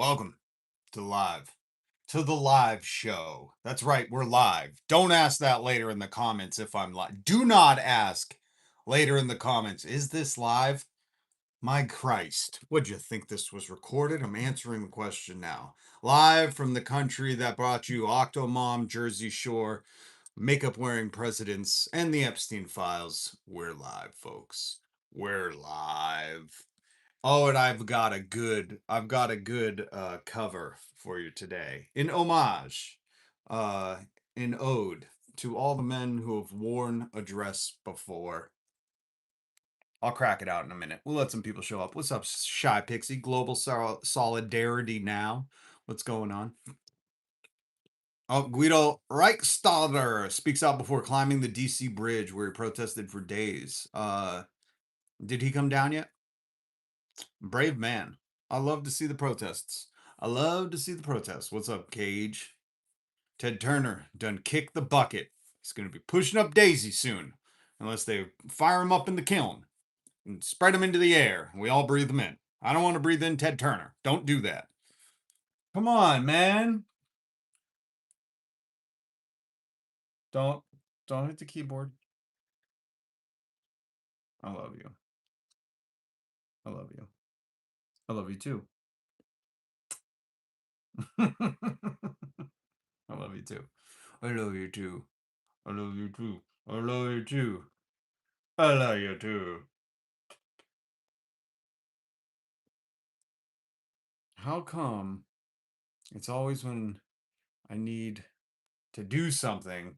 Welcome to the live show. That's right, we're live. Don't ask that later in the comments if I'm live. Do not ask later in the comments, is this live? My Christ, would you think this was recorded? I'm answering the question now. Live from the country that brought you Octomom, Jersey Shore, makeup wearing presidents, and the Epstein files. We're live, folks. We're live. Oh, and I've got a good cover for you today. In homage, uh, in ode to all the men who have worn a dress before. I'll crack it out in a minute. We'll let some people show up. What's up, Shy Pixie? Global solidarity now. What's going on? Oh, Guido Reichstaller speaks out before climbing the DC bridge where he protested for days. Did he come down yet? Brave man. I love to see the protests. I love to see the protests. What's up, Cage? Ted Turner done kicked the bucket. He's going to be pushing up Daisy soon, unless they fire him up in the kiln and spread him into the air. We all breathe him in. I don't want to breathe in Ted Turner. Don't do that. Come on, man. Don't hit the keyboard. I love you. I love you. I love you too. I love you too. I love you too. I love you too. I love you too. I love you too. How come it's always when I need to do something,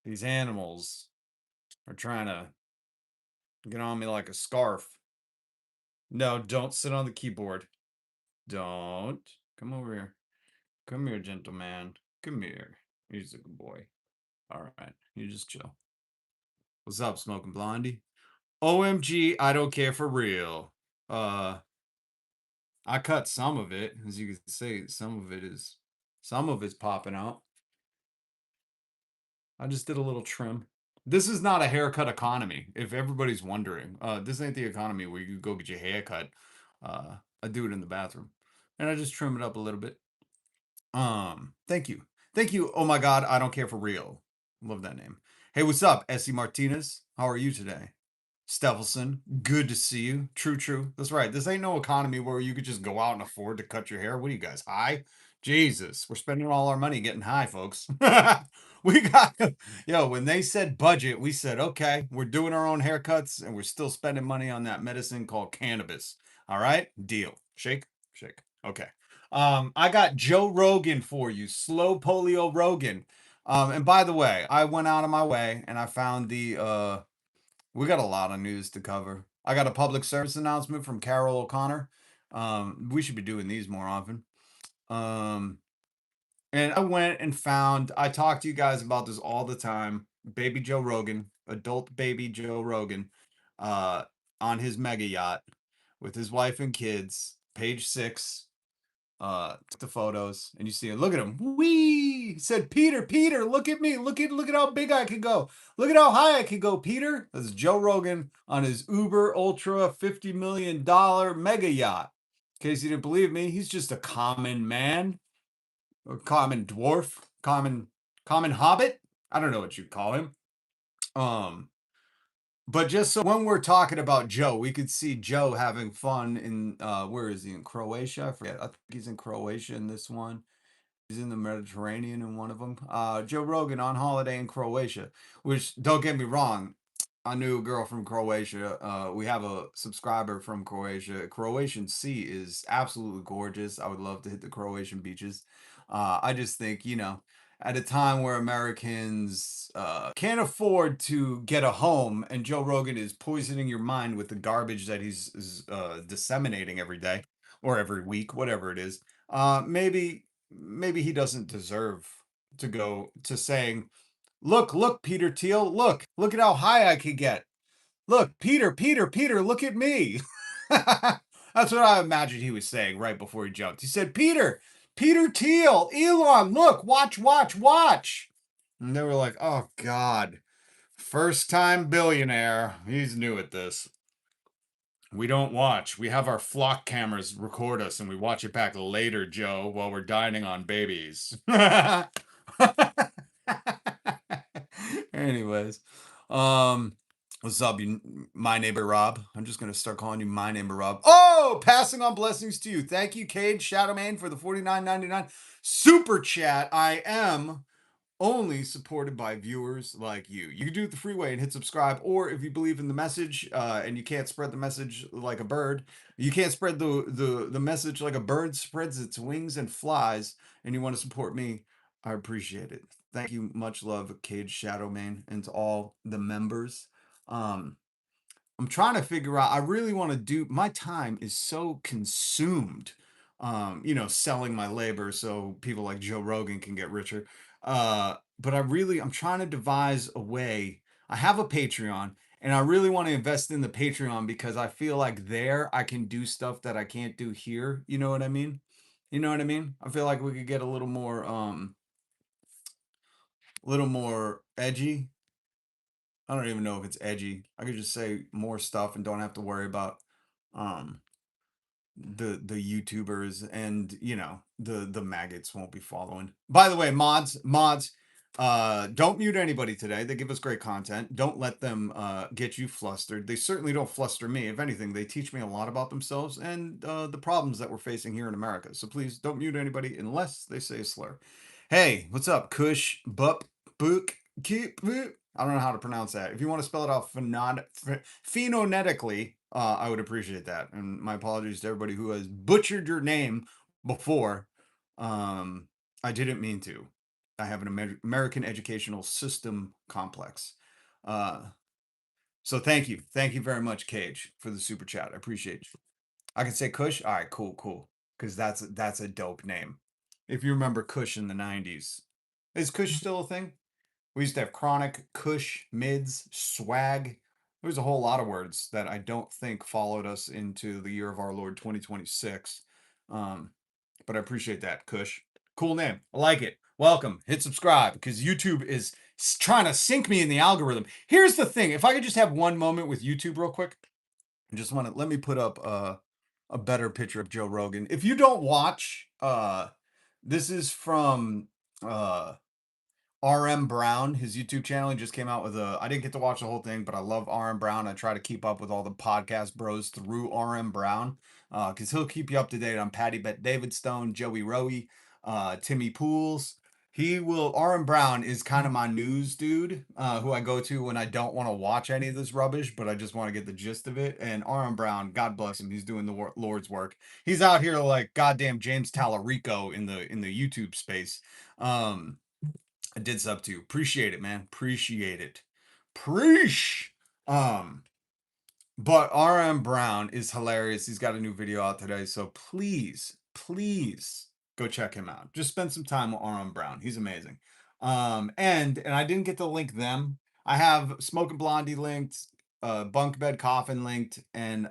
these animals are trying to get on me like a scarf? No, don't sit on the keyboard. Don't. Come over here. Come here, gentleman. Come here. He's a good boy. All right. You just chill. What's up, Smoking Blondie? OMG, I don't care for real. I cut some of it, as you can see. Some of it's popping out. I just did a little trim. This is not a haircut economy, if everybody's wondering. This ain't the economy where you go get your hair cut. I do it in the bathroom. And I just trim it up a little bit. Thank you. Thank you. Oh my God, I don't care for real. Love that name. Hey, what's up, Essie Martinez? How are you today? Stefelson, good to see you. True, true. That's right. This ain't no economy where you could just go out and afford to cut your hair. What are you guys, high? Jesus, we're spending all our money getting high, folks. We got, yo, when they said budget, we said, okay, we're doing our own haircuts and we're still spending money on that medicine called cannabis. All right, deal. Shake, shake. Okay. I got Joe Rogan for you, slow polio Rogan. And by the way, I went out of my way and I found we got a lot of news to cover. I got a public service announcement from Carol O'Connor. We should be doing these more often. Um, and I went and found, I talk to you guys about this all the time. Baby Joe Rogan, adult baby Joe Rogan, uh, on his mega yacht with his wife and kids, page 6. Took the photos and you see it. Look at him. Wee! He said, Peter, Peter, look at me. Look at how big I could go. Look at how high I could go, Peter. That's Joe Rogan on his Uber Ultra $50 million mega yacht. In case you didn't believe me, he's just a common man, or common dwarf, common hobbit. I don't know what you'd call him. Um, but just so when we're talking about Joe, we could see Joe having fun in where is he, in Croatia? I forget. I think he's in Croatia in this one. He's in the Mediterranean in one of them. Joe Rogan on holiday in Croatia, which, don't get me wrong, I knew a girl from Croatia. We have a subscriber from Croatia. Croatian sea is absolutely gorgeous. I would love to hit the Croatian beaches. I just think, at a time where Americans can't afford to get a home, and Joe Rogan is poisoning your mind with the garbage that he's disseminating every day or every week, whatever it is. Maybe he doesn't deserve to go to saying, look, Peter Thiel, look at how high I could get. Look, Peter, look at me. That's what I imagined he was saying right before he jumped. He said, Peter Thiel, Elon, look, watch. And they were like, oh God, first time billionaire. He's new at this. We don't watch. We have our flock cameras record us and we watch it back later, Joe, while we're dining on babies. Anyways, um, what's up, you, my neighbor Rob? I'm just gonna start calling you my neighbor Rob. Oh, passing on blessings to you. Thank you, Cade Shadowmane, for the 49.99 super chat. I am only supported by viewers like you. You can do it the free way and hit subscribe, or if you believe in the message and you can't spread the message like a bird, you can't spread the message like a bird spreads its wings and flies, and you want to support me, I appreciate it. Thank you. Much love, Cage Shadowmane, and to all the members. Um, I'm trying to figure out, I really want to do, my time is so consumed, selling my labor so people like Joe Rogan can get richer. But I'm trying to devise a way. I have a Patreon and I really want to invest in the Patreon because I feel like there I can do stuff that I can't do here. You know what I mean? You know what I mean? I feel like we could get a little more edgy. I don't even know if it's edgy. I could just say more stuff and don't have to worry about um the YouTubers and the maggots won't be following. By the way, mods, don't mute anybody today. They give us great content. Don't let them get you flustered. They certainly don't fluster me. If anything, they teach me a lot about themselves and the problems that we're facing here in America. So please don't mute anybody unless they say a slur. Hey, what's up, Kush Bup Book Keep? I don't know how to pronounce that. If you want to spell it out phonetically, I would appreciate that. And my apologies to everybody who has butchered your name before. Um, I didn't mean to. I have an American educational system complex. Uh, so thank you. Thank you very much, Cage, for the super chat. I appreciate you. I can say Kush. All right, cool, cool. Because that's a dope name. If you remember Kush in the 90s. Is Kush still a thing? We used to have chronic, Kush, mids, swag. There's a whole lot of words that I don't think followed us into the year of our Lord 2026. Um, but I appreciate that, Kush. Cool name. I like it. Welcome. Hit subscribe because YouTube is trying to sink me in the algorithm. Here's the thing. If I could just have one moment with YouTube real quick, I just want to let me put up a better picture of Joe Rogan. If you don't watch, this is from RM Brown, his YouTube channel. He just came out with I didn't get to watch the whole thing, but I love RM Brown. I try to keep up with all the podcast bros through RM Brown because he'll keep you up to date on Patty Bet David Stone, Joey Rowie, Timmy Pools. RM Brown is kind of my news dude who I go to when I don't want to watch any of this rubbish, but I just want to get the gist of it. And RM Brown, God bless him, he's doing the Lord's work. He's out here like goddamn James Tallarico in the YouTube space. I did sub too. Appreciate it, man. Appreciate it. Preach. Um, but RM Brown is hilarious. He's got a new video out today, so please, please go check him out. Just spend some time with RM Brown. He's amazing. And I didn't get to link them. I have Smoking Blondie linked, Bunkbed Coffin linked, and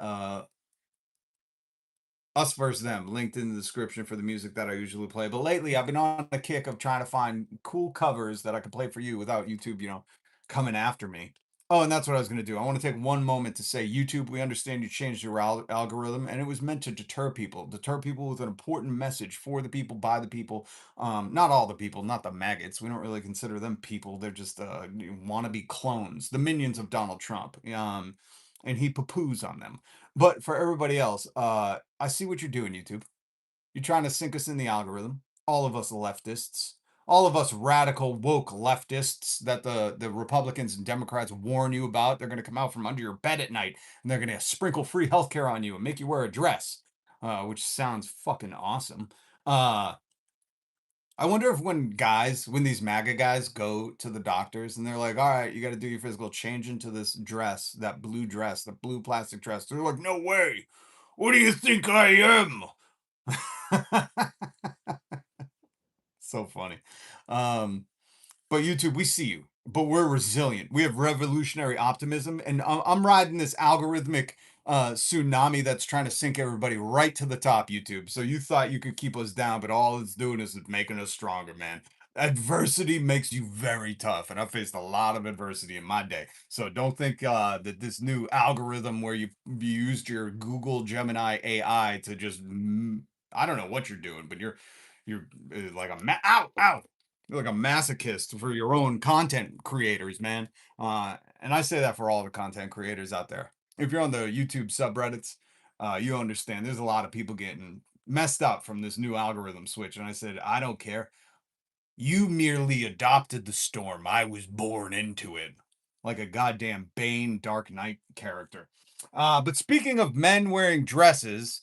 us versus them linked in the description for the music that I usually play. But lately I've been on a kick of trying to find cool covers that I can play for you without YouTube, coming after me. Oh, and that's what I was going to do. I want to take one moment to say, YouTube, we understand you changed your algorithm, and it was meant to deter people with an important message for the people, by the people. Not all the people, not the maggots. We don't really consider them people. They're just wannabe clones, the minions of Donald Trump. And he poo-poos on them. But for everybody else, I see what you're doing, YouTube. You're trying to sink us in the algorithm. All of us leftists, all of us radical woke leftists that the Republicans and Democrats warn you about. They're going to come out from under your bed at night and they're going to sprinkle free healthcare on you and make you wear a dress, which sounds fucking awesome. I wonder if when these MAGA guys go to the doctors and they're like, all right, you got to do your physical, change into this dress, that blue plastic dress. They're like, no way. What do you think I am? So funny. Um, but YouTube, we see you, but we're resilient. We have revolutionary optimism, and I'm riding this algorithmic tsunami that's trying to sink everybody right to the top, YouTube. So you thought you could keep us down, but all it's doing is making us stronger, man. Adversity makes you very tough, and I faced a lot of adversity in my day. So don't think that this new algorithm where you used your Google Gemini AI to just I don't know what you're doing, but you're like a ow ow. You're like a masochist for your own content creators, man. And I say that for all the content creators out there. If you're on the YouTube subreddits, you understand there's a lot of people getting messed up from this new algorithm switch. And I said, I don't care. You merely adopted the storm. I was born into it. Like a goddamn Bane Dark Knight character. But speaking of men wearing dresses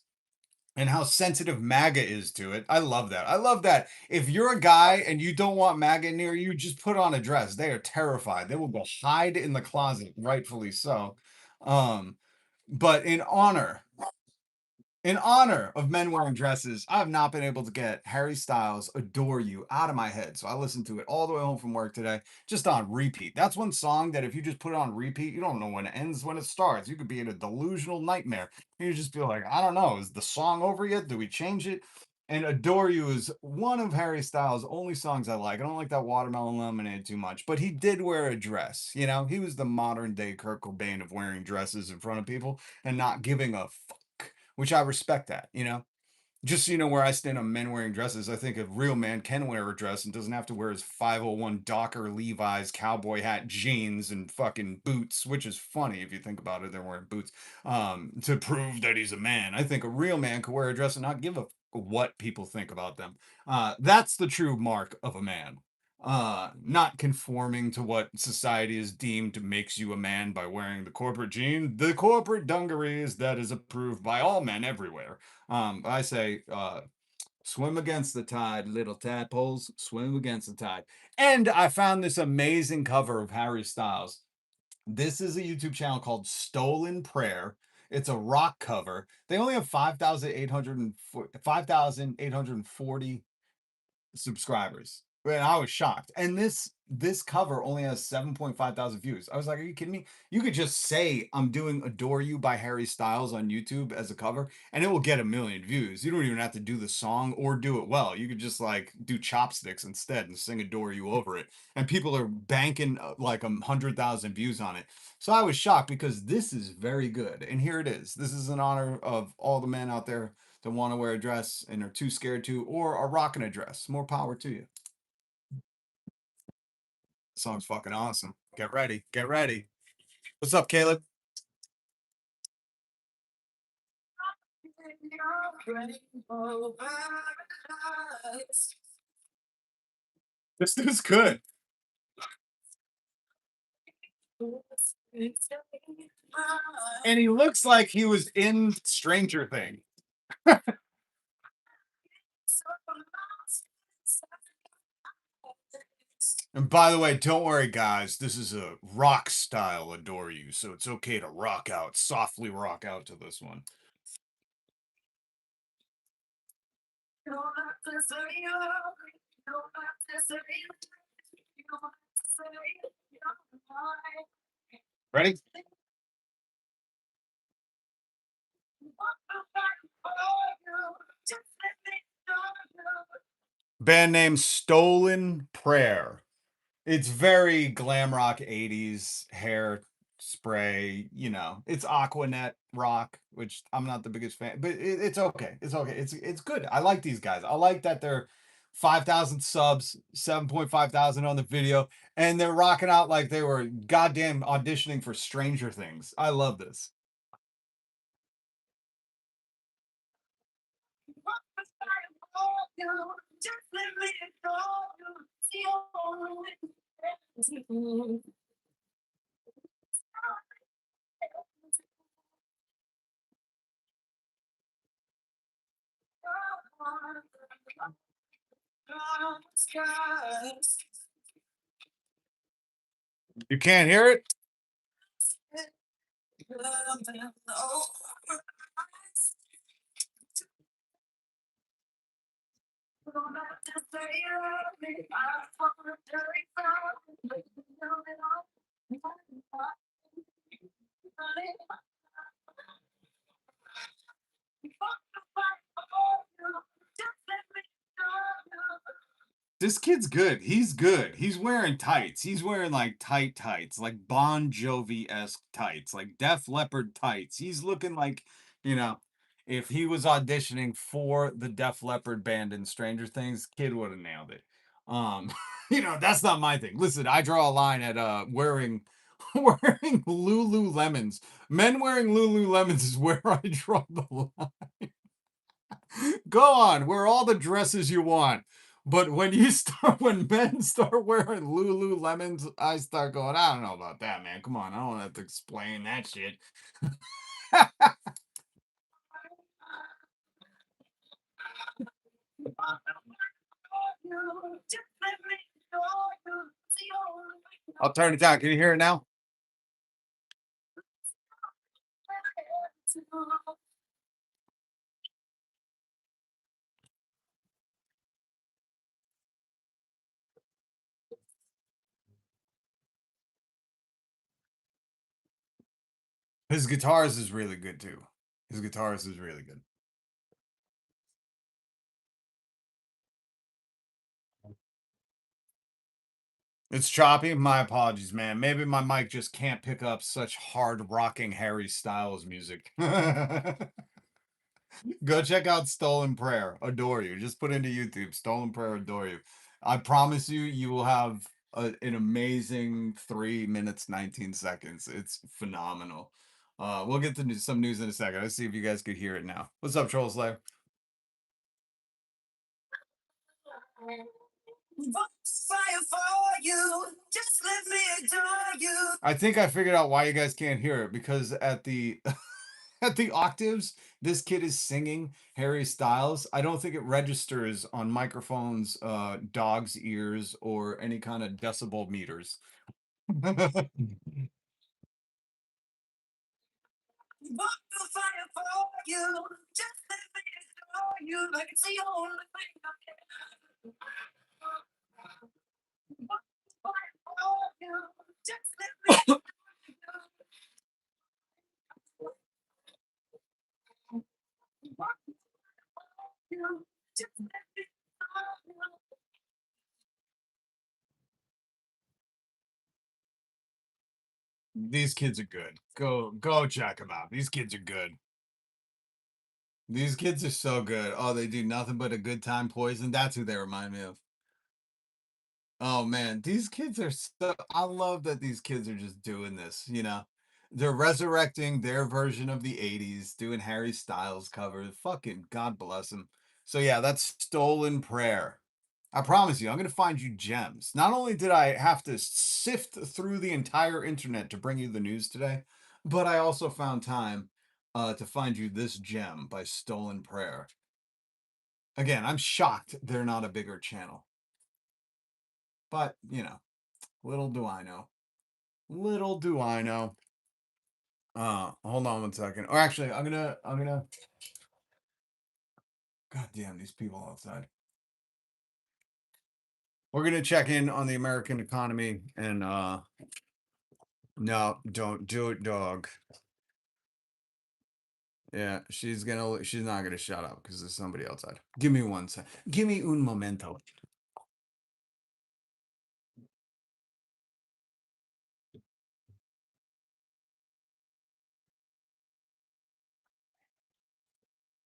and how sensitive MAGA is to it, I love that. I love that. If you're a guy and you don't want MAGA near you, just put on a dress. They are terrified. They will go hide in the closet, rightfully so. Um, but in honor of men wearing dresses, I have not been able to get Harry Styles' Adore You out of my head. So I listened to it all the way home from work today, just on repeat. That's one song that if you just put it on repeat, you don't know when it ends, when it starts. You could be in a delusional nightmare. You just feel like, I don't know, is the song over yet? Do we change it? And Adore You is one of Harry Styles' only songs I like. I don't like that Watermelon Lemonade too much, but he did wear a dress. You know, he was the modern day Kurt Cobain of wearing dresses in front of people and not giving a fuck, which I respect that, you know? Just so you know where I stand on men wearing dresses, I think a real man can wear a dress and doesn't have to wear his 501 Docker Levi's cowboy hat, jeans, and fucking boots, which is funny if you think about it. They're wearing boots to prove that he's a man. I think a real man could wear a dress and not give a what people think about them. That's the true mark of a man. Not conforming to what society is deemed makes you a man by wearing the corporate jean, the corporate dungarees that is approved by all men everywhere. I say, swim against the tide, little tadpoles, swim against the tide. And I found this amazing cover of Harry Styles. This is a YouTube channel called Stolen Prayer. It's a rock cover. They only have 5,840 subscribers. And I was shocked. And this cover only has 7.5 thousand views. I was like, are you kidding me? You could just say I'm doing Adore You by Harry Styles on YouTube as a cover and it will get a million views. You don't even have to do the song or do it well. You could just like do chopsticks instead and sing Adore You over it. And people are banking like 100,000 views on it. So I was shocked because this is very good. And here it is. This is in honor of all the men out there that want to wear a dress and are too scared to, or are rocking a dress. More power to you. The song's fucking awesome. Get ready. Get ready. What's up, Caleb? This dude's good. And he looks like he was in Stranger Things. And by the way, don't worry, guys. This is a rock style Adore You, so it's okay to rock out, softly rock out to this one. Ready? Band name Stolen Prayer. It's very glam rock 80s hair spray, you know. It's Aquanet rock, which I'm not the biggest fan, but it's okay. It's okay. It's good. I like these guys. I like that they're 5,000 subs, 7.5 thousand on the video, and they're rocking out like they were goddamn auditioning for Stranger Things. I love this. You can't hear it? This kid's good. He's good. He's wearing tights. He's wearing like tight tights, like Bon Jovi-esque tights, like Def Leppard tights. He's looking like, you know, if he was auditioning for the Def Leppard band in Stranger Things, kid would have nailed it. Um, that's not my thing. Listen, I draw a line at wearing wearing Lululemons. Men wearing Lululemons is where I draw the line. Go on, wear all the dresses you want. But when men start wearing Lululemons, I start going, I don't know about that, man. Come on, I don't have to explain that shit. I'll turn it down. Can you hear it now? His guitars is really good too. His guitars is really good. It's choppy. My apologies, man. Maybe my mic just can't pick up such hard rocking Harry Styles music. Go check out Stolen Prayer. Adore you. Just put into YouTube Stolen Prayer. Adore you. I promise you, you will have an amazing 3 minutes 19 seconds. It's phenomenal. We'll get to some news in a second. Let's see if you guys could hear it now. What's up, Troll Slayer? I think I figured out why you guys can't hear it because at the at the octaves this kid is singing Harry Styles. I don't think it registers on microphones, dog's ears, or any kind of decibel meters. These kids are good. Go check them out. These kids are good. These kids are so good. Oh, they do nothing but a good time poison. That's who they remind me of. Oh man, these kids are so I love that these kids are just doing this. They're resurrecting their version of the 80s, doing Harry Styles covers. Fucking God bless them. So yeah, that's Stolen Prayer. I promise you, I'm gonna find you gems. Not only did I have to sift through the entire internet to bring you the news today, but I also found time to find you this gem by Stolen Prayer. Again, I'm shocked they're not a bigger channel. But, little do I know. Little do I know. Hold on one second. Or actually, I'm gonna God damn these people outside. We're gonna check in on the American economy and no, don't do it, dog. Yeah, she's not gonna shut up because there's somebody outside. Give me one sec. Give me un momento.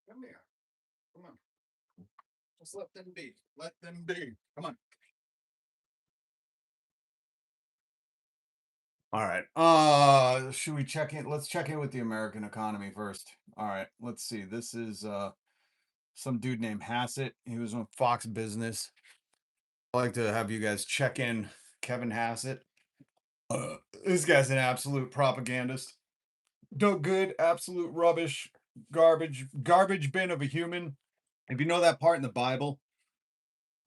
Come here. Come on. Just let them be. Let them be. Come on. All right. Should we check in? Let's check in with the American economy first. All right. Let's see. This is some dude named Hassett. He was on Fox Business. I'd like to have you guys check in Kevin Hassett. This guy's an absolute propagandist. No good, absolute rubbish, garbage bin of a human. If you know that part in the Bible,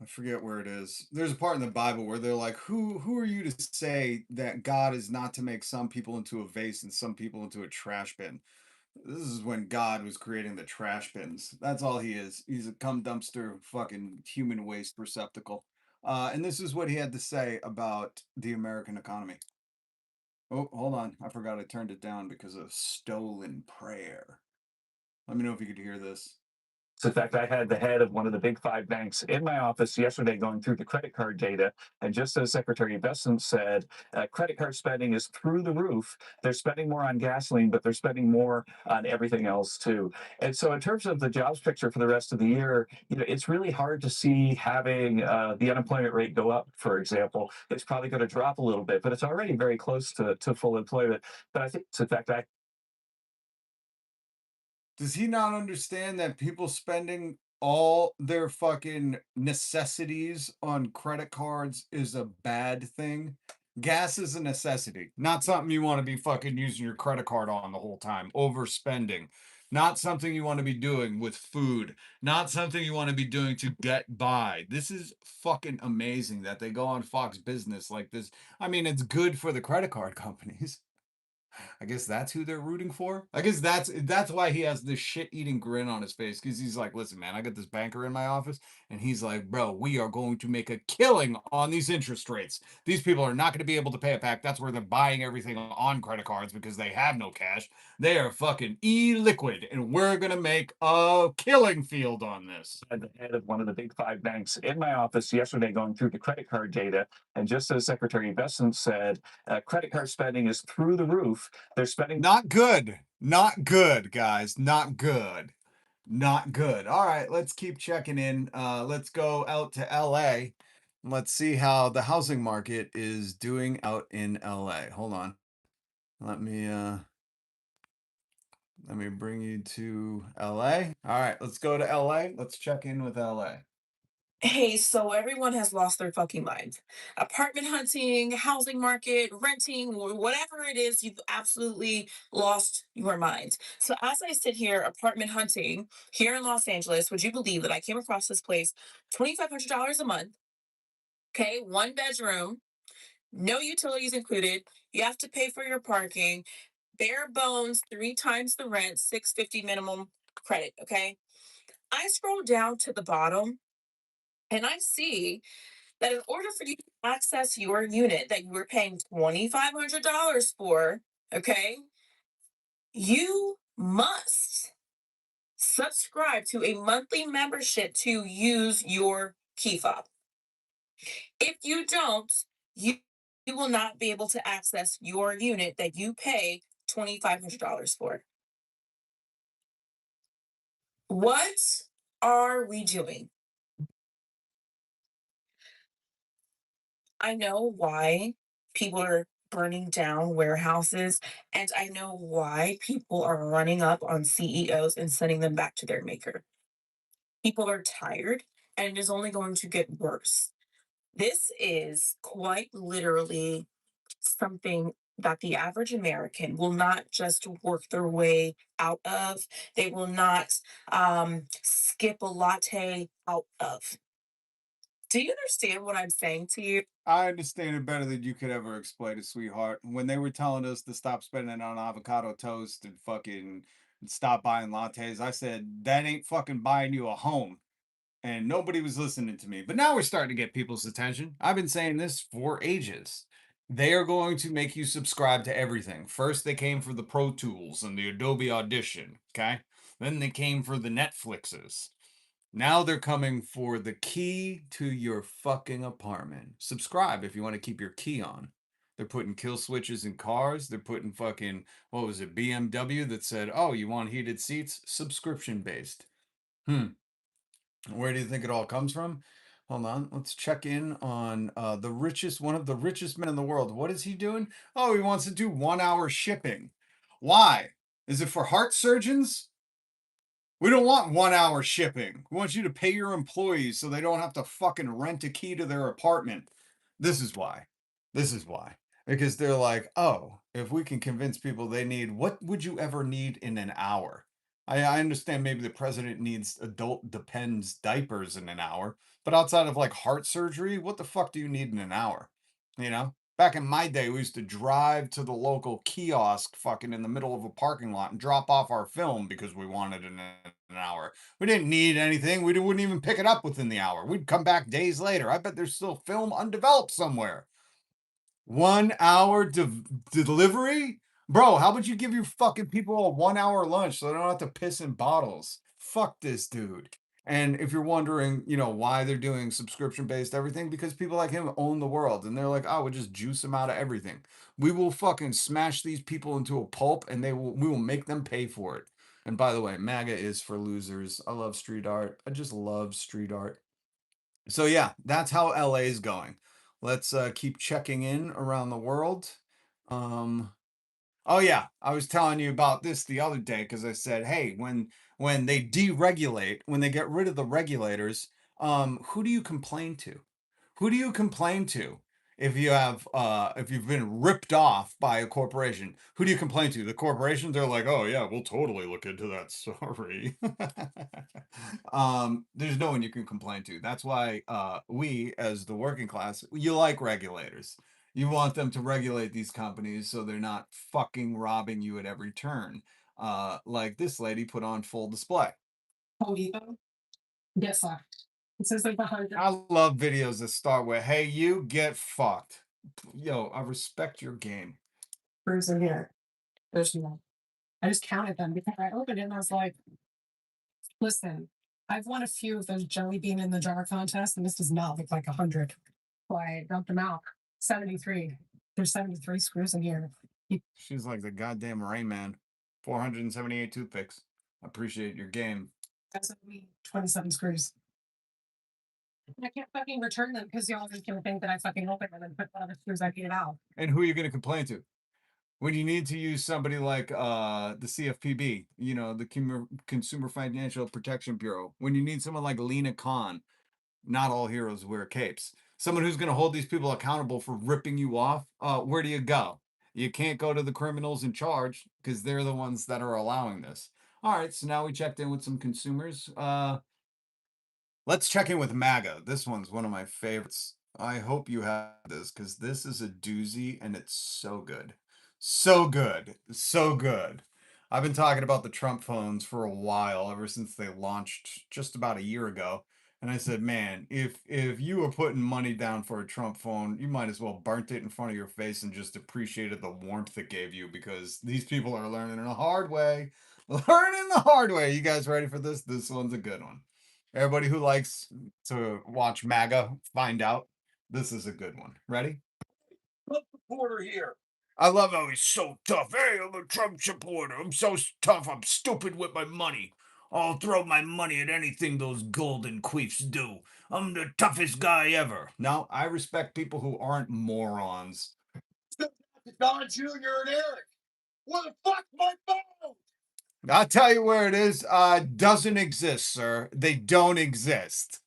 I forget where it is. There's a part in the Bible where they're like, "Who are you to say that God is not to make some people into a vase and some people into a trash bin?" This is when God was creating the trash bins. That's all he is. He's a cum dumpster, fucking human waste receptacle. And this is what he had to say about the American economy. Oh, hold on. I forgot I turned it down because of stolen prayer. Let me know if you could hear this. So in fact, I had the head of one of the big five banks in my office yesterday going through the credit card data. And just as Secretary Bessent said, credit card spending is through the roof. They're spending more on gasoline, but they're spending more on everything else too. And so in terms of the jobs picture for the rest of the year, it's really hard to see having the unemployment rate go up, for example. It's probably going to drop a little bit, but it's already very close to full employment. But I think, in fact, Does he not understand that people spending all their fucking necessities on credit cards is a bad thing? Gas is a necessity, not something you want to be fucking using your credit card on the whole time. Overspending, not something you want to be doing with food, not something you want to be doing to get by. This is fucking amazing that they go on Fox Business like this. I mean, it's good for the credit card companies. I guess that's who they're rooting for. I guess that's why he has this shit-eating grin on his face, because he's like, listen, man, I got this banker in my office, and he's like, bro, we are going to make a killing on these interest rates. These people are not going to be able to pay it back. That's where they're buying everything on credit cards because they have no cash. They are fucking illiquid, and we're gonna make a killing field on this. at the head of one of the big five banks in my office yesterday going through the credit card data. And just as Secretary Bessent said, credit card spending is through the roof. They're spending. Not good. Not good, guys. Not good. Not good. All right, let's keep checking in. Let's go out to LA. Let's see how the housing market is doing out in LA. Hold on. Let me uh let me bring you to LA. All right, let's go to LA. Let's check in with LA. Hey, so everyone has lost their fucking mind. Apartment hunting, housing market, renting, whatever it is, you've absolutely lost your mind. So, as I sit here apartment hunting here in Los Angeles, would you believe that I came across this place $2,500 a month? Okay, one bedroom, no utilities included. You have to pay for your parking, bare bones, three times the rent, 650 minimum credit. Okay, I scroll down to the bottom and I see that in order for you to access your unit that you were paying $2,500 for, okay, you must subscribe to a monthly membership to use your key fob. If you don't, you, you will not be able to access your unit that you pay $2,500 for. What are we doing? I know why people are burning down warehouses, and I know why people are running up on CEOs and sending them back to their maker. People are tired, and it is only going to get worse. This is quite literally something that the average American will not just work their way out of, they will not skip a latte out of. Do you understand what I'm saying to you? I understand it better than you could ever explain it, sweetheart. When they were telling us to stop spending on avocado toast and fucking stop buying lattes, I said, that ain't fucking buying you a home. And nobody was listening to me. But now we're starting to get people's attention. I've been saying this for ages. They are going to make you subscribe to everything. First, they came for the Pro Tools and the Adobe Audition, okay? Then they came for the Netflixes. Now they're coming for the key to your fucking apartment. Subscribe if you want to keep your key on. They're putting kill switches in cars. They're putting fucking, what was it, BMW that said, oh, you want heated seats? Subscription based. Hmm. Where do you think it all comes from? Hold on. Let's check in on one of the richest men in the world. What is he doing? Oh, he wants to do 1 hour shipping. Why? Is it for heart surgeons? We don't want 1 hour shipping. We want you to pay your employees so they don't have to fucking rent a key to their apartment. This is why. This is why. Because they're like, oh, if we can convince people they need, what would you ever need in an hour? I understand maybe the president needs adult depends diapers in an hour, but outside of like heart surgery, what the fuck do you need in an hour? You know? Back in my day, we used to drive to the local kiosk fucking in the middle of a parking lot and drop off our film because we wanted it in an hour. We didn't need anything. We wouldn't even pick it up within the hour. We'd come back days later. I bet there's still film undeveloped somewhere. 1 hour delivery? Bro, how about you give your fucking people a 1 hour lunch so they don't have to piss in bottles? fuck this dude. And if you're wondering, why they're doing subscription based everything, because people like him own the world and they're like, oh, we'll just juice him out of everything. We will fucking smash these people into a pulp and we will make them pay for it. And by the way, MAGA is for losers. I love street art. I just love street art. So yeah, that's how LA is going. Let's keep checking in around the world. Um, oh yeah, I was telling you about this the other day because I said, hey, when they deregulate, when they get rid of the regulators, who do you complain to? Who do you complain to if you've been ripped off by a corporation? Who do you complain to? The corporations? They're like, oh yeah, we'll totally look into that. Sorry. There's no one you can complain to. That's why we, as the working class, you like regulators. You want them to regulate these companies so they're not fucking robbing you at every turn. Like this lady put on full display. Home Depot. Get fucked. It says like behind I love videos that start with, hey, you get fucked. Yo, I respect your game. Bruce in here. There's no. I just counted them because I opened it and I was like, listen, I've won a few of those jelly bean in the jar contests, and this does not look like 100. So I dumped them out. 73. There's 73 screws in here. She's like the goddamn Rain Man. 478 toothpicks. Appreciate your game. That's only 27 screws. I can't fucking return them because y'all just gonna think that I fucking opened them and put one of the screws I needed out. And who are you going to complain to? When you need to use somebody like the CFPB, the Consumer Financial Protection Bureau, when you need someone like Lena Khan, not all heroes wear capes. Someone who's going to hold these people accountable for ripping you off, where do you go? You can't go to the criminals in charge because they're the ones that are allowing this. All right, so now we checked in with some consumers. Let's check in with MAGA. This one's one of my favorites. I hope you have this because this is a doozy and it's so good. So good. So good. I've been talking about the Trump phones for a while, ever since they launched just about a year ago. And I said, man, if you were putting money down for a Trump phone, you might as well burnt it in front of your face and just appreciated the warmth it gave you because these people are learning in a hard way. Learning the hard way. You guys ready for this? This one's a good one. Everybody who likes to watch MAGA, find out. This is a good one. Ready? Trump supporter here. I love how he's so tough. Hey, I'm a Trump supporter. I'm so tough. I'm stupid with my money. I'll throw my money at anything those golden queefs do. I'm the toughest guy ever. Now, I respect people who aren't morons. Don Jr. and Eric. What the fuck's my phone? I'll tell you where it is. Doesn't exist, sir. They don't exist.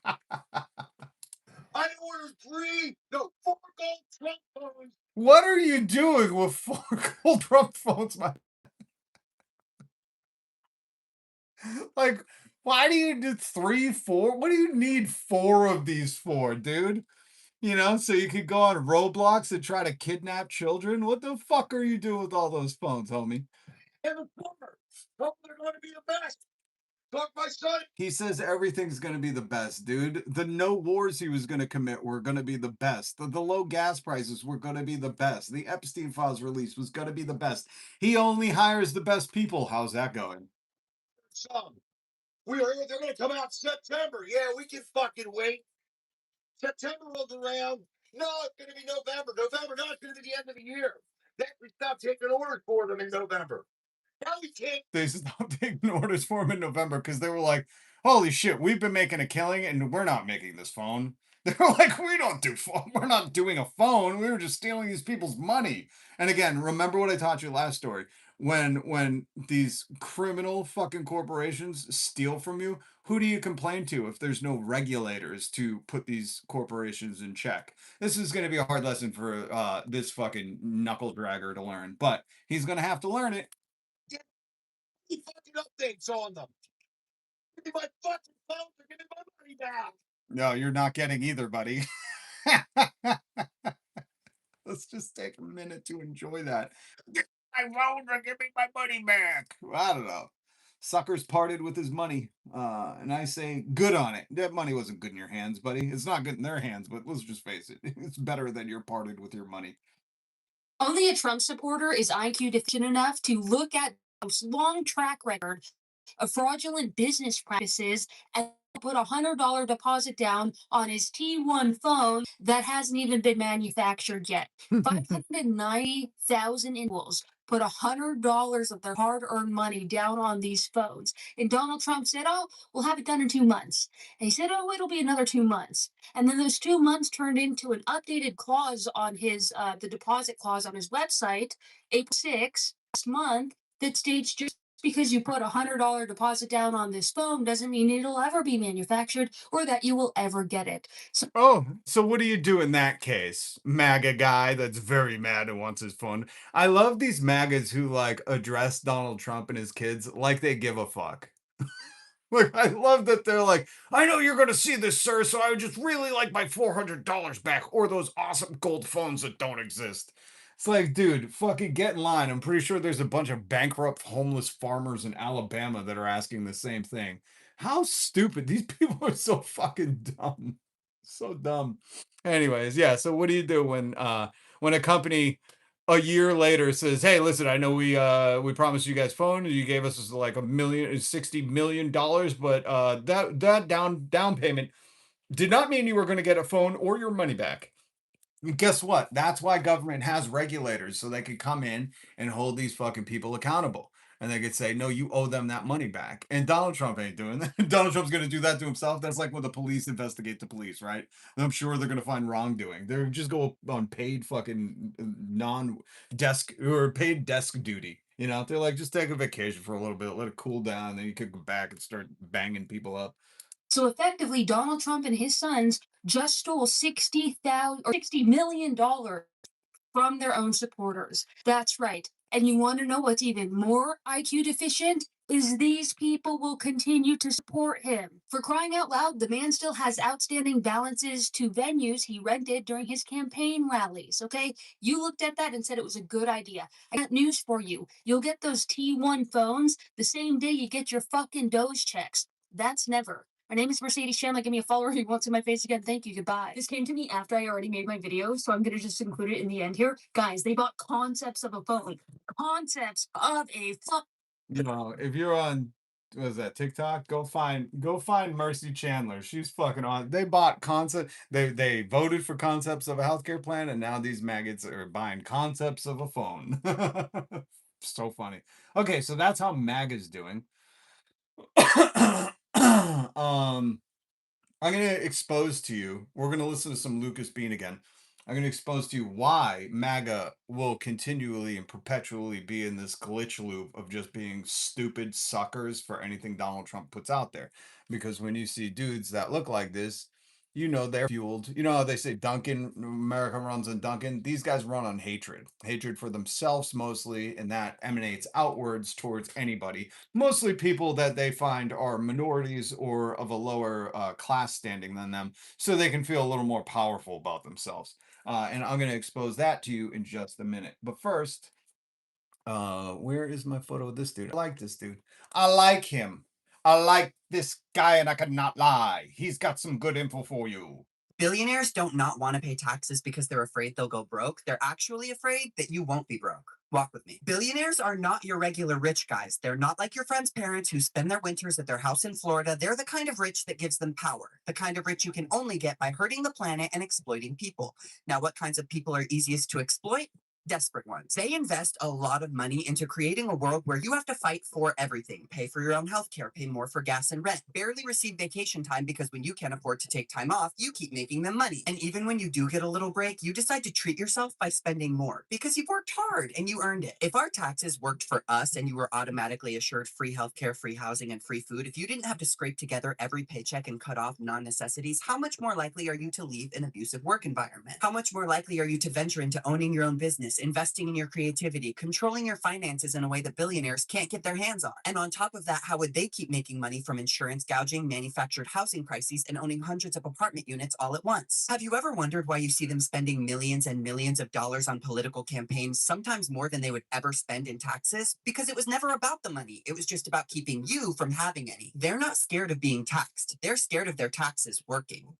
I ordered 4 gold Trump phones. What are you doing with 4 gold Trump phones, my like, why do you do 3, 4? What do you need 4 of these for, dude? So you could go on Roblox and try to kidnap children? What the fuck are you doing with all those phones, homie? And the plumber. Hope they're going to be the best. Talk my son. He says everything's going to be the best, dude. The no wars he was going to commit were going to be the best. The low gas prices were going to be the best. The Epstein files release was going to be the best. He only hires the best people. How's that going? Some. They're going to come out September. Yeah, we can fucking wait. September rolls around. No, it's going to be November. November, no, it's going to be the end of the year. Then we stop taking orders for them in November. Now we can't. They stopped taking orders for him in November because they were like, holy shit, we've been making a killing and we're not making this phone. They were like, we don't do phone. We're not doing a phone. We were just stealing these people's money. And again, remember what I taught you last story. When these criminal fucking corporations steal from you, who do you complain to if there's no regulators to put these corporations in check? This is going to be a hard lesson for this fucking knuckle dragger to learn, but he's going to have to learn it. Fucking updates on them. Give me my fucking phone or give me my money back. No, you're not getting either, buddy. Let's just take a minute to enjoy that. My phone or give me my money back. I don't know. Sucker's parted with his money. And I say, good on it. That money wasn't good in your hands, buddy. It's not good in their hands, but let's just face it. It's better than you're parted with your money. Only a Trump supporter is IQ deficient enough to look at Trump's long track record of fraudulent business practices and put $100 deposit down on his T1 phone that hasn't even been manufactured yet. 590,000 individuals put $100 of their hard-earned money down on these phones. And Donald Trump said, "Oh, we'll have it done in 2 months." And he said, "Oh, it'll be another 2 months." And then those 2 months turned into an updated clause on his the deposit clause on his website, April 6th, last month, that states just because you put $100 deposit down on this phone doesn't mean it'll ever be manufactured or that you will ever get it. So Oh, so what do you do in that case? MAGA guy that's very mad and wants his phone. I love these MAGAs who like address Donald Trump and his kids like they give a fuck. Like, I love that they're like, I know you're going to see this, sir, so I would just really like my $400 back or those awesome gold phones that don't exist. It's like, dude, fucking get in line. I'm pretty sure there's a bunch of bankrupt homeless farmers in Alabama that are asking the same thing. How stupid. These people are so fucking dumb. So dumb. Anyways, yeah, so what do you do when a company a year later says, "Hey, listen, I know we promised you guys phone. You gave us like $60 million, but that down payment did not mean you were going to get a phone or your money back." And guess what? That's why government has regulators so they could come in and hold these fucking people accountable. And they could say, no, you owe them that money back. And Donald Trump ain't doing that. Donald Trump's going to do that to himself. That's like when the police investigate the police, right? And I'm sure they're going to find wrongdoing. They're just go on paid fucking non-desk or paid desk duty. You know, they're like, just take a vacation for a little bit, let it cool down, then you could go back and start banging people up. So effectively, Donald Trump and his sons just stole 60,000 or $60 million from their own supporters. That's right. And you want to know what's even more IQ deficient? Is these people will continue to support him. For crying out loud, the man still has outstanding balances to venues he rented during his campaign rallies. Okay? You looked at that and said it was a good idea. I got news for you. You'll get those T1 phones the same day you get your fucking Doge checks. That's never. My name is Mercedes Chandler. Give me a follower who wants in my face again. Thank you. Goodbye. This came to me after I already made my video, so I'm gonna just include it in the end here. Guys, they bought concepts of a phone. Concepts of a phone. You know, if you're on what is that TikTok, go find Mercy Chandler. She's fucking on. They bought concept. They voted for concepts of a healthcare plan, and now these maggots are buying concepts of a phone. So funny. Okay, so that's how MAGA's doing. I'm going to expose to you, we're going to listen to some Lucas Bean again. I'm going to expose to you why MAGA will continually and perpetually be in this glitch loop of just being stupid suckers for anything Donald Trump puts out there. Because when you see dudes that look like this, you know they're fueled. You know how they say Duncan, America runs on Duncan? These guys run on hatred. Hatred for themselves mostly, and that emanates outwards towards anybody, mostly people that they find are minorities or of a lower class standing than them, so they can feel a little more powerful about themselves. And I'm going to expose that to you in just a minute. But first, where is my photo of this dude? I like this dude. I like him. I like this guy, and I cannot lie. He's got some good info for you. Billionaires don't not want to pay taxes because they're afraid they'll go broke. They're actually afraid that you won't be broke. Walk with me. Billionaires are not your regular rich guys. They're not like your friend's parents who spend their winters at their house in Florida. They're the kind of rich that gives them power, the kind of rich you can only get by hurting the planet and exploiting people. Now, what kinds of people are easiest to exploit? Desperate ones. They invest a lot of money into creating a world where you have to fight for everything, pay for your own healthcare, pay more for gas and rent, barely receive vacation time because when you can't afford to take time off, you keep making them money. And even when you do get a little break, you decide to treat yourself by spending more because you've worked hard and you earned it. If our taxes worked for us and you were automatically assured free healthcare, free housing, and free food, if you didn't have to scrape together every paycheck and cut off non-necessities, how much more likely are you to leave an abusive work environment? How much more likely are you to venture into owning your own business, investing in your creativity, controlling your finances in a way that billionaires can't get their hands on? And on top of that, how would they keep making money from insurance gouging, manufactured housing crises, and owning hundreds of apartment units all at once? Have you ever wondered why you see them spending millions and millions of dollars on political campaigns, sometimes more than they would ever spend in taxes? Because it was never about the money. It was just about keeping you from having any. They're not scared of being taxed. They're scared of their taxes working.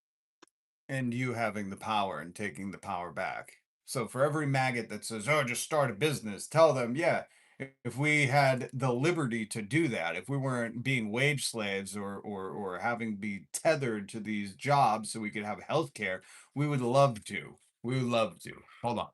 And you having the power and taking the power back. So for every maggot that says, "Oh, just start a business," tell them, yeah, if we had the liberty to do that, if we weren't being wage slaves or having to be tethered to these jobs so we could have health care, we would love to. We would love to. Hold on.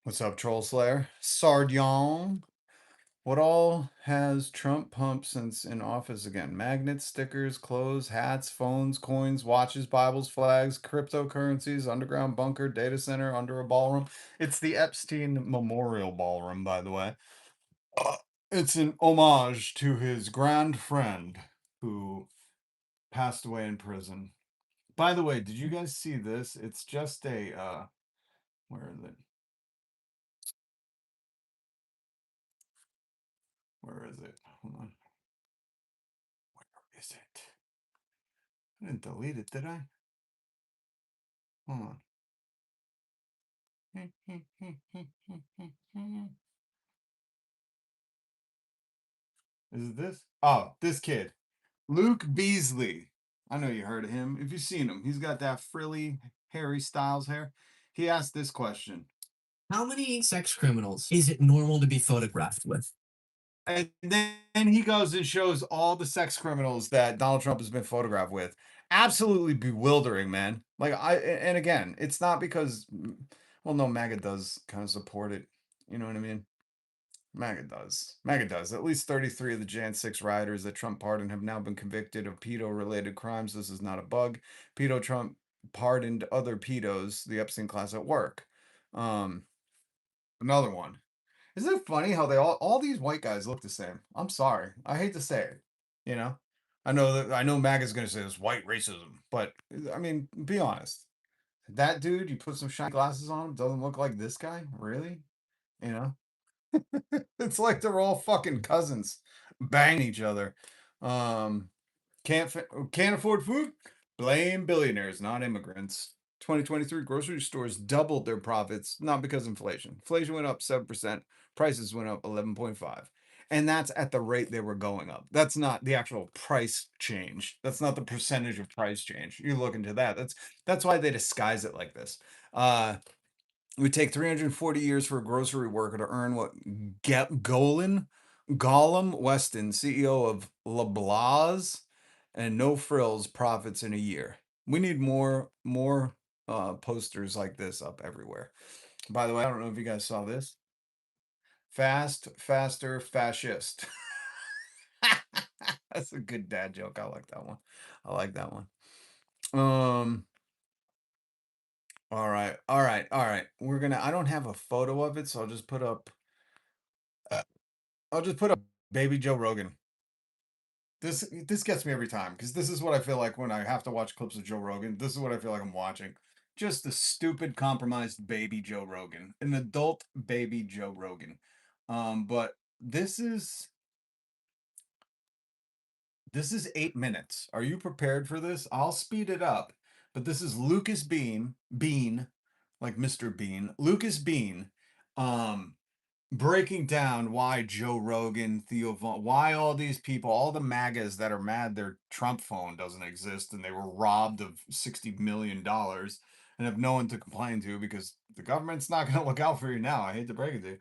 What's up, Troll Slayer? Sardyon. What all has Trump pumped since in office again? Magnets, stickers, clothes, hats, phones, coins, watches, Bibles, flags, cryptocurrencies, underground bunker, data center, under a ballroom. It's the Epstein Memorial Ballroom, by the way. It's an homage to his grand friend who passed away in prison. By the way, did you guys see this? It's just a where is it? Where is it? Hold on. Where is it? I didn't delete it, did I? Hold on. Is it this? Oh, this kid. Luke Beasley. I know you heard of him. If you've seen him, he's got that frilly Harry Styles hair. He asked this question. How many sex criminals is it normal to be photographed with? And then he goes and shows all the sex criminals that Donald Trump has been photographed with. Absolutely bewildering, man. Like and again, it's not because well, no, MAGA does kind of support it. You know what I mean? MAGA does. MAGA does. At least 33 of the Jan 6 rioters that Trump pardoned have now been convicted of pedo-related crimes. This is not a bug. Pedo Trump pardoned other pedos, the Epstein class at work. Another one. Isn't it funny how they all these white guys look the same? I'm sorry. I hate to say it. You know? I know MAGA's gonna say it's white racism, but I mean, be honest. That dude, you put some shiny glasses on him, doesn't look like this guy? Really? You know? It's like they're all fucking cousins banging each other. Um, can't afford food? Blame billionaires, not immigrants. 2023 grocery stores doubled their profits, not because inflation. Inflation went up 7%, prices went up 11.5. And that's at the rate they were going up. That's not the actual price change. That's not the percentage of price change. You look into that. That's why they disguise it like this. It would take 340 years for a grocery worker to earn what Gollum Weston, CEO of Loblaws and No Frills, profits in a year. We need more posters like this up everywhere. By the way, I don't know if you guys saw this. Fast, faster, fascist. That's a good dad joke. I like that one. I like that one. All right. All right. All right. I don't have a photo of it, so I'll just put up baby Joe Rogan. This gets me every time because this is what I feel like when I have to watch clips of Joe Rogan. This is what I feel like I'm watching. Just the stupid compromised baby Joe Rogan, an adult baby Joe Rogan. But this is 8 minutes. Are you prepared for this? I'll speed it up. But this is Lucas Bean, like Mr. Bean, Lucas Bean, um, breaking down why Joe Rogan, Theo Von, why all these people, all the MAGAs that are mad their Trump phone doesn't exist and they were robbed of $60 million and have no one to complain to because the government's not going to look out for you now. I hate to break it to you.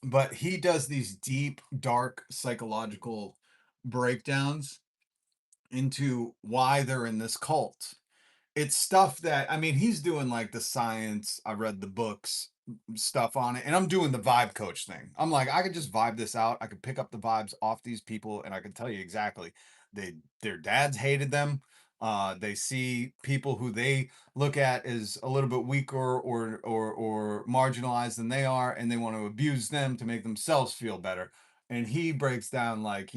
But he does these deep, dark psychological breakdowns into why they're in this cult. It's stuff that, I mean, he's doing like the science, I read the books stuff on it, and I'm doing the vibe coach thing. I'm like, I could just vibe this out. I could pick up the vibes off these people, and I can tell you exactly. Their dads hated them. They see people who they look at as a little bit weaker or marginalized than they are, and they want to abuse them to make themselves feel better. And he breaks down like,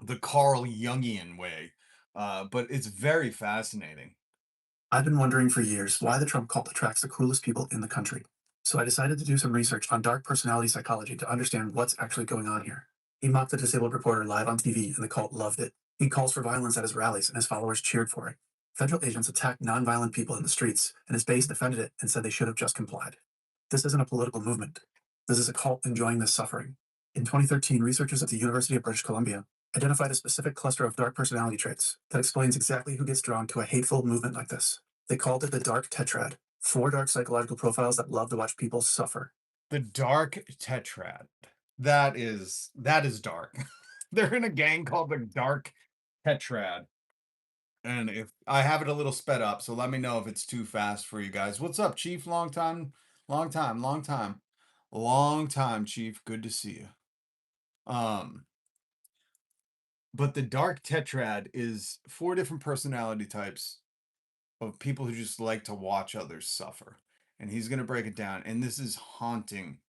the Carl Jungian way. But it's very fascinating. I've been wondering for years why the Trump cult attracts the coolest people in the country. So I decided to do some research on dark personality psychology to understand what's actually going on here. He mocked the disabled reporter live on TV, and the cult loved it. He calls for violence at his rallies, and his followers cheered for it. Federal agents attacked nonviolent people in the streets, and his base defended it and said they should have just complied. This isn't a political movement. This is a cult enjoying this suffering. In 2013, researchers at the University of British Columbia identified a specific cluster of dark personality traits that explains exactly who gets drawn to a hateful movement like this. They called it the dark tetrad, 4 dark psychological profiles that love to watch people suffer. The dark tetrad. That is dark. They're in a gang called the Dark Tetrad. And if I have it a little sped up, so let me know if it's too fast for you guys. What's up, Chief? Long time, long time, long time. Long time, Chief. Good to see you. But the Dark Tetrad is 4 different personality types of people who just like to watch others suffer. And he's going to break it down. And this is haunting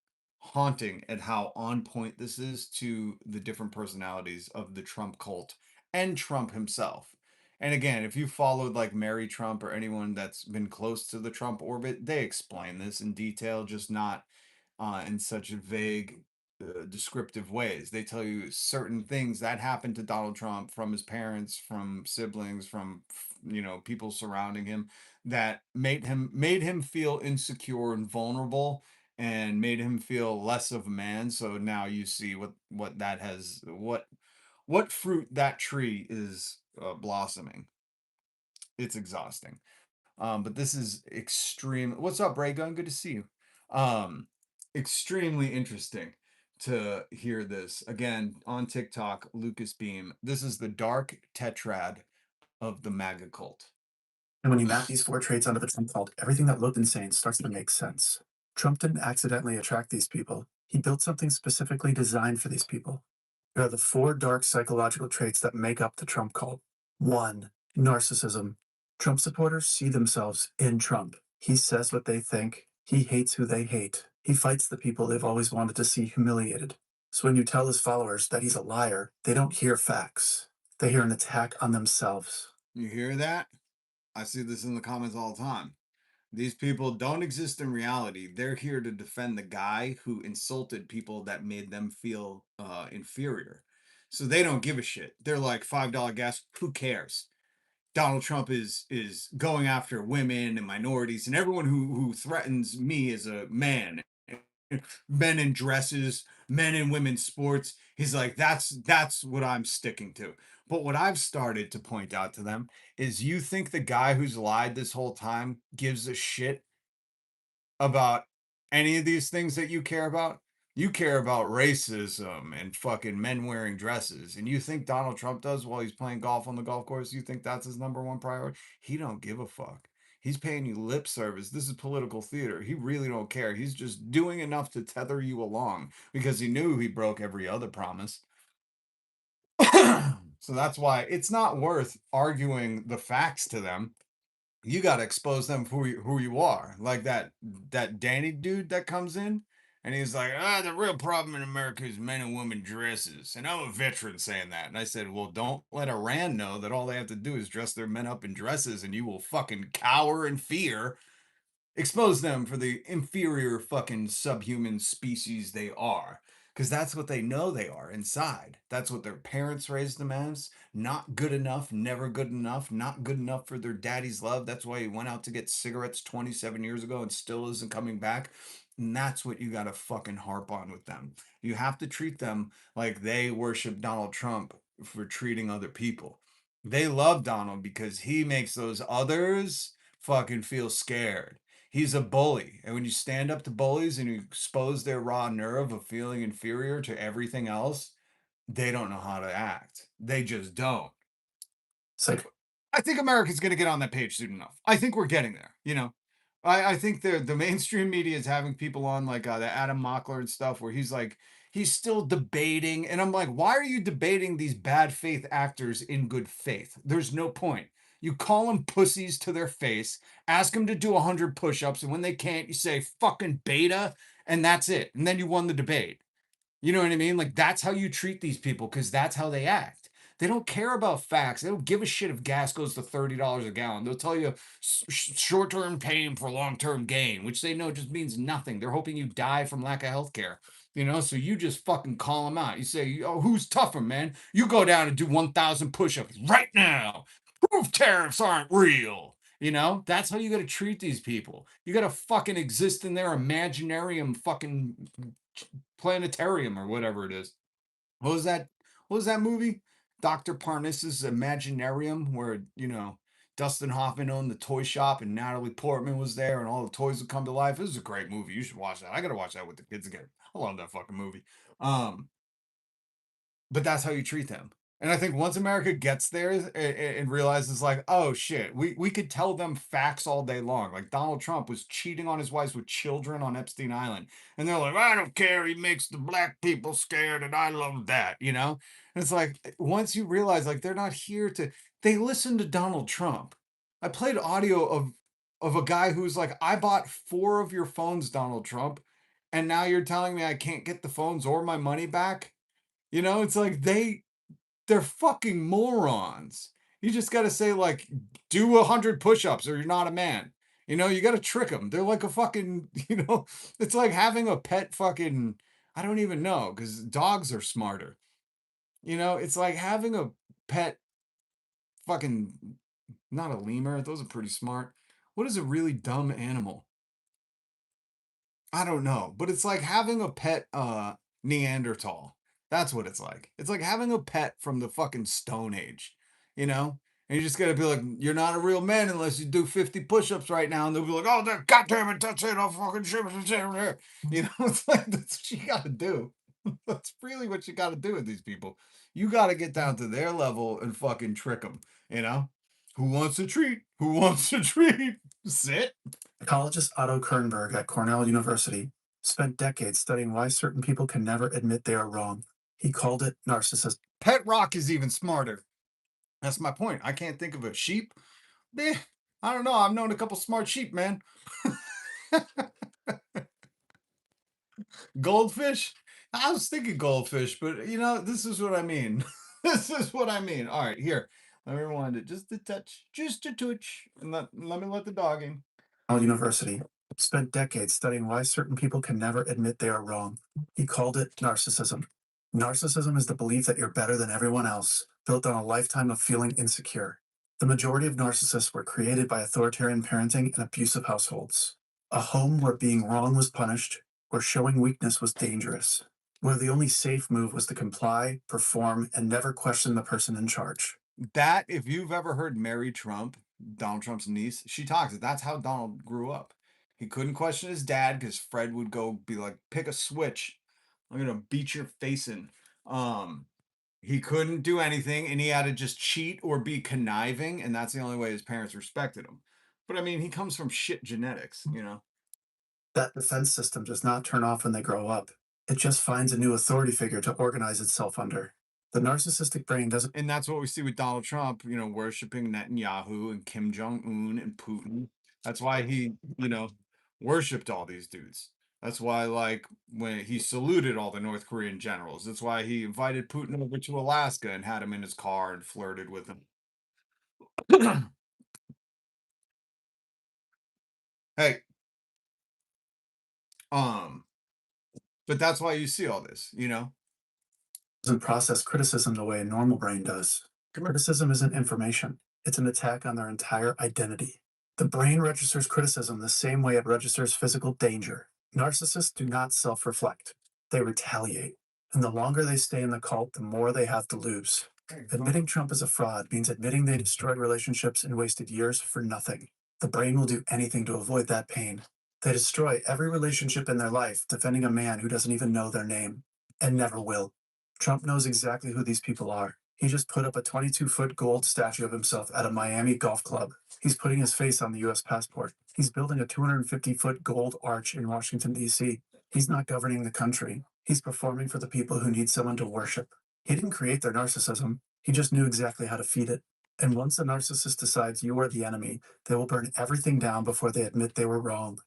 at how on point this is to the different personalities of the Trump cult and Trump himself. And again, if you followed like Mary Trump or anyone that's been close to the Trump orbit, they explain this in detail, just not in such vague, descriptive ways. They tell you certain things that happened to Donald Trump from his parents, from siblings, from people surrounding him that made him feel insecure and vulnerable and made him feel less of a man. So now you see what fruit that tree is blossoming. It's exhausting. But this is extreme. What's up, Ray Gun? Good to see you. Extremely interesting to hear this again on TikTok. Lucas Beam. This is the dark tetrad of the MAGA cult. And when you map these 4 traits onto the Trump cult, everything that looked insane starts to make sense. Trump didn't accidentally attract these people. He built something specifically designed for these people. There are the 4 dark psychological traits that make up the Trump cult. 1. Narcissism. Trump supporters see themselves in Trump. He says what they think. He hates who they hate. He fights the people they've always wanted to see humiliated. So when you tell his followers that he's a liar, they don't hear facts. They hear an attack on themselves. You hear that? I see this in the comments all the time. These people don't exist in reality. They're here to defend the guy who insulted people that made them feel inferior. So they don't give a shit. They're like $5 gas. Who cares? Donald Trump is going after women and minorities and everyone who threatens me as a man, men in dresses, men in women's sports. He's like, that's what I'm sticking to. But what I've started to point out to them is, you think the guy who's lied this whole time gives a shit about any of these things that you care about? You care about racism and fucking men wearing dresses. And you think Donald Trump does while he's playing golf on the golf course? You think that's his number one priority? He don't give a fuck. He's paying you lip service. This is political theater. He really don't care. He's just doing enough to tether you along because he knew he broke every other promise. So that's why it's not worth arguing the facts to them. You got to expose them for who you are. Like that Danny dude that comes in and he's like, the real problem in America is men and women dresses. And I'm a veteran saying that. And I said, well, don't let Iran know that all they have to do is dress their men up in dresses and you will fucking cower in fear. Expose them for the inferior fucking subhuman species they are. Because that's what they know they are inside. That's what their parents raised them as. Not good enough, never good enough, not good enough for their daddy's love. That's why he went out to get cigarettes 27 years ago and still isn't coming back. And that's what you got to fucking harp on with them. You have to treat them like they worship Donald Trump for treating other people. They love Donald because he makes those others fucking feel scared. He's a bully. And when you stand up to bullies and you expose their raw nerve of feeling inferior to everything else, they don't know how to act. They just don't. Psych. I think America's going to get on that page soon enough. I think we're getting there, you know. I think the mainstream media is having people on like the Adam Mockler and stuff where he's like, he's still debating. And I'm like, why are you debating these bad faith actors in good faith? There's no point. You call them pussies to their face, ask them to do 100 push-ups, and when they can't, you say fucking beta, and that's it. And then you won the debate. You know what I mean? Like that's how you treat these people because that's how they act. They don't care about facts. They don't give a shit if gas goes to $30 a gallon. They'll tell you short-term pain for long-term gain, which they know just means nothing. They're hoping you die from lack of health care. You know, so you just fucking call them out. You say, oh, who's tougher, man? You go down and do 1,000 push-ups right now. Prove tariffs aren't real. You know, that's how you got to treat these people. You got to fucking exist in their imaginarium fucking planetarium or whatever it is. What was that? What was that movie? Dr. Parnassus Imaginarium, where Dustin Hoffman owned the toy shop and Natalie Portman was there and all the toys would come to life. It was a great movie. You should watch that. I gotta watch that with the kids again. I love that fucking movie. But that's how you treat them. And I think once America gets there and realizes like, oh shit, we could tell them facts all day long. Like Donald Trump was cheating on his wives with children on Epstein Island. And they're like, I don't care. He makes the black people scared and I love that, you know? And it's like, once you realize like they're not here to, they listen to Donald Trump. I played audio of a guy who's like, I bought 4 of your phones, Donald Trump. And now you're telling me I can't get the phones or my money back? You know, it's like they're fucking morons. You just got to say like, do 100 push-ups or you're not a man. You know, you got to trick them. They're like a fucking, it's like having a pet fucking, I don't even know because dogs are smarter. You know, it's like having a pet fucking, not a lemur. Those are pretty smart. What is a really dumb animal? I don't know, but it's like having a pet Neanderthal. That's what it's like. It's like having a pet from the fucking Stone Age, you know? And you just gotta be like, you're not a real man unless you do 50 push-ups right now. And they'll be like, oh, God damn it, that's it. I'll fucking ship it there. You know, it's like, that's what you gotta do. That's really what you gotta do with these people. You gotta get down to their level and fucking trick them, you know? Who wants a treat? Who wants a treat? Sit. Ecologist Otto Kernberg at Cornell University spent decades studying why certain people can never admit they are wrong. He called it narcissism. Pet Rock is even smarter. That's my point. I can't think of a sheep. I don't know. I've known a couple smart sheep, man. Goldfish? I was thinking goldfish, but this is what I mean. This is what I mean. All right, here. Let me rewind it just a touch, just a touch. And let me let the dog in. University spent decades studying why certain people can never admit they are wrong. He called it narcissism. Narcissism is the belief that you're better than everyone else, built on a lifetime of feeling insecure. The majority of narcissists were created by authoritarian parenting and abusive households. A home where being wrong was punished, where showing weakness was dangerous, where the only safe move was to comply, perform, and never question the person in charge. That, if you've ever heard Mary Trump, Donald Trump's niece, she talks. That's how Donald grew up. He couldn't question his dad because Fred would go be like, pick a switch. I'm gonna beat your face in. He couldn't do anything and he had to just cheat or be conniving, and that's the only way his parents respected him. But I mean, he comes from shit genetics, you know? That defense system does not turn off when they grow up. It just finds a new authority figure to organize itself under. The narcissistic brain doesn't. And that's what we see with Donald Trump, you know, worshiping Netanyahu and Kim Jong-un and Putin. That's why he, you know, worshipped all these dudes. That's why, like, when he saluted all the North Korean generals, that's why he invited Putin over to Alaska and had him in his car and flirted with him. Hey, um, but that's why you see all this, you know? Doesn't process criticism the way a normal brain does. Criticism isn't information, it's an attack on their entire identity. The brain registers criticism the same way it registers physical danger. Narcissists do not self reflect, they retaliate. And the longer they stay in the cult, the more they have to lose. Admitting Trump is a fraud means admitting they destroyed relationships and wasted years for nothing. The brain will do anything to avoid that pain. They destroy every relationship in their life defending a man who doesn't even know their name, and never will. Trump knows exactly who these people are. He just put up a 22-foot gold statue of himself at a Miami golf club. He's putting his face on the US passport. He's building a 250-foot gold arch in Washington, D.C. He's not governing the country. He's performing for the people who need someone to worship. He didn't create their narcissism. He just knew exactly how to feed it. And once a narcissist decides you are the enemy, they will burn everything down before they admit they were wrong.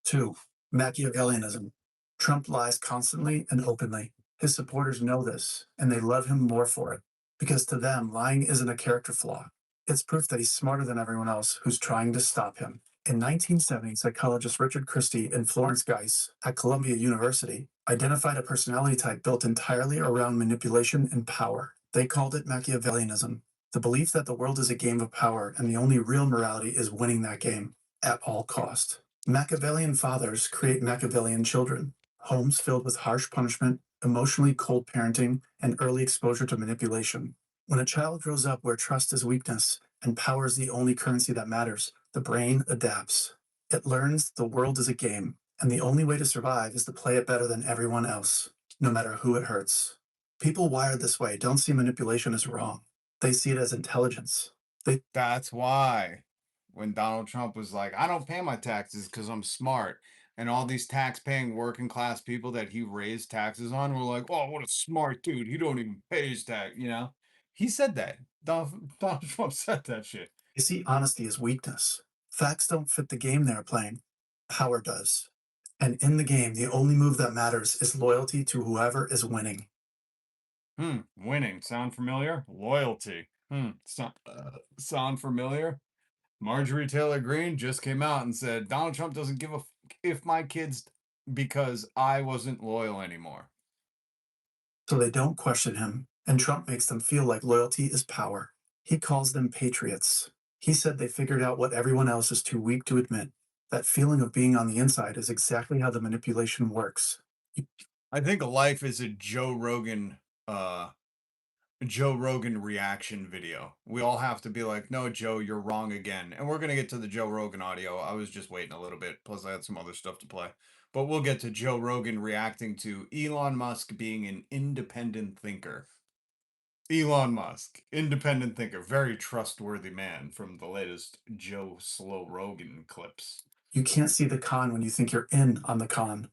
2. Machiavellianism. Trump lies constantly and openly. His supporters know this, and they love him more for it, because to them, lying isn't a character flaw. It's proof that he's smarter than everyone else who's trying to stop him. In 1970, psychologist Richard Christie and Florence Geis at Columbia University identified a personality type built entirely around manipulation and power. They called it Machiavellianism, the belief that the world is a game of power and the only real morality is winning that game at all cost. Machiavellian fathers create Machiavellian children, homes filled with harsh punishment, emotionally cold parenting, and early exposure to manipulation. When a child grows up where trust is weakness and power is the only currency that matters, the brain adapts. It learns the world is a game, and the only way to survive is to play it better than everyone else, no matter who it hurts. People wired this way don't see manipulation as wrong. They see it as intelligence. That's why when Donald Trump was like, I don't pay my taxes because I'm smart. And all these tax paying working class people that he raised taxes on were like, oh, what a smart dude. He don't even pay his tax, you know? He said that. Donald Trump said that shit. They see honesty as weakness. Facts don't fit the game they're playing. Power does. And in the game, the only move that matters is loyalty to whoever is winning. Winning. Sound familiar? Loyalty. Sound familiar? Marjorie Taylor Greene just came out and said Donald Trump doesn't give a if my kids because I wasn't loyal anymore. So they don't question him, and Trump makes them feel like loyalty is power. He calls them patriots. He said they figured out what everyone else is too weak to admit. That feeling of being on the inside is exactly how the manipulation works. I think life is a Joe Rogan reaction video. We all have to be like, no, Joe, you're wrong again. And we're going to get to the Joe Rogan audio. I was just waiting a little bit. Plus, I had some other stuff to play. But we'll get to Joe Rogan reacting to Elon Musk being an independent thinker. Elon Musk, independent thinker, very trustworthy man from the latest Joe Slow Rogan clips. You can't see the con when you think you're in on the con.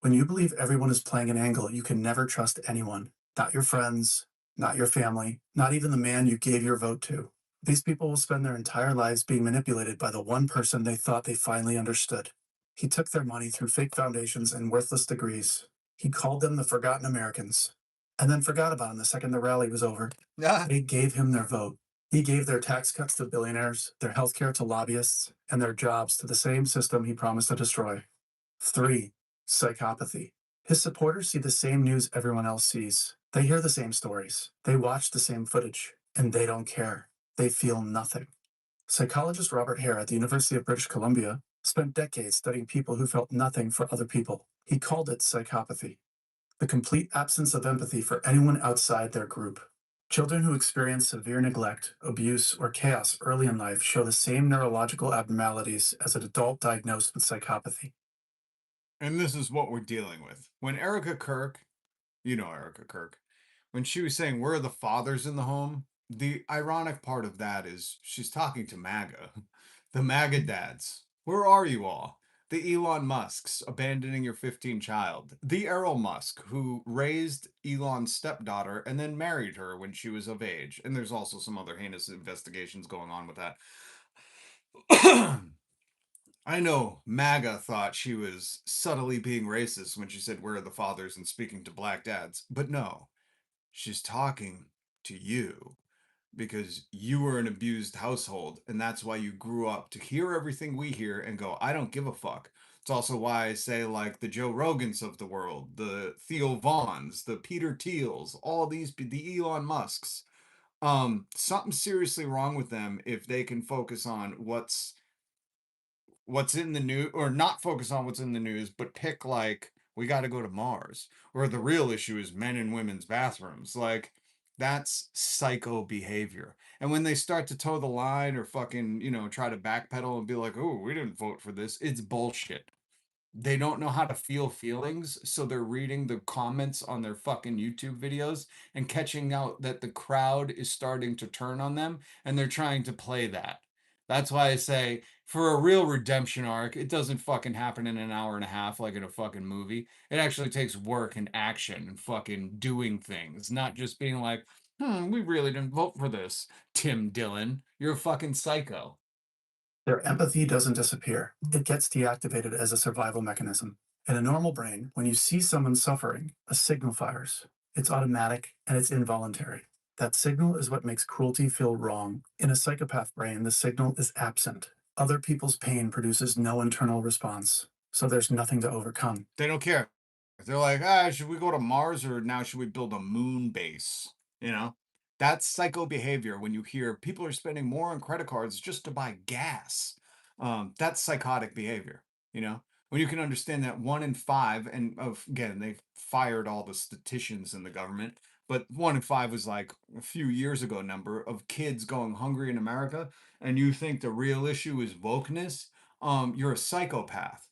When you believe everyone is playing an angle, you can never trust anyone. Not your friends, not your family, not even the man you gave your vote to. These people will spend their entire lives being manipulated by the one person they thought they finally understood. He took their money through fake foundations and worthless degrees. He called them the forgotten Americans, and then forgot about them the second the rally was over. They gave him their vote. He gave their tax cuts to billionaires, their health care to lobbyists, and their jobs to the same system he promised to destroy. 3. Psychopathy. His supporters see the same news everyone else sees. They hear the same stories. They watch the same footage, and they don't care. They feel nothing. Psychologist Robert Hare at the University of British Columbia spent decades studying people who felt nothing for other people. He called it psychopathy, the complete absence of empathy for anyone outside their group. Children who experience severe neglect, abuse, or chaos early in life show the same neurological abnormalities as an adult diagnosed with psychopathy. And this is what we're dealing with. When Erica Kirk, you know Erica Kirk, when she was saying where are the fathers in the home, the ironic part of that is she's talking to MAGA. The MAGA dads. Where are you all? The Elon Musks abandoning your 15 child. The Errol Musk, who raised Elon's stepdaughter and then married her when she was of age. And there's also some other heinous investigations going on with that. I know MAGA thought she was subtly being racist when she said, "Where are the fathers?" and speaking to black dads. But no, she's talking to you because you were an abused household. And that's why you grew up to hear everything we hear and go, I don't give a fuck. It's also why I say, like, the Joe Rogans of the world, the Theo Vaughns, the Peter Thiels, all these, the Elon Musks. Something seriously wrong with them if they can focus on what's in the news, or not focus on what's in the news, but pick, like, we got to go to Mars, or the real issue is men in women's bathrooms. Like, that's psycho behavior. And when they start to toe the line or fucking, try to backpedal and be like, oh, we didn't vote for this, it's bullshit. They don't know how to feel feelings, so they're reading the comments on their fucking YouTube videos and catching out that the crowd is starting to turn on them, and they're trying to play that. That's why I say, for a real redemption arc, it doesn't fucking happen in an hour and a half like in a fucking movie. It actually takes work and action and fucking doing things, not just being like, we really didn't vote for this, Tim Dillon. You're a fucking psycho. Their empathy doesn't disappear. It gets deactivated as a survival mechanism. In a normal brain, when you see someone suffering, a signal fires. It's automatic and it's involuntary. That signal is what makes cruelty feel wrong. In a psychopath brain, the signal is absent. Other people's pain produces no internal response, so there's nothing to overcome. They don't care. They're like, should we go to Mars, or now should we build a moon base? That's psycho behavior. When you hear people are spending more on credit cards just to buy gas, that's psychotic behavior. When you can understand that 1 in 5, and again, they've fired all the statisticians in the government, but 1 in 5 was like a few years ago number of kids going hungry in America, and you think the real issue is wokeness, you're a psychopath.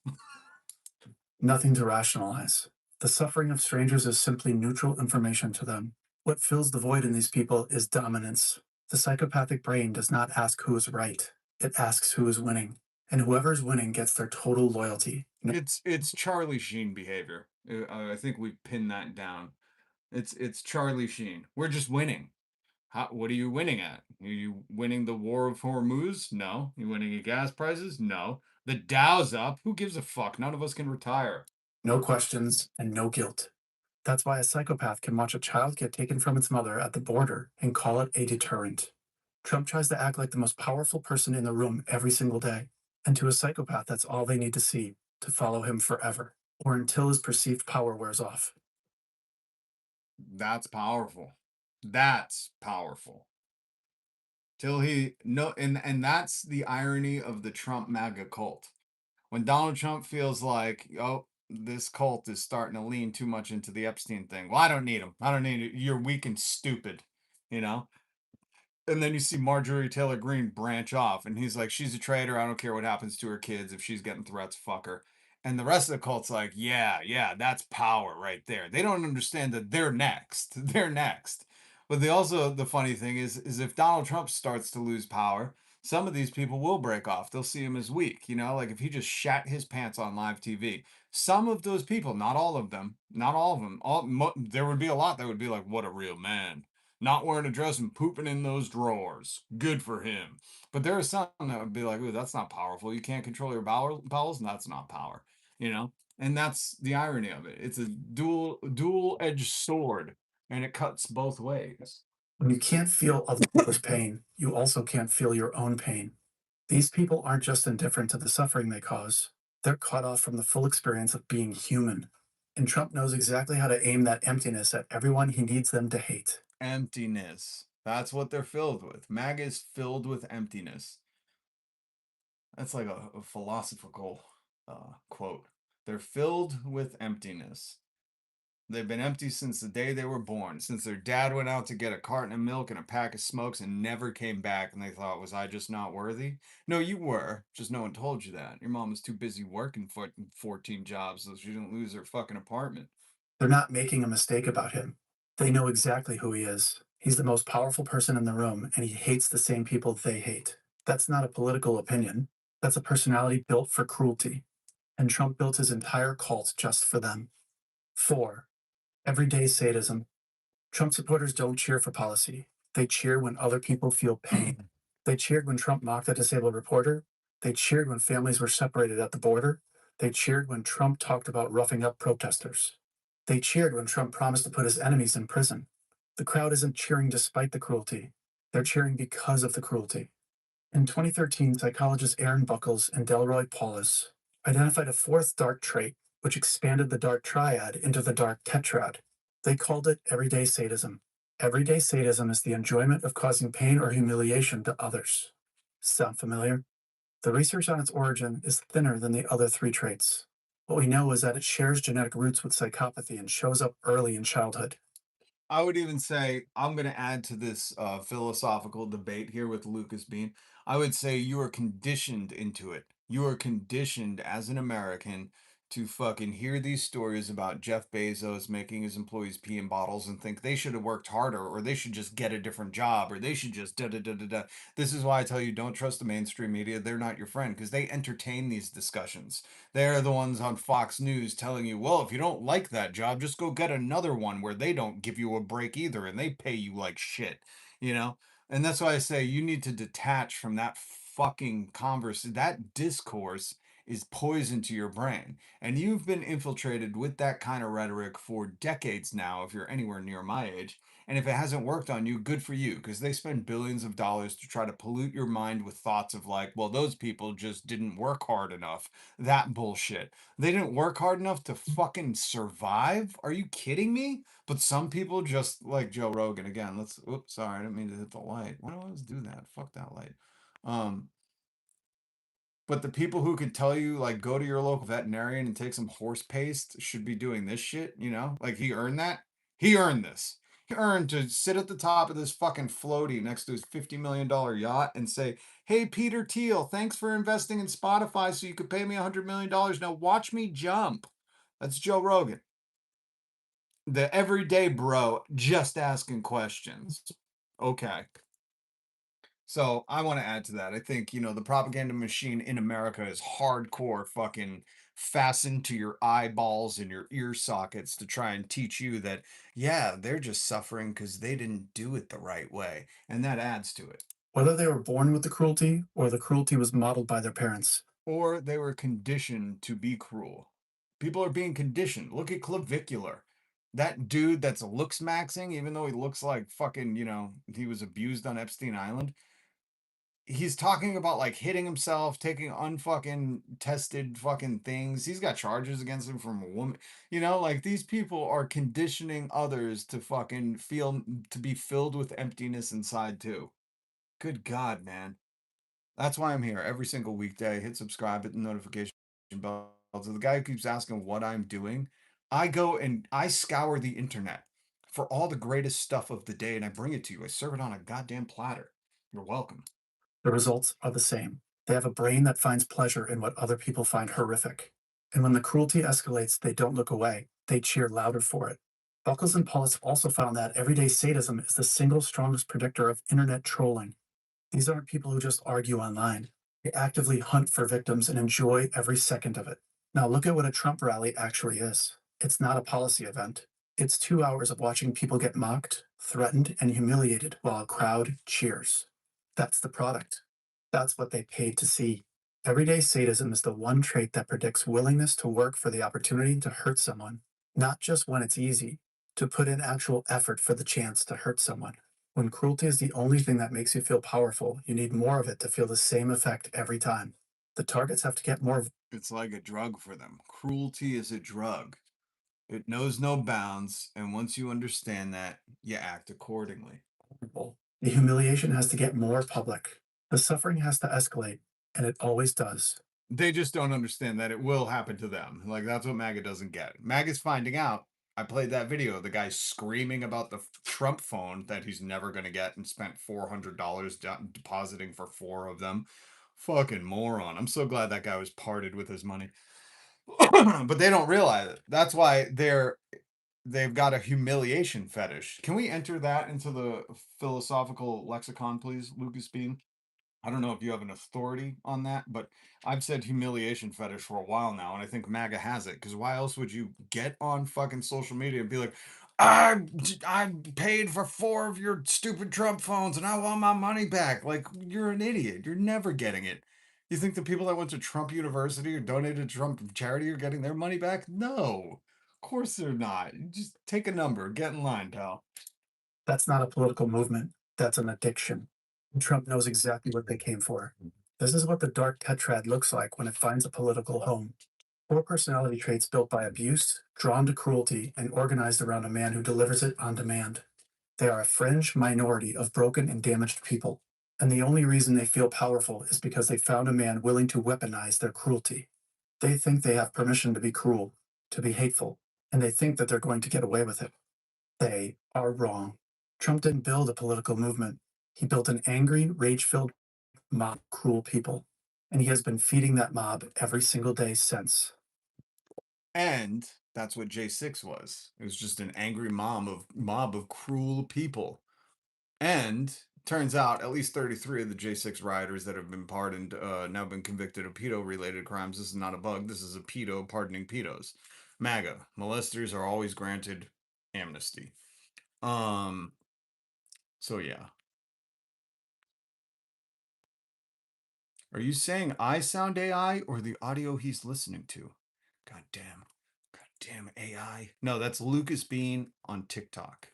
Nothing to rationalize. The suffering of strangers is simply neutral information to them. What fills the void in these people is dominance. The psychopathic brain does not ask who is right, it asks who is winning. And whoever's winning gets their total loyalty. It's Charlie Sheen behavior. I think we pinned that down. It's Charlie Sheen. We're just winning. What are you winning at? Are you winning the war of Hormuz? No. You winning at gas prices? No. The Dow's up. Who gives a fuck? None of us can retire. No questions and no guilt. That's why a psychopath can watch a child get taken from its mother at the border and call it a deterrent. Trump tries to act like the most powerful person in the room every single day. And to a psychopath, that's all they need to see to follow him forever, or until his perceived power wears off. That's powerful. That's powerful. Till he no and that's the irony of the Trump MAGA cult. When Donald Trump feels like, oh, this cult is starting to lean too much into the Epstein thing. Well, I don't need him. I don't need it. You're weak and stupid, you know? And then you see Marjorie Taylor Greene branch off, and he's like, she's a traitor. I don't care what happens to her kids. If she's getting threats, fuck her. And the rest of the cult's like, yeah, that's power right there. They don't understand that they're next. They're next. But the funny thing is if Donald Trump starts to lose power, some of these people will break off. They'll see him as weak, like if he just shat his pants on live TV. Some of those people, not all of them, there would be a lot that would be like, what a real man. Not wearing a dress and pooping in those drawers. Good for him. But there are some that would be like, ooh, that's not powerful. You can't control your bowels, and that's not power. And that's the irony of it. It's a dual-edged sword, and it cuts both ways. When you can't feel other people's pain, you also can't feel your own pain. These people aren't just indifferent to the suffering they cause, they're cut off from the full experience of being human. And Trump knows exactly how to aim that emptiness at everyone he needs them to hate. Emptiness. That's what they're filled with. MAGA is filled with emptiness. That's like a philosophical quote. They're filled with emptiness. They've been empty since the day they were born, since their dad went out to get a carton of milk and a pack of smokes and never came back, and they thought, was I just not worthy? No, you were, just no one told you that. Your mom was too busy working 14 jobs so she didn't lose her fucking apartment. They're not making a mistake about him. They know exactly who he is. He's the most powerful person in the room, and he hates the same people they hate. That's not a political opinion. That's a personality built for cruelty. And Trump built his entire cult just for them. 4. Everyday sadism. Trump supporters don't cheer for policy. They cheer when other people feel pain. They cheered when Trump mocked a disabled reporter. They cheered when families were separated at the border. They cheered when Trump talked about roughing up protesters. They cheered when Trump promised to put his enemies in prison. The crowd isn't cheering despite the cruelty. They're cheering because of the cruelty. In 2013, psychologists Aaron Buckles and Delroy Paulus identified a fourth dark trait, which expanded the dark triad into the dark tetrad. They called it everyday sadism. Everyday sadism is the enjoyment of causing pain or humiliation to others. Sound familiar? The research on its origin is thinner than the other three traits. What we know is that it shares genetic roots with psychopathy and shows up early in childhood. I would even say I'm going to add to this philosophical debate here with Lucas Bean. I would say you are conditioned into it. You are conditioned as an American to fucking hear these stories about Jeff Bezos making his employees pee in bottles and think they should have worked harder or they should just get a different job or they should just da da da da da. This is why I tell you don't trust the mainstream media. They're not your friend because they entertain these discussions. They're the ones on Fox News telling you, well, if you don't like that job, just go get another one where they don't give you a break either and they pay you like shit, you know? And that's why I say you need to detach from that fucking converse. That discourse is poison to your brain. And you've been infiltrated with that kind of rhetoric for decades now, if you're anywhere near my age. And if it hasn't worked on you, good for you, because they spend billions of dollars to try to pollute your mind with thoughts of like, well, those people just didn't work hard enough. That bullshit. They didn't work hard enough to fucking survive? Are you kidding me? But some people just like Joe Rogan again. Oops, sorry, I didn't mean to hit the light. Why do I always do that? Fuck that light. Um, but the people who could tell you, like, go to your local veterinarian and take some horse paste should be doing this shit, you know? Like, he earned that. He earned this. He earned to sit at the top of this fucking floaty next to his $50 million yacht and say, hey, Peter Thiel, thanks for investing in Spotify so you could pay me $100 million. Now watch me jump. That's Joe Rogan. The everyday bro just asking questions. Okay. So I want to add to that. I think, the propaganda machine in America is hardcore fucking fastened to your eyeballs and your ear sockets to try and teach you that, yeah, they're just suffering because they didn't do it the right way. And that adds to it. Whether they were born with the cruelty or the cruelty was modeled by their parents. Or they were conditioned to be cruel. People are being conditioned. Look at Clavicular. That dude that's looks maxing, even though he looks like fucking, he was abused on Epstein Island, he's talking about like hitting himself, taking unfucking tested fucking things. He's got charges against him from a woman. Like these people are conditioning others to fucking to be filled with emptiness inside too. Good God, man. That's why I'm here every single weekday. Hit subscribe, hit the notification bell. So the guy who keeps asking what I'm doing, I go and I scour the internet for all the greatest stuff of the day and I bring it to you. I serve it on a goddamn platter. You're welcome. The results are the same. They have a brain that finds pleasure in what other people find horrific. And when the cruelty escalates, they don't look away. They cheer louder for it. Buckles and Paulus also found that everyday sadism is the single strongest predictor of internet trolling. These aren't people who just argue online. They actively hunt for victims and enjoy every second of it. Now look at what a Trump rally actually is. It's not a policy event. It's 2 hours of watching people get mocked, threatened, and humiliated while a crowd cheers. That's the product. That's what they paid to see. Everyday sadism is the one trait that predicts willingness to work for the opportunity to hurt someone, not just when it's easy, to put in actual effort for the chance to hurt someone. When cruelty is the only thing that makes you feel powerful, you need more of it to feel the same effect every time. The targets have to get more. It's like a drug for them. Cruelty is a drug. It knows no bounds, and once you understand that, you act accordingly. Vulnerable. The humiliation has to get more public. The suffering has to escalate, and it always does. They just don't understand that it will happen to them. Like, that's what MAGA doesn't get. MAGA's finding out. I played that video. The guy screaming about the Trump phone that he's never going to get and spent $400 depositing for 4 of them. Fucking moron. I'm so glad that guy was parted with his money. But they don't realize it. That's why they've got a humiliation fetish. Can we enter that into the philosophical lexicon, please, Lucas Bean? I don't know if you have an authority on that, but I've said humiliation fetish for a while now, and I think MAGA has it. Because why else would you get on fucking social media and be like, I paid for 4 of your stupid Trump phones and I want my money back? Like, you're an idiot. You're never getting it. You think the people that went to Trump University or donated to Trump charity are getting their money back? No. Of course they're not. You just take a number, get in line, pal. That's not a political movement. That's an addiction. Trump knows exactly what they came for. This is what the dark tetrad looks like when it finds a political home. 4 personality traits built by abuse, drawn to cruelty, and organized around a man who delivers it on demand. They are a fringe minority of broken and damaged people, and the only reason they feel powerful is because they found a man willing to weaponize their cruelty. They think they have permission to be cruel, to be hateful, and they think that they're going to get away with it. They are wrong. Trump didn't build a political movement. He built an angry, rage-filled mob of cruel people, and he has been feeding that mob every single day since. And that's what J6 was. It was just an angry mob of cruel people. And turns out at least 33 of the J6 rioters that have been pardoned now been convicted of pedo related crimes. This is not a bug. This is a pedo pardoning pedos. MAGA molesters are always granted amnesty. So yeah. Are you saying I sound AI or the audio he's listening to? God damn AI. No, that's Lucas Bean on TikTok.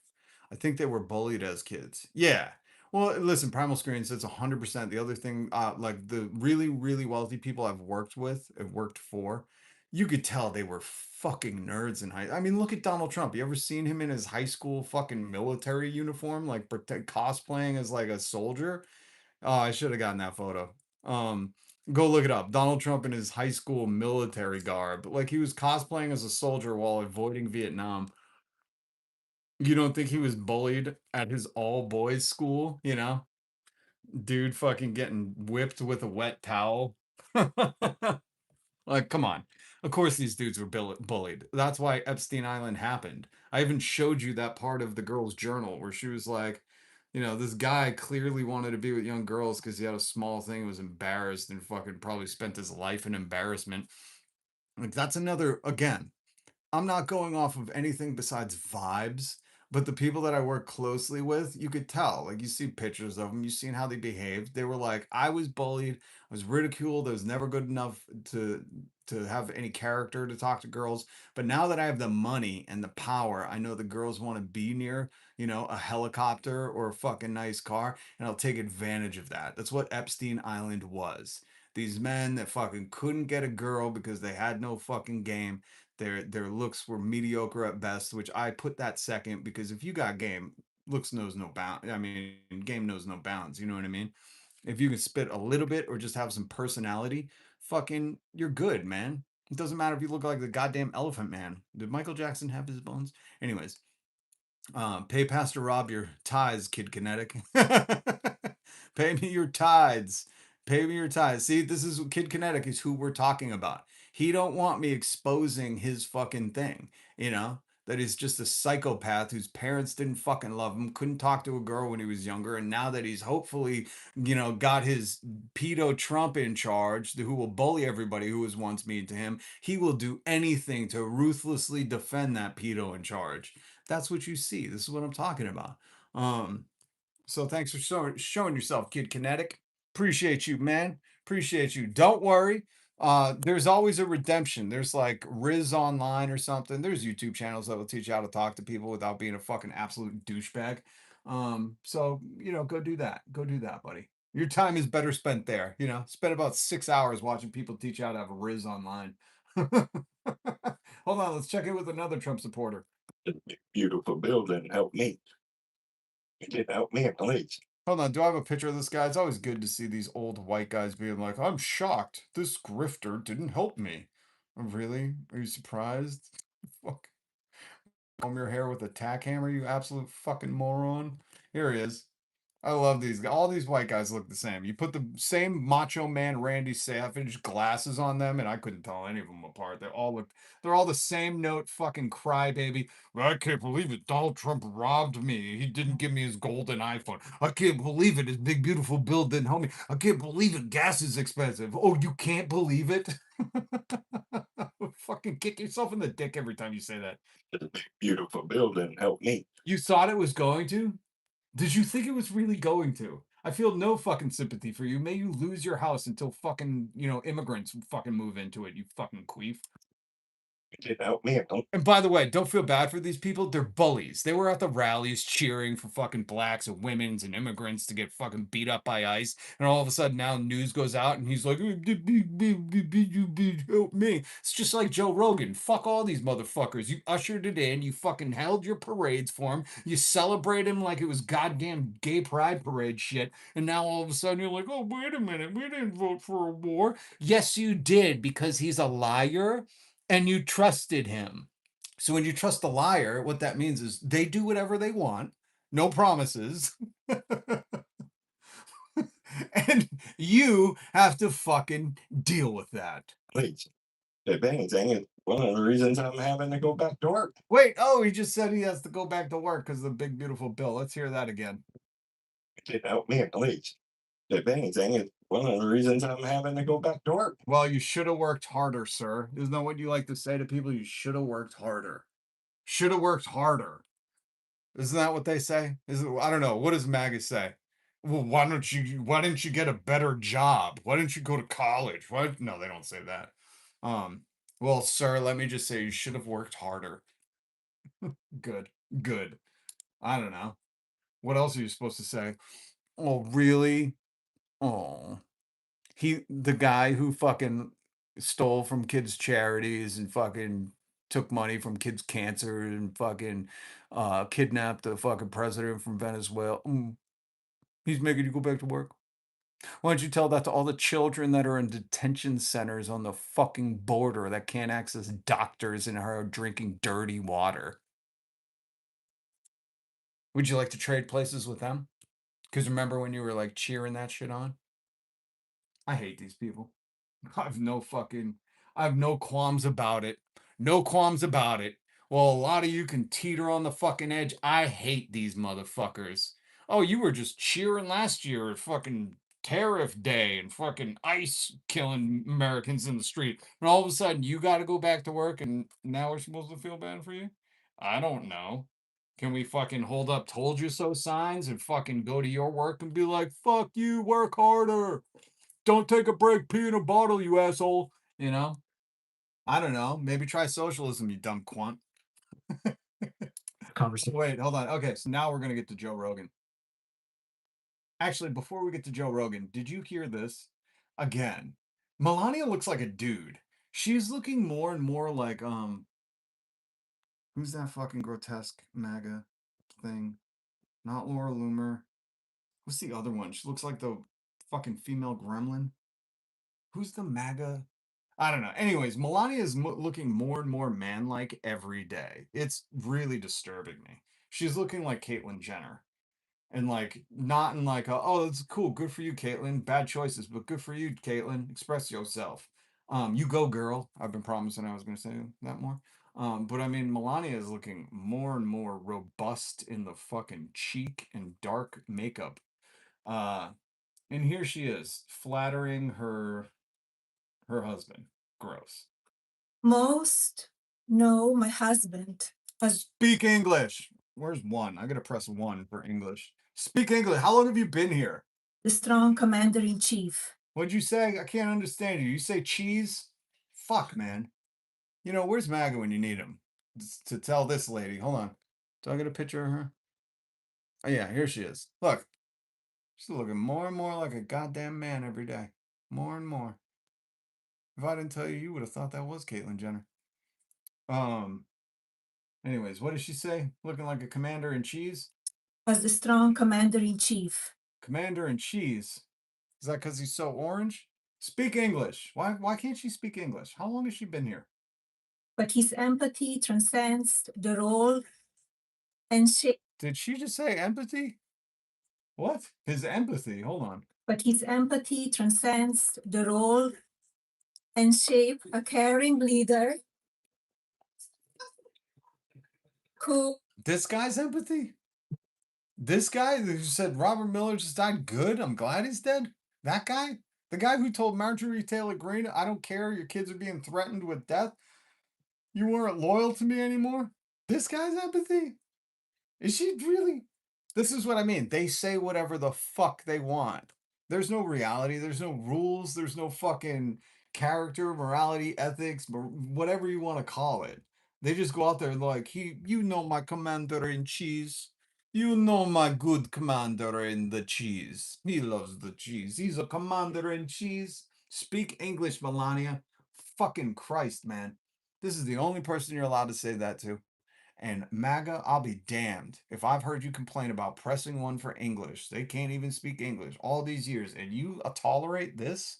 I think they were bullied as kids. Yeah. Well, listen, Primal Screen says 100%. The other thing, like the really, really wealthy people I've worked with, have worked for, you could tell they were fucking nerds in high. I mean, look at Donald Trump. You ever seen him in his high school fucking military uniform, like cosplaying as like a soldier? Oh, I should have gotten that photo. Um, Go look it up. Donald Trump in his high school military garb. Like he was cosplaying as a soldier while avoiding Vietnam. You don't think he was bullied at his all boys school, you know? Dude fucking getting whipped with a wet towel. Like, come on. Of course these dudes were bullied. That's why Epstein Island happened. I even showed you that part of the girl's journal where she was like, you know, this guy clearly wanted to be with young girls because he had a small thing, was embarrassed, and fucking probably spent his life in embarrassment. Like, that's another, again, I'm not going off of anything besides vibes, but the people that I work closely with, you could tell. Like you see pictures of them, you seen how they behaved. They were like, I was bullied, I was ridiculed, I was never good enough to have any character to talk to girls. But now that I have the money and the power, I know the girls want to be near, you know, a helicopter or a fucking nice car, and I'll take advantage of that. That's what Epstein Island was. These men that fucking couldn't get a girl because they had no fucking game, their looks were mediocre at best, which I put that second because if you got game, looks knows no bound. I mean, game knows no bounds. You know what I mean? If you can spit a little bit or just have some personality, fucking, you're good, man. It doesn't matter if you look like the goddamn Elephant Man. Did Michael Jackson have his bones? Anyways, pay Pastor Rob your tithes, Kid Kinetic. Pay me your tithes. Pay me your tithes. See, this is Kid Kinetic is who we're talking about. He don't want me exposing his fucking thing, you know? That he's just a psychopath whose parents didn't fucking love him, couldn't talk to a girl when he was younger, and now that he's hopefully, you know, got his pedo Trump in charge, who will bully everybody who was once mean to him, he will do anything to ruthlessly defend that pedo in charge. That's what you see. This is what I'm talking about. Um, so thanks for showing yourself, Kid Kinetic. Appreciate you, man. Appreciate you. Don't worry. There's always a redemption. There's like Riz Online or something. There's YouTube channels that will teach you how to talk to people without being a fucking absolute douchebag. So you know, go do that. Go do that, buddy. Your time is better spent there. You know, spend about 6 hours watching people teach you how to have a Riz Online. Hold on, let's check in with another Trump supporter. Beautiful building. Help me. It didn't help me, please. Hold on, do I have a picture of this guy? It's always good to see these old white guys being like, I'm shocked. This grifter didn't help me. Really? Are you surprised? Fuck. Comb your hair with a tack hammer, you absolute fucking moron. Here he is. I love these guys. All these white guys look the same. You put the same Macho Man Randy Savage glasses on them, and I couldn't tell any of them apart. They're all the same note fucking crybaby. I can't believe it. Donald Trump robbed me. He didn't give me his golden iPhone. I can't believe it. His big beautiful bill didn't help me. I can't believe it. Gas is expensive. Oh, you can't believe it? Fucking kick yourself in the dick every time you say that. The big beautiful bill didn't help me. You thought it was going to? Did you think it was really going to? I feel no fucking sympathy for you. May you lose your house until fucking, immigrants fucking move into it, you fucking queef. It didn't help me. And by the way, don't feel bad for these people. They're bullies. They were at the rallies cheering for fucking blacks and women's and immigrants to get fucking beat up by ICE. And all of a sudden now news goes out and he's like, help me. It's just like Joe Rogan. Fuck all these motherfuckers. You ushered it in. You fucking held your parades for him. You celebrate him like it was goddamn gay pride parade shit. And now all of a sudden you're like, oh, wait a minute. We didn't vote for a war. Yes, you did, because he's a liar and you trusted him. So when you trust a liar, what that means is they do whatever they want, no promises. And you have to fucking deal with that. Please. If anything, it's one of the reasons I'm having to go back to work. Wait, oh, he just said he has to go back to work because of the big, beautiful bill. Let's hear that again. It didn't help me, please. If anything, it's one of the reasons I'm having to go back to work. Well, you should have worked harder, sir. Isn't that what you like to say to people? You should have worked harder. Should have worked harder. Isn't that what they say? I don't know. What does MAGA say? Well, why didn't you get a better job? Why didn't you go to college? No, they don't say that. Well, sir, let me just say you should have worked harder. Good. Good. I don't know. What else are you supposed to say? Oh, really? Oh. The guy who fucking stole from kids' charities and fucking took money from kids' cancer and fucking kidnapped the fucking president from Venezuela. He's making you go back to work. Why don't you tell that to all the children that are in detention centers on the fucking border that can't access doctors and are drinking dirty water? Would you like to trade places with them? Because remember when you were like cheering that shit on? I hate these people. I've no qualms about it. No qualms about it. Well, a lot of you can teeter on the fucking edge. I hate these motherfuckers. Oh, you were just cheering last year at fucking Tariff Day and fucking ICE killing Americans in the street. And all of a sudden you got to go back to work and now we're supposed to feel bad for you? I don't know. Can we fucking hold up told you so signs and fucking go to your work and be like, fuck you, work harder. Don't take a break, pee in a bottle, you asshole. You know? I don't know. Maybe try socialism, you dumb quant. Conversation. Wait, hold on. Okay, so now we're going to get to Joe Rogan. Actually, before we get to Joe Rogan, did you hear this? Again, Melania looks like a dude. She's looking more and more like, who's that fucking grotesque MAGA thing? Not Laura Loomer. What's the other one? She looks like the fucking female gremlin. Who's the MAGA? I don't know. Anyways, Melania is looking more and more man-like every day. It's really disturbing me. She's looking like Caitlyn Jenner. And like, not in like, oh, that's cool. Good for you, Caitlyn. Bad choices, but good for you, Caitlyn. Express yourself. You go, girl. I've been promising I was going to say that more. But I mean, Melania is looking more and more robust in the fucking cheek and dark makeup. And here she is, flattering her husband. Gross. Most know my husband as Speak English. Where's one? I gotta press one for English. Speak English. How long have you been here? the strong commander-in-chief. What'd you say? I can't understand you. You say cheese? Fuck, man. You know, where's MAGA when you need him? To tell this lady. Hold on. Do I get a picture of her? Oh, yeah, here she is. Look. She's looking more and more like a goddamn man every day. More and more. If I didn't tell you, you would have thought that was Caitlyn Jenner. Anyways, what did she say? Looking like a commander in cheese? As the strong commander-in-chief. Commander in cheese? Is that because he's so orange? Speak English. Why can't she speak English? How long has she been here? But his empathy transcends the role and shape. Did she just say empathy? What? His empathy. Hold on. But his empathy transcends the role and shape a caring leader who This guy's empathy? This guy who said Robert Miller just died good? I'm glad he's dead? That guy? The guy who told Marjorie Taylor Greene, I don't care, your kids are being threatened with death. You weren't loyal to me anymore? This guy's empathy? Is she really? This is what I mean. They say whatever the fuck they want. There's no reality. There's no rules. There's no fucking character, morality, ethics, whatever you want to call it. They just go out there and like, you know, my commander in cheese. You know my good commander in the cheese. He loves the cheese. He's a commander in cheese. Speak English, Melania. Fucking Christ, man. This is the only person you're allowed to say that to. And MAGA, I'll be damned if I've heard you complain about pressing one for English. They can't even speak English all these years, and you tolerate this?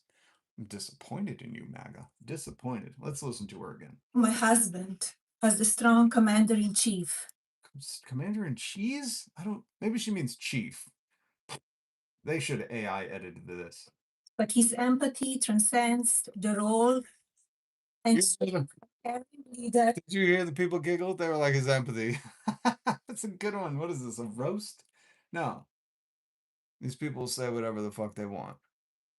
I'm disappointed in you, MAGA. Disappointed. Let's listen to her again. my husband as the strong commander-in-chief. Commander in Cheese? I don't. Maybe she means chief. They should have AI edited this. But his empathy transcends the role and Did caring leader you hear the people giggle? They were like, his empathy. That's a good one. What is this? A roast? No. These people say whatever the fuck they want,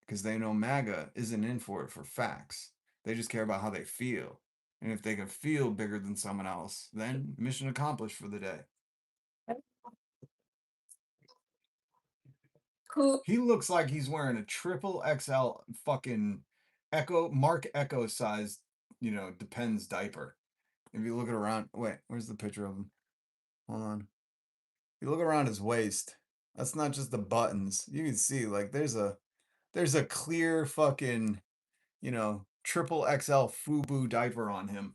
because they know MAGA isn't in for it for facts. They just care about how they feel. And if they can feel bigger than someone else, then mission accomplished for the day. who He looks like he's wearing a triple XL fucking Mark Echo sized, Depends diaper. If you look at around, wait, where's the picture of him? Hold on. If you look around his waist, that's not just the buttons. You can see like there's a clear fucking triple XL FUBU diaper on him.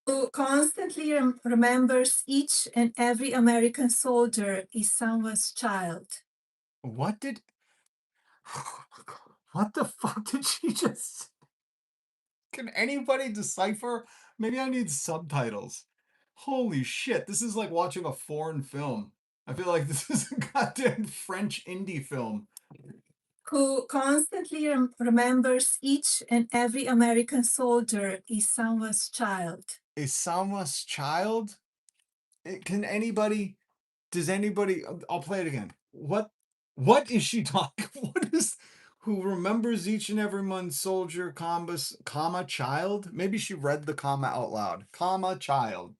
who constantly remembers each and every American soldier is someone's child. What the fuck did she just? Can anybody decipher? Maybe I need subtitles. Holy shit, this is like watching a foreign film. I feel like this is a goddamn French indie film. Who constantly remembers each and every American soldier is someone's child. Is Salma's child? Does anybody, I'll play it again. What is she talking? What is, who remembers each and every month soldier, comma, child? Maybe she read the comma out loud. Comma, child.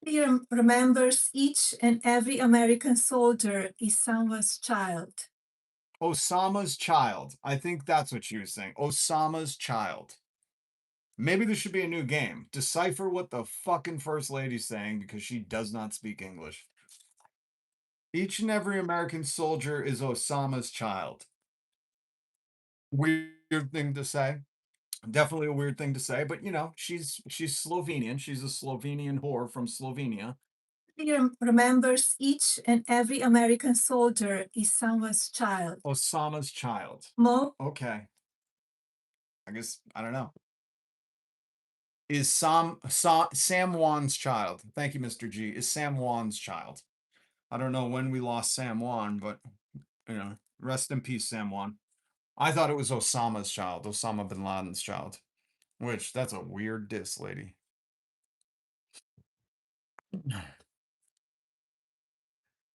He remembers each and every American soldier is someone's child. Osama's child. I think that's what she was saying. Osama's child. Maybe this should be a new game. Decipher what the fucking first lady's saying because she does not speak English. Each and every American soldier is Osama's child. Weird thing to say. Definitely a weird thing to say, but she's Slovenian. She's a Slovenian whore from Slovenia. He remembers each and every American soldier is someone's child. Osama's child. Mo Okay. I guess I don't know. Is Sam Wan's child. Thank you, Mr. G. Is Sam Wan's child. I don't know when we lost Sam Wan, but rest in peace, Sam Wan. I thought it was Osama's child, Osama bin Laden's child. Which, that's a weird diss, lady.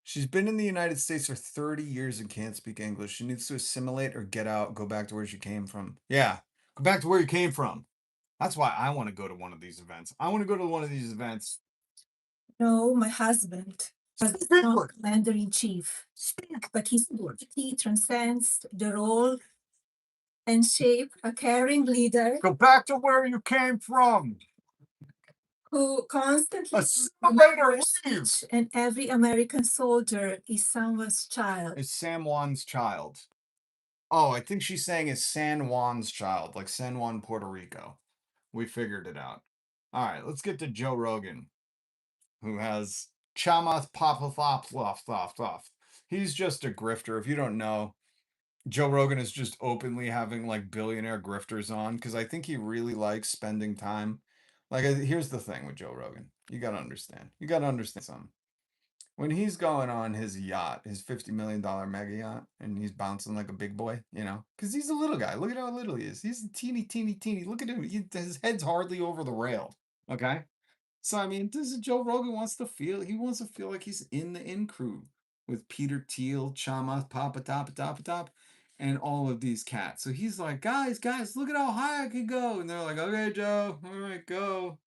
She's been in the United States for 30 years and can't speak English. She needs to assimilate or get out, go back to where she came from. Yeah, go back to where you came from. That's why I want to go to one of these events. I want to go to one of these events. No, my husband was the strong commander-in-chief. But his ability transcends the role and shape a caring leader Go back to where you came from. who constantly Assimilate or remembers leave. each and every American soldier is someone's child. Is San Juan's child. Oh, I think she's saying is San Juan's child, like San Juan, Puerto Rico. We figured it out. All right, let's get to Joe Rogan, who has Chamath Papathoff. He's just a grifter. If you don't know, Joe Rogan is just openly having like billionaire grifters on because I think he really likes spending time. Like, here's the thing with Joe Rogan. You got to understand. You got to understand something. when he's going on his yacht, his $50 million mega yacht, and he's bouncing like a big boy, you know, because he's a little guy. Look at how little he is. He's a teeny, teeny, teeny. Look at him. His head's hardly over the rail. Okay. So I mean, this is Joe Rogan wants to feel. He wants to feel like he's in the in crew with Peter Thiel, Chama, Papa Top, Top, Top, and all of these cats. So he's like, guys, look at how high I can go. And they're like, okay, Joe, all right, go.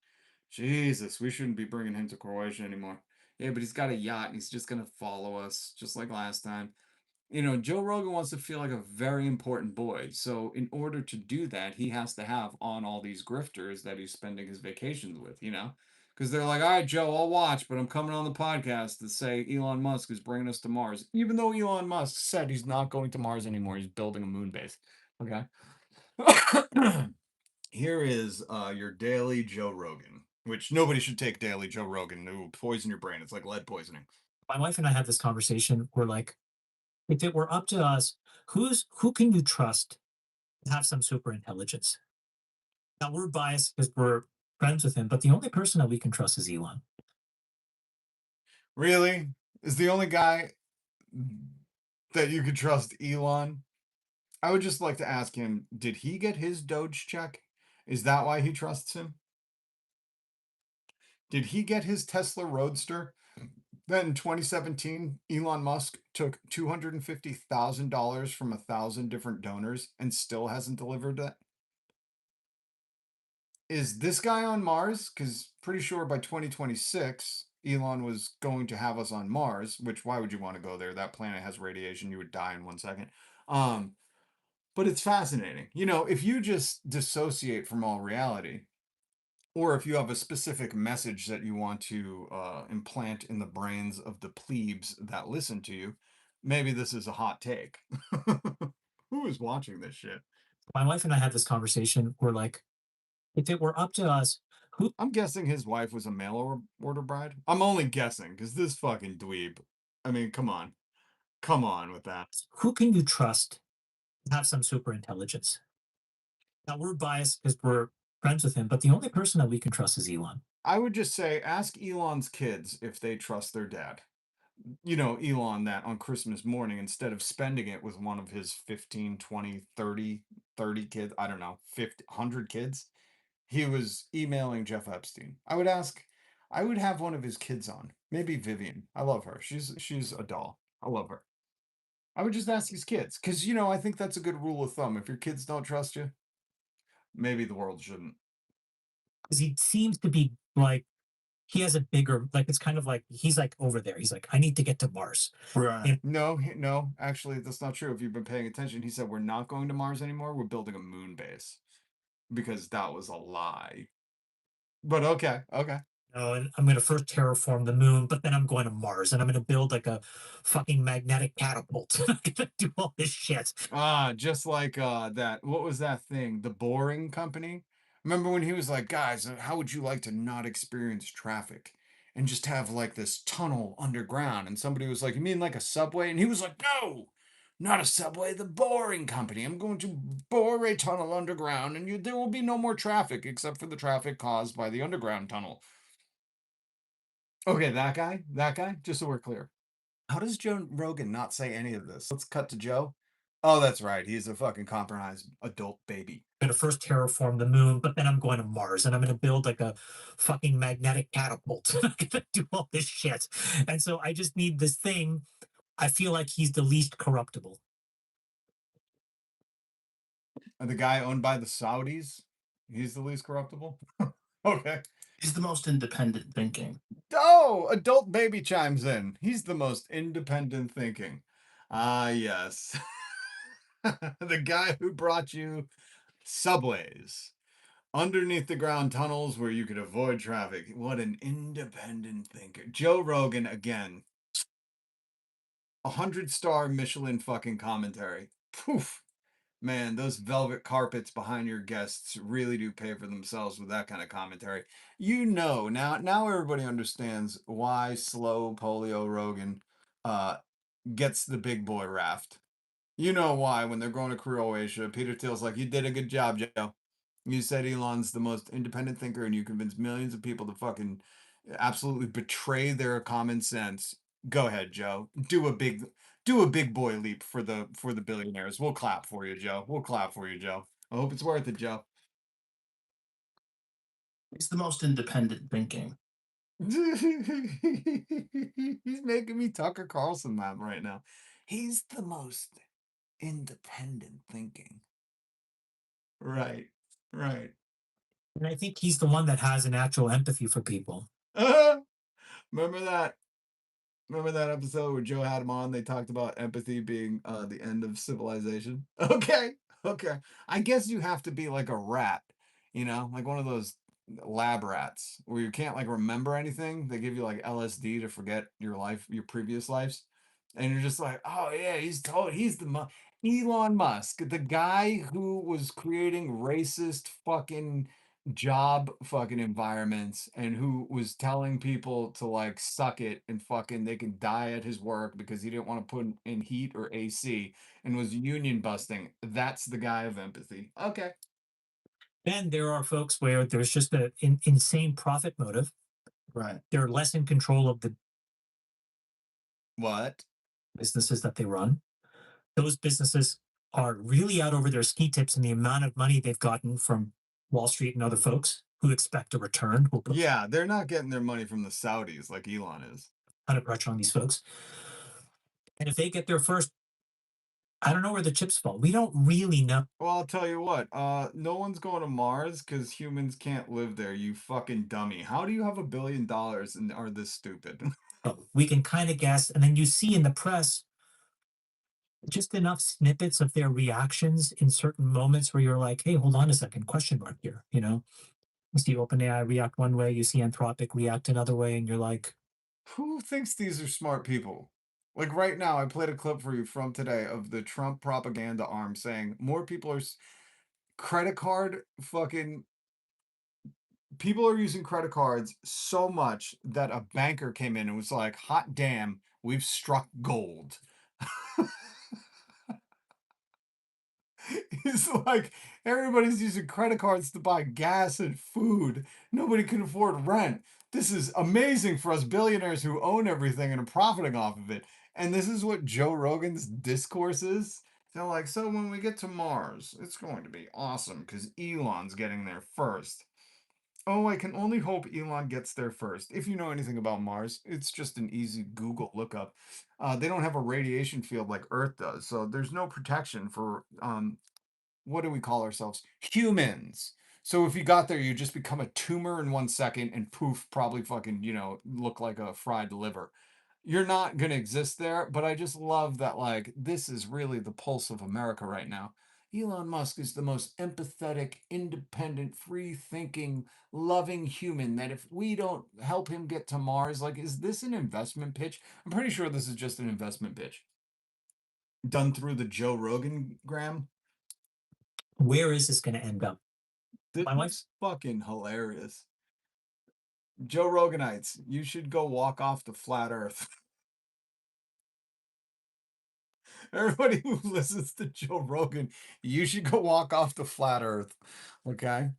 Jesus, we shouldn't be bringing him to Croatia anymore. Yeah, but he's got a yacht and he's just gonna follow us, just like last time. You know, Joe Rogan wants to feel like a very important boy. So in order to do that, he has to have on all these grifters that he's spending his vacations with, you know? Because they're like, all right, Joe, I'll watch, but I'm coming on the podcast to say Elon Musk is bringing us to Mars. Even though Elon Musk said he's not going to Mars anymore, he's building a moon base. Okay. Here is your daily Joe Rogan, which nobody should take daily Joe Rogan. It will poison your brain. It's like lead poisoning. My wife and I had this conversation. We're like, if it were up to us, who can you trust to have some super intelligence? Now we're biased because we're friends with him, but the only person that we can trust is Elon. Really? Is the only guy that you could trust Elon? I would just like to ask him, did he get his Doge check? Is that why he trusts him? Did he get his Tesla Roadster? Then in 2017, Elon Musk took $250,000 from 1,000 different donors and still hasn't delivered that. Is this guy on Mars? Because pretty sure by 2026, Elon was going to have us on Mars, which why would you want to go there? That planet has radiation. You would die in 1 second. But it's fascinating. You know, if you just dissociate from all reality, or if you have a specific message that you want to implant in the brains of the plebes that listen to you, maybe this is a hot take. Who is watching this shit? My wife and I had this conversation. We're like, if it were up to us, I'm guessing his wife was a mail order bride. I'm only guessing because this fucking dweeb. I mean, come on. Come on with that. who can you trust to have some super intelligence? Now we're biased because we're friends with him, but the only person that we can trust is Elon. I would just say ask Elon's kids if they trust their dad. You know, Elon, that on Christmas morning, instead of spending it with one of his 15, 20, 30 kids, I don't know, 50, 100 kids, he was emailing Jeff Epstein. I would have one of his kids on. Maybe Vivian. I love her. She's a doll. I love her. I would just ask his kids. Because, you know, I think that's a good rule of thumb. If your kids don't trust you, maybe the world shouldn't. Because he seems to be like, he has a bigger, like, it's kind of like, he's like over there. He's like, I need to get to Mars. Right. No, actually, that's not true. If you've been paying attention, he said, we're not going to Mars anymore. We're building a moon base. Because that was a lie. But okay. No, and I'm going to first terraform the moon, but then I'm going to Mars and I'm going to build like a fucking magnetic catapult. I'm going to do all this shit. Just like that. What was that thing? The Boring Company. Remember when he was like, guys, how would you like to not experience traffic and just have like this tunnel underground? And somebody was like, you mean like a subway? And he was like, no, not a subway, the Boring Company. I'm going to bore a tunnel underground and there will be no more traffic except for the traffic caused by the underground tunnel. Okay, that guy, just so we're clear. How does Joe Rogan not say any of this? Let's cut to Joe. Oh, that's right. He's a fucking compromised adult baby. I'm going to first terraform the moon, but then I'm going to Mars and I'm going to build like a fucking magnetic catapult. I'm going to do all this shit. And so I just need this thing. I feel like he's the least corruptible. And the guy owned by the Saudis, he's the least corruptible. Okay. He's the most independent thinking. Oh, adult baby chimes in. He's the most independent thinking. Ah, yes. The guy who brought you subways, underneath the ground tunnels where you could avoid traffic. What an independent thinker. Joe Rogan, again, 100-star Michelin fucking commentary. Poof. Man, those velvet carpets behind your guests really do pay for themselves with that kind of commentary. You know, now everybody understands why slow polio Rogan gets the big boy raft. You know why when they're going to Croatia, Peter Thiel's like, you did a good job, Joe. You said Elon's the most independent thinker and you convinced millions of people to fucking absolutely betray their common sense Go ahead, Joe. Do a big boy leap for the billionaires. We'll clap for you, Joe. We'll clap for you, Joe. I hope it's worth it, Joe. It's the most independent thinking. He's making me Tucker Carlson that right now. He's the most independent thinking. Right. Right. And I think he's the one that has an actual empathy for people. Remember that? Remember that episode where Joe had him on? They talked about empathy being the end of civilization. Okay. Okay. I guess you have to be like a rat, like one of those lab rats where you can't like remember anything. They give you like LSD to forget your life, your previous lives. And you're just like, oh yeah, he's Elon Musk, the guy who was creating racist fucking job fucking environments and who was telling people to like suck it and fucking they can die at his work because he didn't want to put in heat or AC and was union busting. That's the guy of empathy. Okay. Then there are folks where there's just an insane profit motive. Right. They're less in control of the What? businesses that they run. Those businesses are really out over their ski tips in the amount of money they've gotten from Wall Street and other folks who expect a return. Will put Yeah, they're not getting their money from the Saudis like Elon is. a ton of pressure on these folks. And if they get there first, I don't know where the chips fall. We don't really know. Well, I'll tell you what, no one's going to Mars because humans can't live there, you fucking dummy. How do you have $1 billion and are this stupid? We can kind of guess. And then you see in the press just enough snippets of their reactions in certain moments where you're like, hey, hold on a second, question mark here. You see OpenAI react one way, you see Anthropic react another way, and you're like, Who thinks these are smart people? Like right now, I played a clip for you from today of the Trump propaganda arm saying more people are credit card fucking people are using credit cards so much that a banker came in and was like, hot damn, we've struck gold. It's like everybody's using credit cards to buy gas and food. Nobody can afford rent. This is amazing for us billionaires who own everything and are profiting off of it. And this is what Joe Rogan's discourse is. They're like, so when we get to Mars, it's going to be awesome because Elon's getting there first. Oh, I can only hope Elon gets there first. If you know anything about Mars, it's just an easy Google lookup. They don't have a radiation field like Earth does, so there's no protection for what do we call ourselves? Humans. So if you got there, you just become a tumor in 1 second and poof, probably fucking, look like a fried liver. You're not going to exist there, but I just love that, like, this is really the pulse of America right now. Elon Musk is the most empathetic, independent, free thinking, loving human that if we don't help him get to Mars, like, is this an investment pitch? I'm pretty sure this is just an investment pitch done through the Joe Rogan gram. where is this going to end up? This My is fucking hilarious. Joe Roganites, you should go walk off the flat earth. Everybody who listens to Joe Rogan, you should go walk off the flat earth. Okay?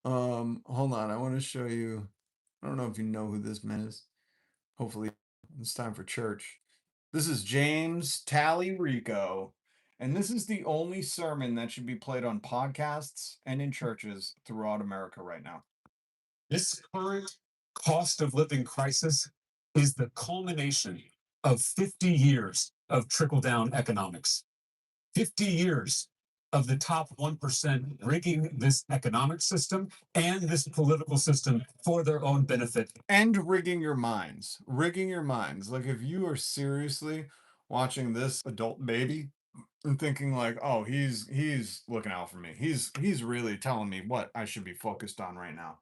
Hold on, I want to show you. I don't know if you know who this man is. Hopefully it's time for church. This is James Tallarico, and this is the only sermon that should be played on podcasts and in churches throughout America right now. This current cost of living crisis is the culmination of 50 years of trickle down economics. 50 years of the top 1% rigging this economic system and this political system for their own benefit. And rigging your minds. Rigging your minds. Like if you are seriously watching this adult baby and thinking like, oh, he's looking out for me. He's really telling me what I should be focused on right now.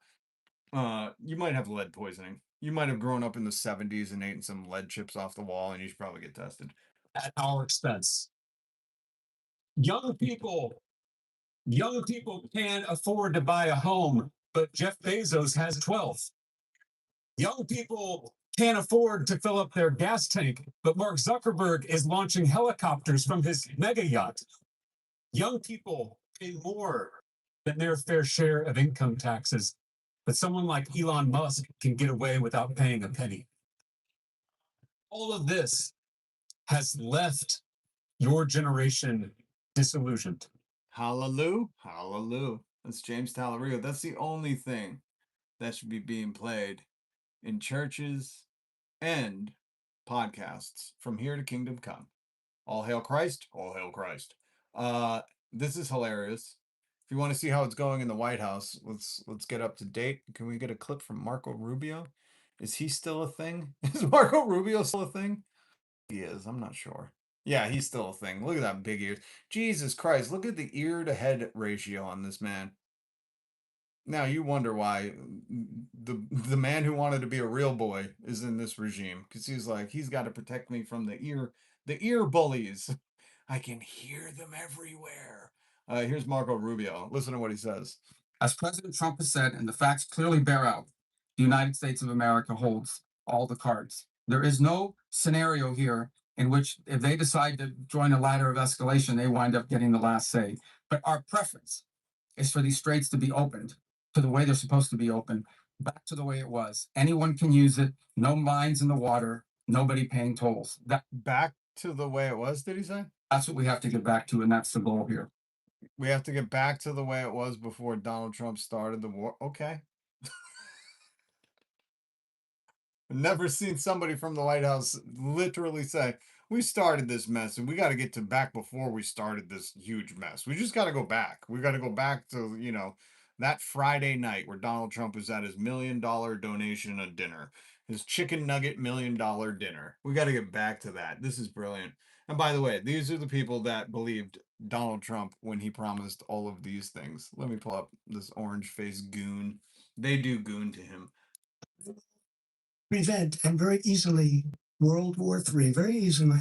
You might have lead poisoning. You might have grown up in the 70s and eaten some lead chips off the wall, and you should probably get tested. At our expense. Young people can't afford to buy a home, but Jeff Bezos has 12. Young people can't afford to fill up their gas tank, but Mark Zuckerberg is launching helicopters from his mega yacht. Young people pay more than their fair share of income taxes, but someone like Elon Musk can get away without paying a penny. All of this has left your generation disillusioned. Hallelujah. Hallelujah. That's James Talario. That's the only thing that should be being played in churches and podcasts from here to kingdom come. All hail Christ. All hail Christ. This is hilarious. If you want to see how it's going in the White House, let's get up to date. Can we get a clip from Marco Rubio? Is he still a thing? Is Marco Rubio still a thing? He is. I'm not sure. Yeah, he's still a thing. Look at that big ears. Jesus Christ, look at the ear to head ratio on this man. Now you wonder why the man who wanted to be a real boy is in this regime, because he's like, he's got to protect me from the ear bullies. I can hear them everywhere. Here's Marco Rubio. Listen to what he says. As President Trump has said, and the facts clearly bear out, the United States of America holds all the cards. There is no scenario here in which, if they decide to join a ladder of escalation, they wind up getting the last say. But our preference is for these straits to be opened to the way they're supposed to be open, back to the way it was. Anyone can use it, no mines in the water, nobody paying tolls. Back to the way it was, did he say? That's what we have to get back to, and that's the goal here. We have to get back to the way it was before Donald Trump started the war. Okay. Never seen somebody from the White House literally say, we started this mess and we got to get to back before we started this huge mess. We just got to go back. We got to go back to, that Friday night where Donald Trump was at his $1 million donation at dinner, his chicken nugget $1 million dinner. We got to get back to that. This is brilliant. And by the way, these are the people that believed Donald Trump when he promised all of these things. Let me pull up this orange faced goon. They do goon to him. Prevent and very easily World War III, very easily.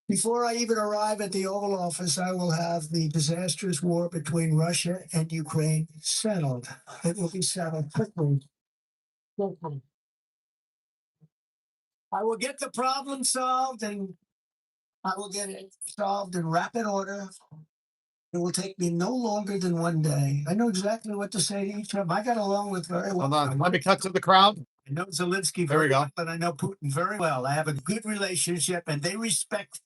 Before I even arrive at the Oval Office, I will have the disastrous war between Russia and Ukraine settled. It will be settled quickly. I will get the problem solved, and I will get it solved in rapid order. It will take me no longer than one day. I know exactly what to say to each of them. I got along with very well. Hold on, let me cut to the crowd. I know Zelensky There we very go. well, but I know Putin very well. I have a good relationship, and they respect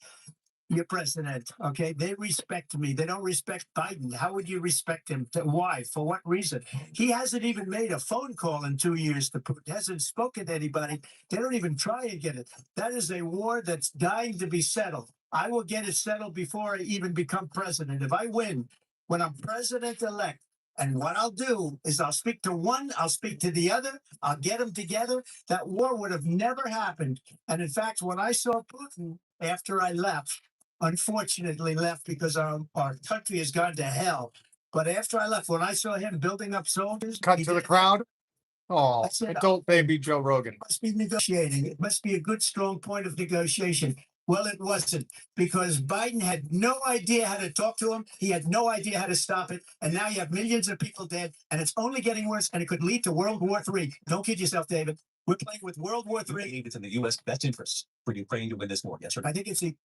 your president. Okay, they respect me. They don't respect Biden. How would you respect him? Why? For what reason? He hasn't even made a phone call in 2 years to Putin. Hasn't spoken to anybody. They don't even try and get it. That is a war that's dying to be settled. I will get it settled before I even become president. If I win, when I'm president-elect, and what I'll do is I'll speak to one, I'll speak to the other, I'll get them together. That war would have never happened. And in fact, when I saw Putin after I left, unfortunately left because our country has gone to hell. But after I left, when I saw him building up soldiers, Cut to the crowd. Oh, I said, adult baby Joe Rogan. must be negotiating. It must be a good, strong point of negotiation. Well, it wasn't, because Biden had no idea how to talk to him. He had no idea how to stop it. And now you have millions of people dead, and it's only getting worse, and it could lead to World War III. Don't kid yourself, David. We're playing with World War III. I think it's in the U.S. best interest for Ukraine to win this war. Yes or no? I think it's the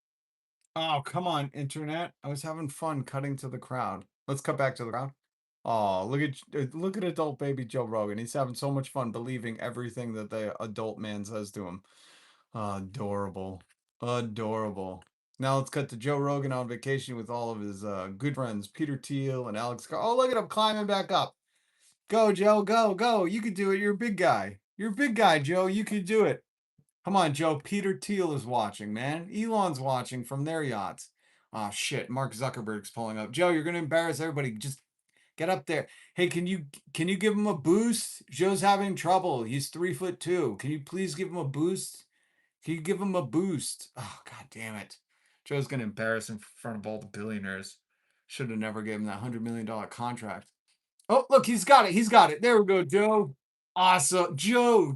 Oh, come on, internet. I was having fun cutting to the crowd. Let's cut back to the crowd. Oh, look at adult baby Joe Rogan. He's having so much fun believing everything that the adult man says to him. Adorable. Adorable. Now let's cut to Joe Rogan on vacation with all of his good friends, Peter Thiel and Alex Carr. Oh, look at him climbing back up. Go, Joe, go, go. You could do it. You're a big guy. You're a big guy, Joe. You could do it. Come on, Joe. Peter Thiel is watching, man. Elon's watching from their yachts. Oh, shit. Mark Zuckerberg's pulling up. Joe, you're going to embarrass everybody. Just get up there. Hey, can you give him a boost? Joe's having trouble. He's 3'2". Can you please give him a boost? Can you give him a boost? Oh, God damn it. Joe's going to embarrass him in front of all the billionaires. Should have never gave him that $100 million contract. Oh, look, he's got it. He's got it. There we go, Joe. Awesome. Joe.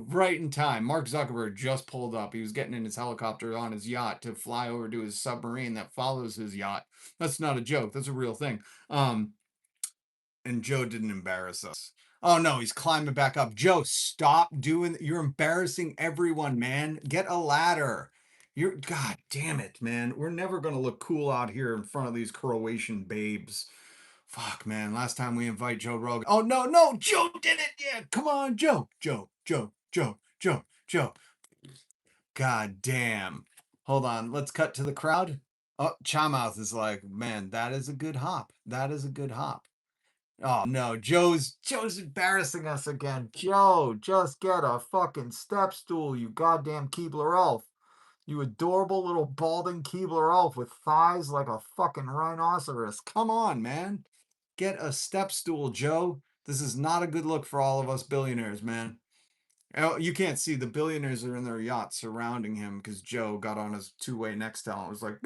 Right in time. Mark Zuckerberg just pulled up. He was getting in his helicopter on his yacht to fly over to his submarine that follows his yacht. That's not a joke. That's a real thing. And Joe didn't embarrass us. Oh, no, he's climbing back up. Joe, stop doing. You're embarrassing everyone, man. Get a ladder. God damn it, man. We're never going to look cool out here in front of these Croatian babes. Fuck, man. Last time we invite Joe Rogan. Oh, no. Joe did it. Yeah. Come on, Joe. Joe. God damn. Hold on. Let's cut to the crowd. Oh, Chowmouth is like, man, that is a good hop. That is a good hop. Oh no, Joe's embarrassing us again. Joe, just get a fucking step stool, you goddamn Keebler elf. You adorable little balding Keebler elf with thighs like a fucking rhinoceros. Come on, man. Get a step stool, Joe. This is not a good look for all of us billionaires, man. Oh, you can't see the billionaires are in their yachts surrounding him because Joe got on his two-way Nextel and was like,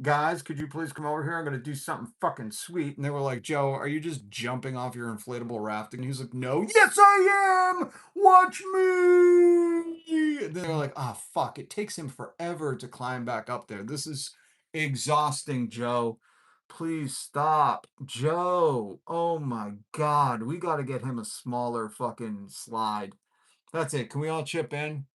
guys, could you please come over here? I'm gonna do something fucking sweet. And they were like, Joe, are you just jumping off your inflatable raft? And he was like, no, yes, I am. Watch me. And they're like, ah, fuck. It takes him forever to climb back up there. This is exhausting, Joe. Please stop, Joe. Oh my God, we got to get him a smaller fucking slide. That's it. Can we all chip in?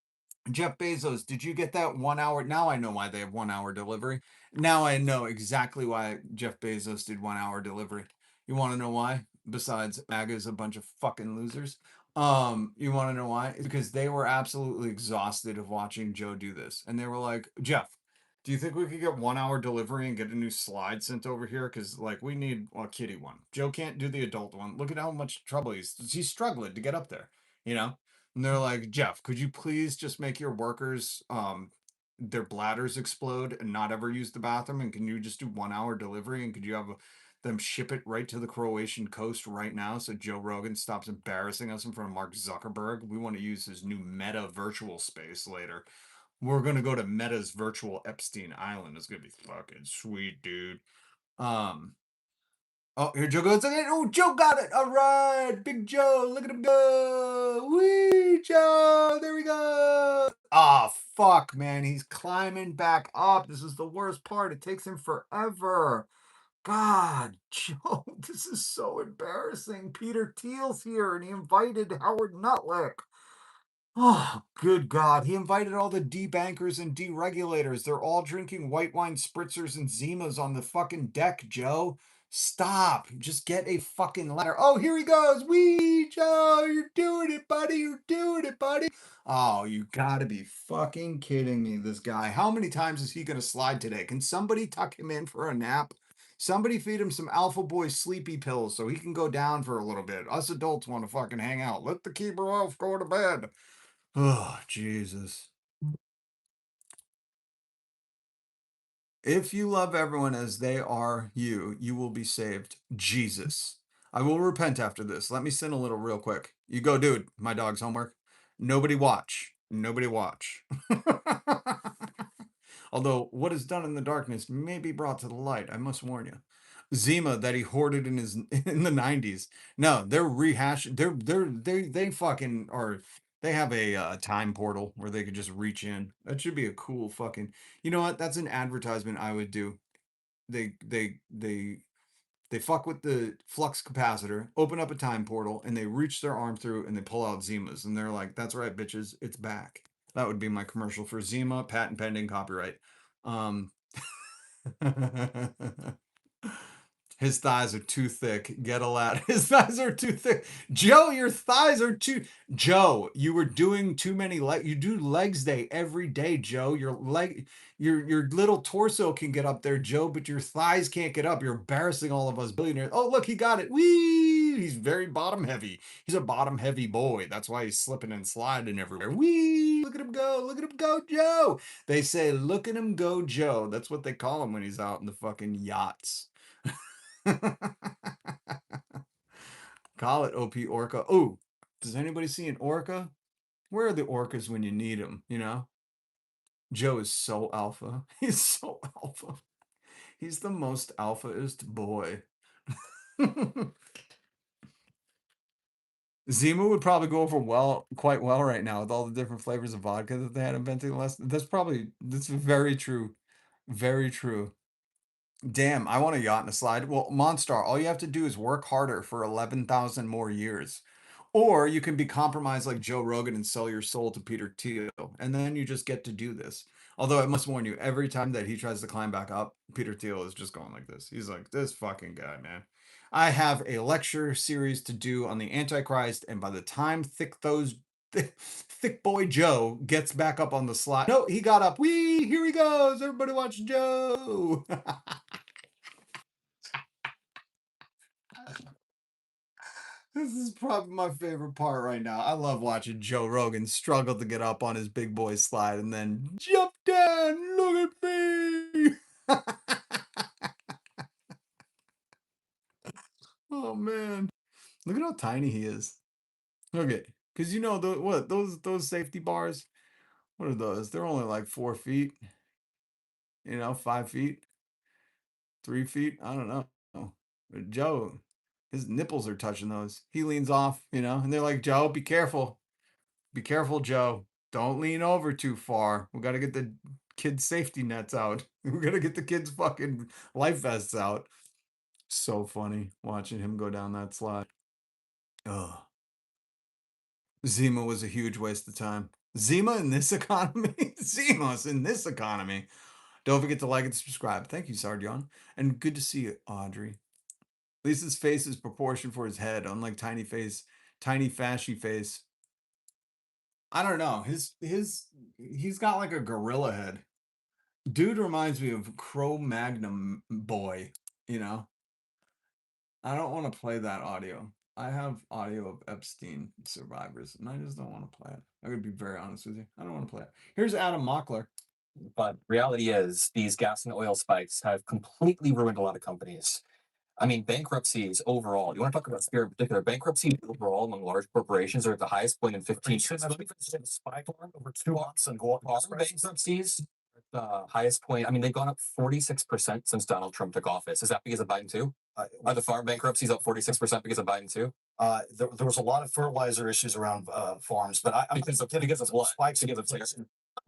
Jeff Bezos, did you get that 1 hour? Now I know why they have 1 hour delivery. Now I know exactly why Jeff Bezos did 1 hour delivery. You want to know why? Besides, MAGA is a bunch of fucking losers. You want to know why? It's because they were absolutely exhausted of watching Joe do this. And they were like, Jeff, do you think we could get 1 hour delivery and get a new slide sent over here? Because, like, we need a kiddie one. Joe can't do the adult one. Look at how much trouble he's struggling to get up there, you know? And they're like, Jeff, could you please just make your workers their bladders explode and not ever use the bathroom? And can you just do 1 hour delivery? And could you have them ship it right to the Croatian coast right now so Joe Rogan stops embarrassing us in front of Mark Zuckerberg? We want to use his new Meta virtual space later. We're gonna go to Meta's virtual Epstein Island. It's gonna be fucking sweet, dude. Um, Oh, here Joe goes again. Oh, Joe got it. All right. Big Joe. Look at him go. Wee, Joe. There we go. Ah, fuck, man. He's climbing back up. This is the worst part. It takes him forever. God, Joe, this is so embarrassing. Peter Thiel's here and he invited Howard Nutlick. Oh, good God. He invited all the debankers and deregulators. They're all drinking white wine spritzers and Zimas on the fucking deck, Joe. Stop. Just get a fucking ladder. Oh, here he goes. Wee, Joe, you're doing it, buddy. You're doing it, buddy. Oh, you gotta be fucking kidding me, this guy. How many times is he gonna slide today? Can somebody tuck him in for a nap? Somebody feed him some Alpha Boy sleepy pills so he can go down for a little bit. Us adults want to fucking hang out. Let the keeper elf go to bed. Oh, Jesus. If you love everyone as they are you, you will be saved. Jesus. I will repent after this. Let me sin a little real quick. You go, dude. My dog's homework. Nobody watch. Nobody watch. Although what is done in the darkness may be brought to the light, I must warn you. Zima that he hoarded in his in the 90s. No, they're rehashing. They fucking are. They have a time portal where they could just reach in. That should be a cool fucking. You know what? That's an advertisement I would do. They they they they fuck with the flux capacitor, open up a time portal, and they reach their arm through and they pull out Zimas, and they're like, "That's right, bitches, it's back." That would be my commercial for Zima, patent pending, copyright. Um, His thighs are too thick. Get a lad. His thighs are too thick. Joe, your thighs are too. Joe, you were doing too many leg. You do legs day every day, Joe. Your little torso can get up there, Joe, but your thighs can't get up. You're embarrassing all of us billionaires. Oh, look, he got it. Wee! He's very bottom heavy. He's a bottom heavy boy. That's why he's slipping and sliding everywhere. Wee! Look at him go. Look at him go, Joe. They say, look at him go, Joe. That's what they call him when he's out in the fucking yachts. Call it OP Orca. Oh, does anybody see an orca? Where are the orcas when you need them, you know? Joe is so alpha. He's so alpha. He's the most alphaist boy. Zima would probably go over quite well right now with all the different flavors of vodka that they had invented last. That's very true. Very true. Damn, I want a yacht and a slide. Well, Monstar, all you have to do is work harder for 11,000 more years. Or you can be compromised like Joe Rogan and sell your soul to Peter Thiel. And then you just get to do this. Although I must warn you, every time that he tries to climb back up, Peter Thiel is just going like this. He's like, this fucking guy, man. I have a lecture series to do on the Antichrist. And by the time Thick Those thick boy Joe gets back up on the slide. No, he got up. Wee, here he goes. Everybody watch Joe. This is probably my favorite part right now. I love watching Joe Rogan struggle to get up on his big boy slide and then jump down. Look at me. Oh man. Look at how tiny he is. Okay. Because you know those safety bars, what are those? They're only like 4 feet, 5 feet, 3 feet. I don't know. But Joe, his nipples are touching those. He leans off, and they're like, Joe, be careful. Be careful, Joe. Don't lean over too far. We got to get the kids' safety nets out. We got to get the kids' fucking life vests out. So funny watching him go down that slide. Ugh. Zima was a huge waste of time. Zima in this economy? Zima's in this economy. Don't forget to like and subscribe. Thank you, Sardion. And good to see you, Audrey. At least his face is proportioned for his head, unlike tiny fashy face. I don't know. He's got like a gorilla head. Dude reminds me of Cro-Magnon boy, I don't want to play that audio. I have audio of Epstein survivors, and I just don't want to play it. I'm going to be very honest with you. I don't want to play it. Here's Adam Mockler. But reality is these gas and oil spikes have completely ruined a lot of companies. I mean, bankruptcies overall. You want to talk about Spirit in particular? Bankruptcies overall among large corporations are at the highest point in 15 years. Spike over 2 months and go up. Bankruptcies, the highest point. I mean, they've gone up 46% since Donald Trump took office. Is that because of Biden too? Are the farm bankruptcies up 46% because of Biden too? There was a lot of fertilizer issues around farms, but because of what? Spikes because of tariffs.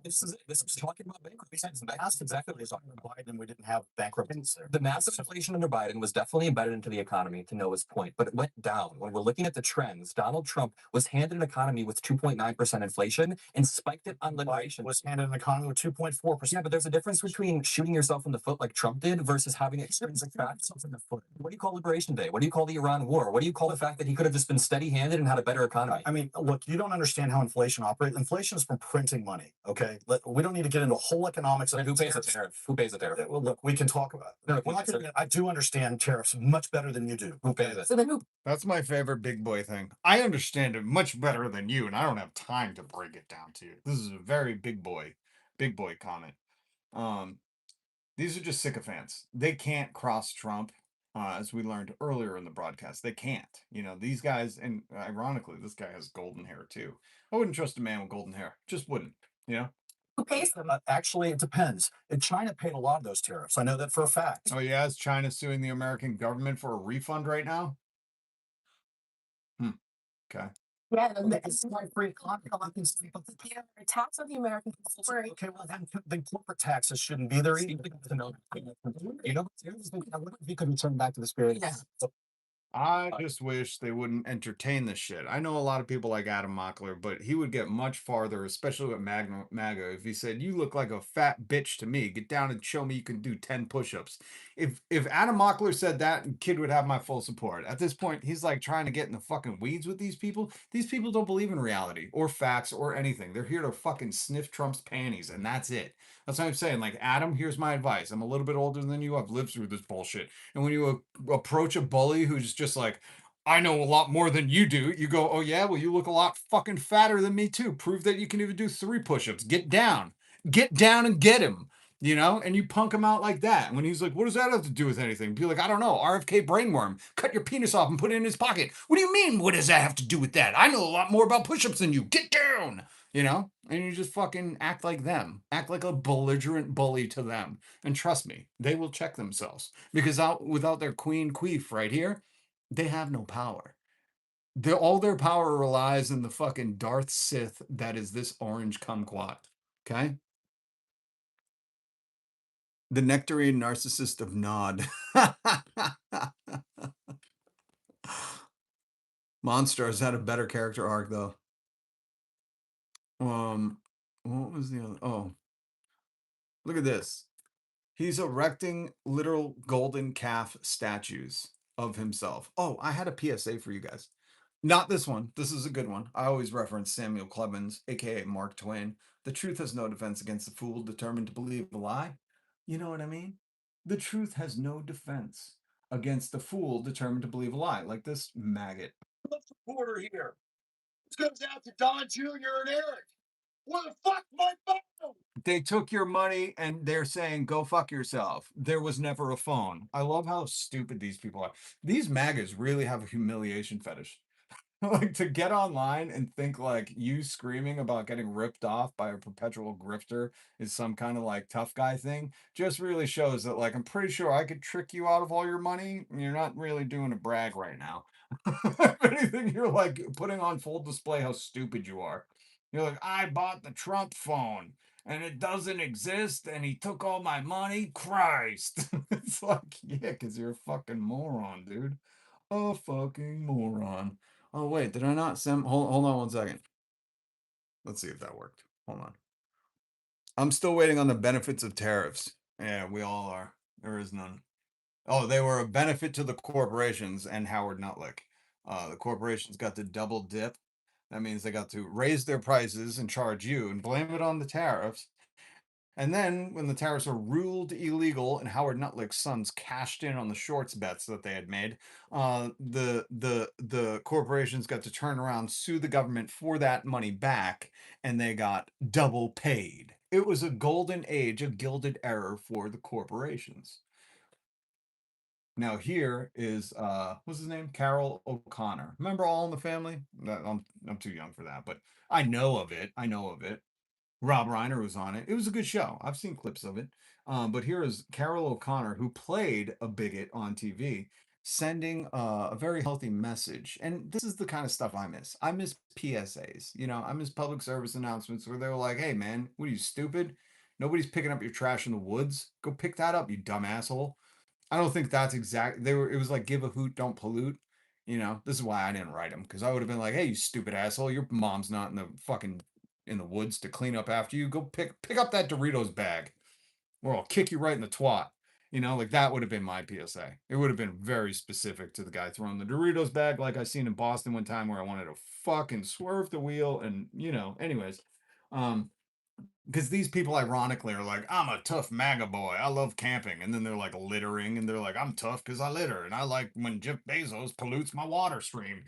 This is talking about bankruptcy. That's exactly what we're talking about. Biden, we didn't have bankruptcies there. The massive inflation under Biden was definitely embedded into the economy, to Noah's point, but it went down. When we're looking at the trends, Donald Trump was handed an economy with 2.9% inflation and spiked it on liberation. Was handed an economy with 2.4%. Yeah, but there's a difference between shooting yourself in the foot like Trump did versus having extrinsic facts in the foot. What do you call Liberation Day? What do you call the Iran War? What do you call the fact that he could have just been steady-handed and had a better economy? I mean, look, you don't understand how inflation operates. Inflation is from printing money. Okay, we don't need to get into whole economics. Who pays the tariff? Who pays the tariff? Well, look, we can talk about it. I do understand tariffs much better than you do. Who pays it? So then who? That's my favorite big boy thing. I understand it much better than you, and I don't have time to break it down to you. This is a very big boy comment. These are just sycophants. They can't cross Trump, as we learned earlier in the broadcast. They can't. These guys, and ironically, this guy has golden hair too. I wouldn't trust a man with golden hair. Just wouldn't. Who pays them? Actually, it depends. And China paid a lot of those tariffs. I know that for a fact. Oh yeah, is China suing the American government for a refund right now? Okay. Yeah, It's like free economy. tax on the American consumer. Okay, well then corporate taxes shouldn't be there either. If you could return back to the spirit. Yeah. I just wish they wouldn't entertain this shit. I know a lot of people like Adam Mockler, but he would get much farther, especially with MAGA, if he said, "You look like a fat bitch to me. Get down and show me you can do 10 push-ups." If Adam Mockler said that, kid would have my full support. At this point, he's like trying to get in the fucking weeds with these people. These people don't believe in reality or facts or anything. They're here to fucking sniff Trump's panties, and that's it. That's what I'm saying. Like, Adam, here's my advice. I'm a little bit older than you. I've lived through this bullshit. And when you approach a bully who's just like, "I know a lot more than you do," you go, "Oh yeah, well you look a lot fucking fatter than me too. Prove that you can even do 3 push-ups. Get down and get him." And you punk him out like that. And when he's like, "What does that have to do with anything?" Be like, "I don't know. RFK brainworm. Cut your penis off and put it in his pocket." "What do you mean? What does that have to do with that? I know a lot more about push-ups than you. Get down." And you just fucking act like them. Act like a belligerent bully to them. And trust me, they will check themselves. Because without their queen queef right here, they have no power. All their power relies in the fucking Darth Sith that is this orange kumquat. Okay? The nectarine narcissist of Nod. Monster has had a better character arc though. What was the other? Oh, look at this. He's erecting literal golden calf statues of himself. Oh, I had a PSA for you guys. Not this one. This is a good one. I always reference Samuel Clemens, aka Mark Twain. The truth has no defense against the fool determined to believe a lie. You know what I mean? The truth has no defense against the fool determined to believe a lie. Like this maggot. Order here. This goes out to Don Jr. and Eric. What the fuck, my phone? They took your money and they're saying, go fuck yourself. There was never a phone. I love how stupid these people are. These MAGAs really have a humiliation fetish. Like to get online and think like you screaming about getting ripped off by a perpetual grifter is some kind of like tough guy thing just really shows that like I'm pretty sure I could trick you out of all your money. You're not really doing a brag right now. If anything, you're like putting on full display how stupid you are. You're like, I bought the Trump phone and it doesn't exist and he took all my money. Christ. It's like, yeah, because you're a fucking moron, dude. A fucking moron. Oh wait, did I not send? Hold on 1 second. Let's see if that worked. Hold on. I'm still waiting on the benefits of tariffs. Yeah, we all are. There is none. Oh, they were a benefit to the corporations and Howard Nutlick. The corporations got to double dip. That means they got to raise their prices and charge you and blame it on the tariffs. And then when the tariffs were ruled illegal and Howard Nutlick's sons cashed in on the shorts bets that they had made, the corporations got to turn around, sue the government for that money back, and they got double paid. It was a golden age, a gilded era for the corporations. Now here is what's his name? Carol O'Connor. Remember All in the Family? I'm too young for that, but I know of it. I know of it. Rob Reiner was on it. It was a good show. I've seen clips of it. But here is Carol O'Connor, who played a bigot on TV, sending a very healthy message. And this is the kind of stuff I miss. I miss PSAs. You know, I miss public service announcements where they're like, hey, man, what are you, stupid? Nobody's picking up your trash in the woods. Go pick that up, you dumb asshole. I don't think that's exact. They were. It was like give a hoot, don't pollute. You know, this is why I didn't write them because I would have been like, "Hey, you stupid asshole! Your mom's not in the fucking in the woods to clean up after you. Go pick up that Doritos bag, or I'll kick you right in the twat." You know, like that would have been my PSA. It would have been very specific to the guy throwing the Doritos bag, like I seen in Boston one time, where I wanted to fucking swerve the wheel, and you know, anyways. Um, because these people ironically are like, I'm a tough MAGA boy, I love camping, and then they're like littering and they're like, I'm tough because I litter and I like when Jeff Bezos pollutes my water stream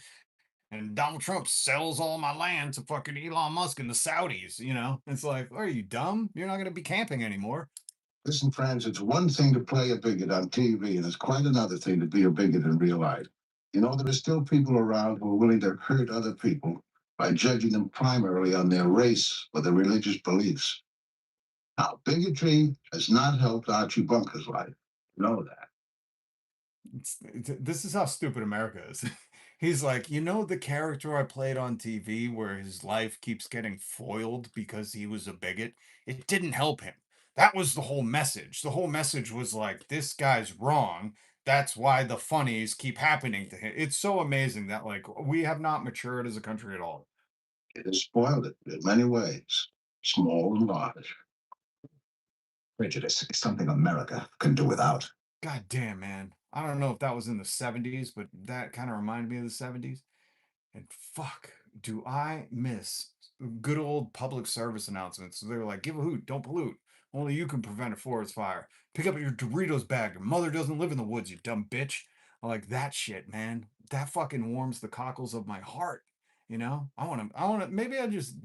and Donald Trump sells all my land to fucking Elon Musk and the Saudis. You know, it's like, are you dumb? You're not going to be camping anymore. Listen, friends, it's one thing to play a bigot on TV, and it's quite another thing to be a bigot in real life. You know, there are still people around who are willing to hurt other people by judging them primarily on their race or their religious beliefs. Now, bigotry has not helped Archie Bunker's life. You know that. This is how stupid America is. He's like, you know, the character I played on TV where his life keeps getting foiled because he was a bigot? It didn't help him. That was the whole message. The whole message was like, this guy's wrong. That's why the funnies keep happening to him. It's so amazing that, like, we have not matured as a country at all. It has spoiled it in many ways, small and large. Prejudice is something America can do without. God damn, man. I don't know if that was in the 70s, but that kind of reminded me of the 70s. And fuck, do I miss good old public service announcements. So they were like, give a hoot, don't pollute. Only you can prevent a forest fire. Pick up your Doritos bag. Your mother doesn't live in the woods, you dumb bitch. I like that shit, man. That fucking warms the cockles of my heart. You know? I wanna maybe I'll just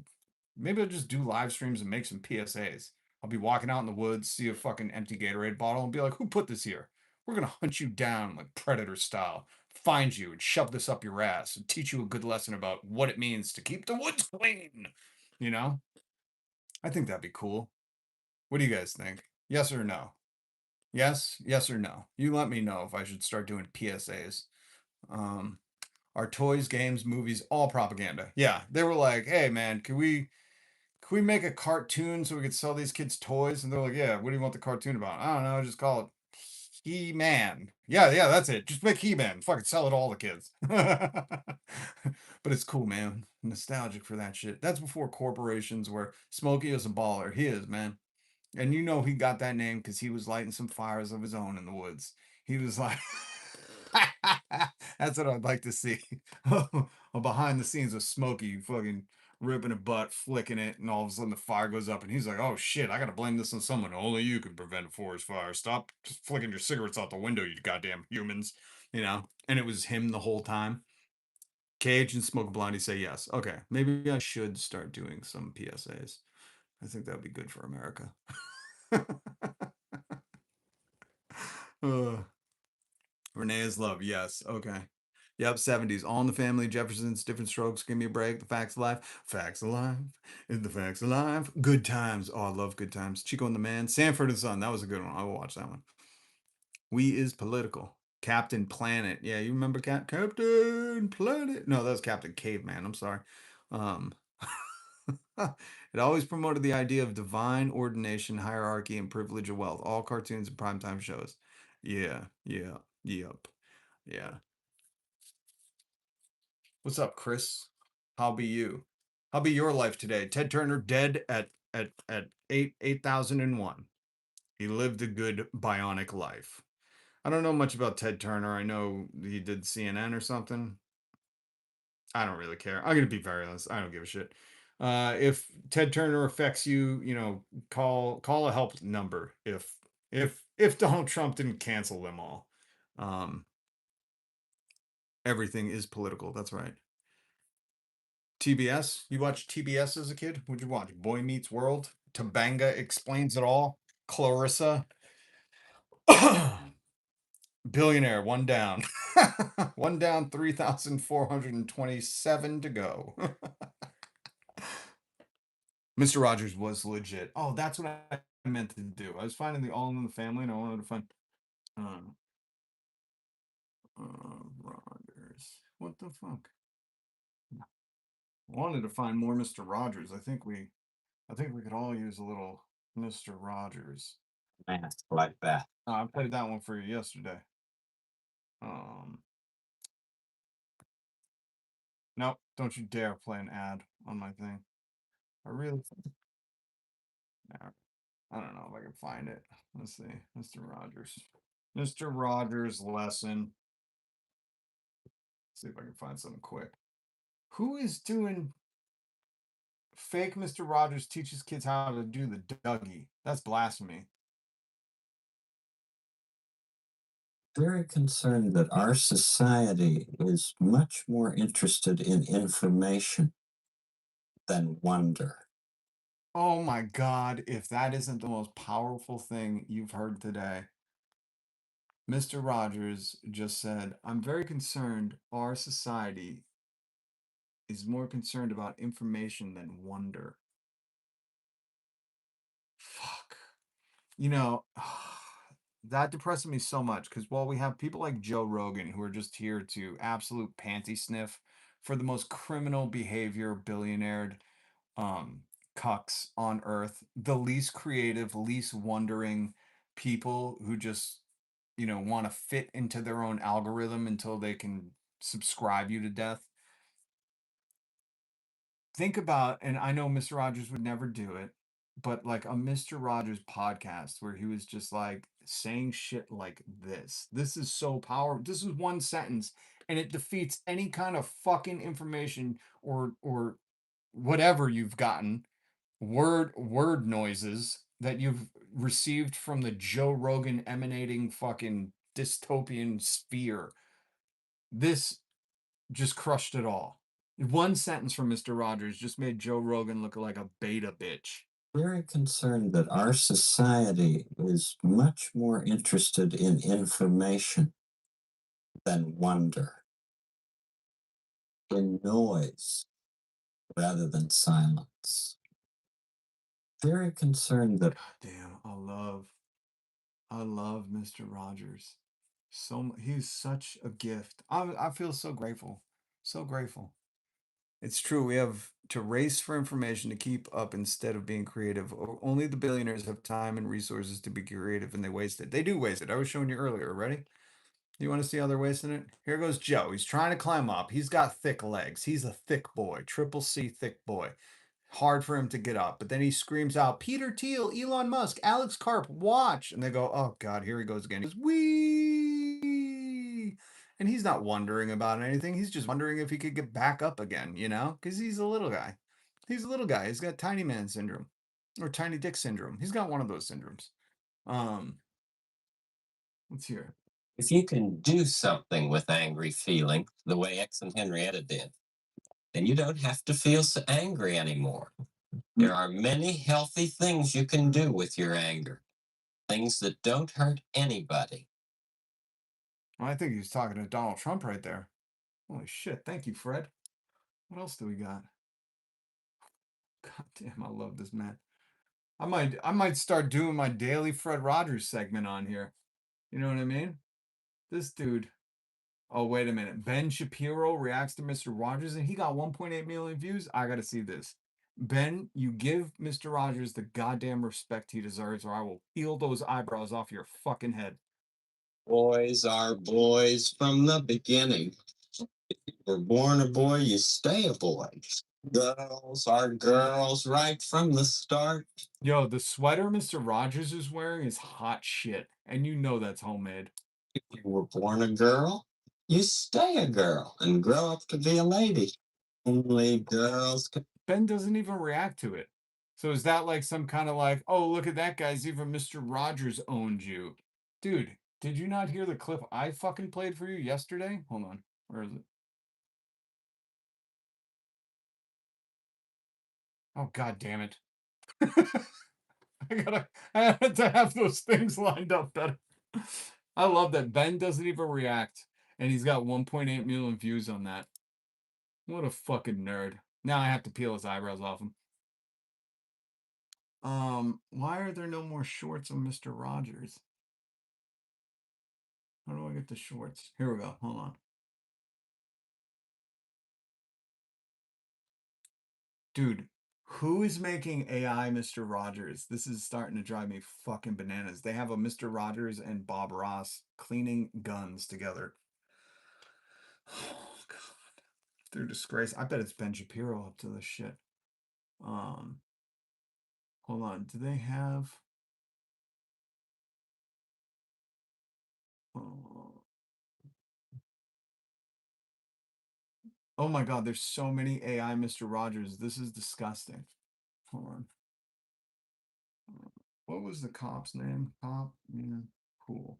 do live streams and make some PSAs. I'll be walking out in the woods, see a fucking empty Gatorade bottle, and be like, who put this here? We're gonna hunt you down like Predator style, find you and shove this up your ass and teach you a good lesson about what it means to keep the woods clean. You know? I think that'd be cool. What do you guys think? Yes or no? Yes? Yes or no? You let me know if I should start doing PSAs. Um, our toys, games, movies, all propaganda. Yeah, they were like, hey man, can we make a cartoon so we could sell these kids toys? And they're like, yeah, what do you want the cartoon about? I don't know, just call it He-Man. Yeah, that's it. Just make He-Man. Fucking sell it to all the kids. But it's cool, man. Nostalgic for that shit. That's before corporations where Smokey is a baller. He is, man. And you know he got that name because he was lighting some fires of his own in the woods. He was like, that's what I'd like to see. behind the scenes with Smokey fucking ripping a butt, flicking it, and all of a sudden the fire goes up, and he's like, "Oh shit, I gotta blame this on someone. Only you can prevent a forest fire. Stop just flicking your cigarettes out the window, you goddamn humans." You know, and it was him the whole time. Cage and Smoke Blondie say yes. Okay, maybe I should start doing some PSAs. I think that would be good for America. Renee is love. Yes. Okay. Yep. 70s. All in the Family. Jefferson's. Different Strokes. Give Me a Break. The Facts Alive. Facts Alive. Is the Facts Alive. Good Times. Oh, I love Good Times. Chico and the Man. Sanford and Son. That was a good one. I will watch that one. We is Political. Captain Planet. Yeah, you remember Captain Planet? No, that was Captain Caveman. I'm sorry. It always promoted the idea of divine ordination, hierarchy, and privilege of wealth. All cartoons and primetime shows. Yeah, yeah, yep, yeah. What's up, Chris? How be you? How be your life today? Ted Turner dead at 8,001. He lived a good bionic life. I don't know much about Ted Turner. I know he did CNN or something. I don't really care. I'm gonna be very honest. I don't give a shit. If Ted Turner affects you, you know, call a help number. If Donald Trump didn't cancel them all, um, everything is political. That's right. TBS. You watch TBS as a kid? What'd you watch? Boy Meets World. Tabanga Explains It All. Clarissa. Billionaire. One down. One down. 3,427 to go. Mr. Rogers was legit. Oh, that's what I meant to do. I was finding the All in the Family, and I wanted to find um, Rogers. What the fuck? I wanted to find more Mr. Rogers. I think we could all use a little Mr. Rogers. Mask like that. I played that one for you yesterday. Nope, don't you dare play an ad on my thing. I really, I don't know if I can find it. Let's see, Mr. Rogers. Mr. Rogers lesson. See if I can find something quick. Who is doing fake Mr. Rogers teaches kids how to do the Dougie? That's blasphemy. Very concerned that our society is much more interested in information than wonder. Oh my God, if that isn't the most powerful thing you've heard today. Mr. Rogers just said, I'm very concerned our society is more concerned about information than wonder. Fuck. You know, that depresses me so much because while we have people like Joe Rogan who are just here to absolute panty sniff for the most criminal behavior billionaire cucks on earth, the least creative, least wondering people who just, you know, want to fit into their own algorithm until they can subscribe you to death. Think about, and I know Mr. Rogers would never do it, but like a Mr. Rogers podcast where he was just like saying shit like this. This is so powerful. This is one sentence and it defeats any kind of fucking information or whatever you've gotten, word noises that you've received from the Joe Rogan emanating fucking dystopian sphere. This just crushed it all. One sentence from Mr. Rogers just made Joe Rogan look like a beta bitch. Very concerned that our society is much more interested in information than wonder, in noise rather than silence. Very concerned that. Damn, I love Mr. Rogers. He's such a gift. I feel so grateful. So grateful. It's true. We have to race for information to keep up instead of being creative. Only the billionaires have time and resources to be creative, and they waste it. They do waste it. I was showing you earlier. Ready? You want to see how they're wasting it? Here goes Joe. He's trying to climb up. He's got thick legs. He's a thick boy. Triple C thick boy. Hard for him to get up. But then he screams out, Peter Thiel, Elon Musk, Alex Karp, watch. And they go, oh God, here he goes again. He goes, wee. And he's not wondering about anything. He's just wondering if he could get back up again, you know? Because he's a little guy. He's a little guy. He's got tiny man syndrome or tiny dick syndrome. He's got one of those syndromes. Let's hear. If you can do something with angry feeling the way X and Henrietta did, then you don't have to feel so angry anymore. There are many healthy things you can do with your anger, things that don't hurt anybody. Well, I think he was talking to Donald Trump right there. Holy shit. Thank you, Fred. What else do we got? God damn, I love this man. I might start doing my daily Fred Rogers segment on here. You know what I mean? This dude. Oh, wait a minute. Ben Shapiro reacts to Mr. Rogers and he got 1.8 million views. I gotta see this. Ben, you give Mr. Rogers the goddamn respect he deserves, or I will peel those eyebrows off your fucking head. Boys are boys from the beginning. If you were born a boy, you stay a boy. Girls are girls right from the start. Yo, the sweater Mr. Rogers is wearing is hot shit, and you know that's homemade. If you were born a girl, you stay a girl and grow up to be a lady. Only girls can. Ben doesn't even react to it. So is that like some kind of like, oh, look at that guy's even Mr. Rogers owned you. Dude, did you not hear the clip I fucking played for you yesterday? Hold on. Where is it? Oh, god damn it. I had to have those things lined up better. I love that Ben doesn't even react, and he's got 1.8 million views on that. What a fucking nerd. Now I have to peel his eyebrows off him. Why are there no more shorts of Mr. Rogers? How do I get the shorts? Here we go. Hold on. Dude, who is making AI Mr. Rogers? This is starting to drive me fucking bananas. They have a Mr. Rogers and Bob Ross cleaning guns together. Oh, God. They're disgrace. I bet it's Ben Shapiro up to this shit. Hold on. Do they have... Oh my God, there's so many AI Mr. Rogers. This is disgusting. Hold on. What was the cop's name? Cop? Yeah, cool.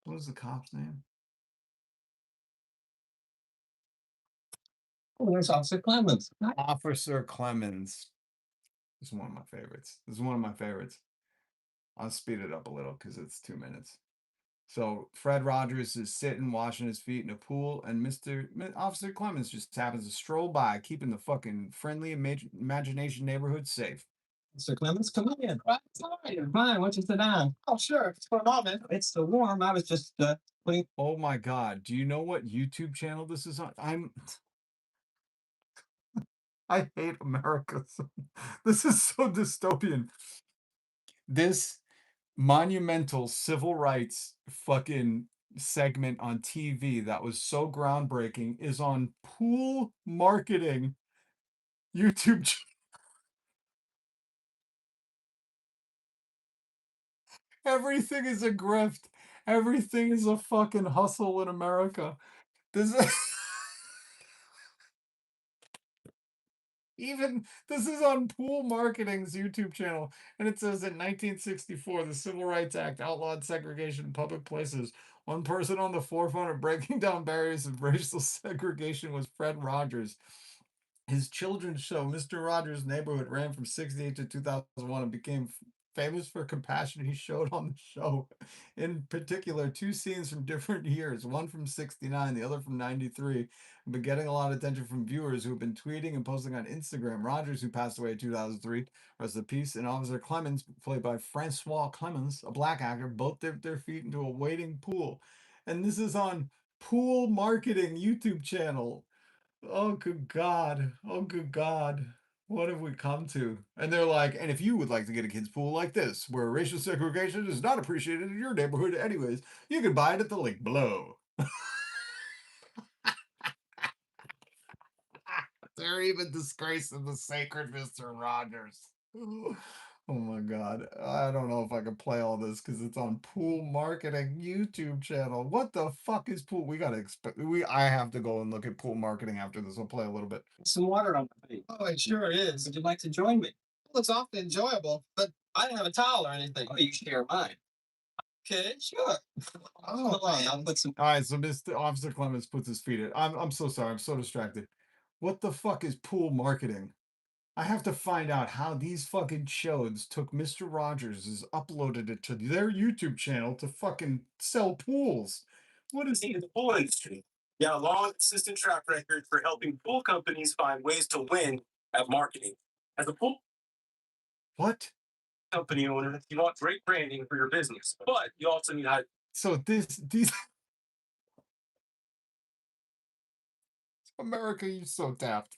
What was the cop's name? Oh, there's Officer Clemens. Officer Clemens. This is one of my favorites. This is one of my favorites. I'll speed it up a little because it's 2 minutes. So Fred Rogers is sitting, washing his feet in a pool, and Officer Clemens just happens to stroll by, keeping the fucking friendly imagination neighborhood safe. Mr. Clemens, come in. Fine, why don't you sit down? Oh, sure. It's for a moment. It's so warm. I was just putting. Oh my God. Do you know what YouTube channel this is on? I hate America. This is so dystopian. This monumental civil rights fucking segment on TV that was so groundbreaking is on pool marketing YouTube channel. Everything is a grift. Everything is a fucking hustle in America. This is this is on Pool Marketing's YouTube channel, and it says in 1964, the Civil Rights Act outlawed segregation in public places. One person on the forefront of breaking down barriers of racial segregation was Fred Rogers. His children's show, Mr. Rogers' Neighborhood, ran from 1968 to 2001 and became famous for compassion he showed on the show. In particular, two scenes from different years, one from 1969, the other from 1993, have been getting a lot of attention from viewers who have been tweeting and posting on Instagram. Rogers, who passed away in 2003, rest in peace, and Officer Clemens, played by Francois Clemens, a black actor, both dipped their feet into a waiting pool. And this is on Pool Marketing YouTube channel. Oh, good God. Oh, good God. What have we come to? And they're like, and if you would like to get a kid's pool like this, where racial segregation is not appreciated in your neighborhood anyways, you can buy it at the link below. They're even disgracing the sacred Mr. Rogers. Oh my god. I don't know if I can play all this because it's on Pool Marketing YouTube channel. What the fuck is pool? We gotta expect I have to go and look at pool marketing after this. I'll play a little bit. Some water on my feet. Oh, it sure is. Would you like to join me? Well, it's awfully enjoyable, but I don't have a towel or anything. Oh, you share mine. Okay, sure. Oh, fine. I'll put some. All right, so Mr. Officer Clemens puts his feet in. I'm so sorry. I'm so distracted. What the fuck is pool marketing? I have to find out how these fucking shows took Mr. Rogers has uploaded it to their YouTube channel to fucking sell pools. What is In the pool industry, you have a long, consistent track record for helping pool companies find ways to win at marketing. As a pool what? company owner, you want great branding for your business, but you also need high. So these America, you're so daft.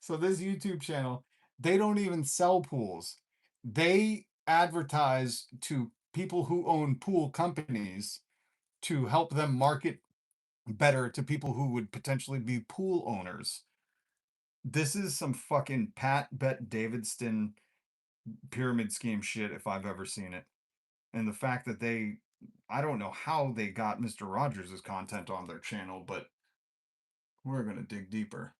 So this YouTube channel, they don't even sell pools. They advertise to people who own pool companies to help them market better to people who would potentially be pool owners. This is some fucking Pat Bet Davidson pyramid scheme shit if I've ever seen it. And the fact that I don't know how they got Mr. Rogers' content on their channel, but we're going to dig deeper.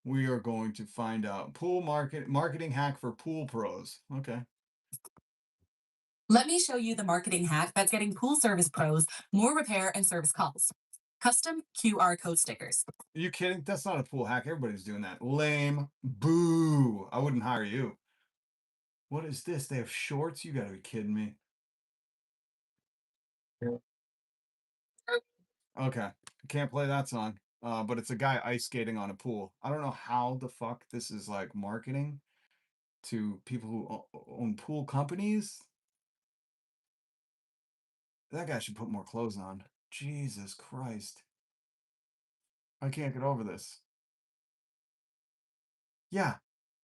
We are going to find out pool marketing hack for pool pros. Okay. Let me show you the marketing hack that's getting pool service pros more repair and service calls. Custom QR code stickers. Are you kidding? That's not a pool hack. Everybody's doing that. Lame. Boo. I wouldn't hire you. What is this? They have shorts? You gotta be kidding me. Okay. I can't play that song. But it's a guy ice skating on a pool. I don't know how the fuck this is like marketing to people who own pool companies. That guy should put more clothes on. Jesus Christ. I can't get over this. Yeah.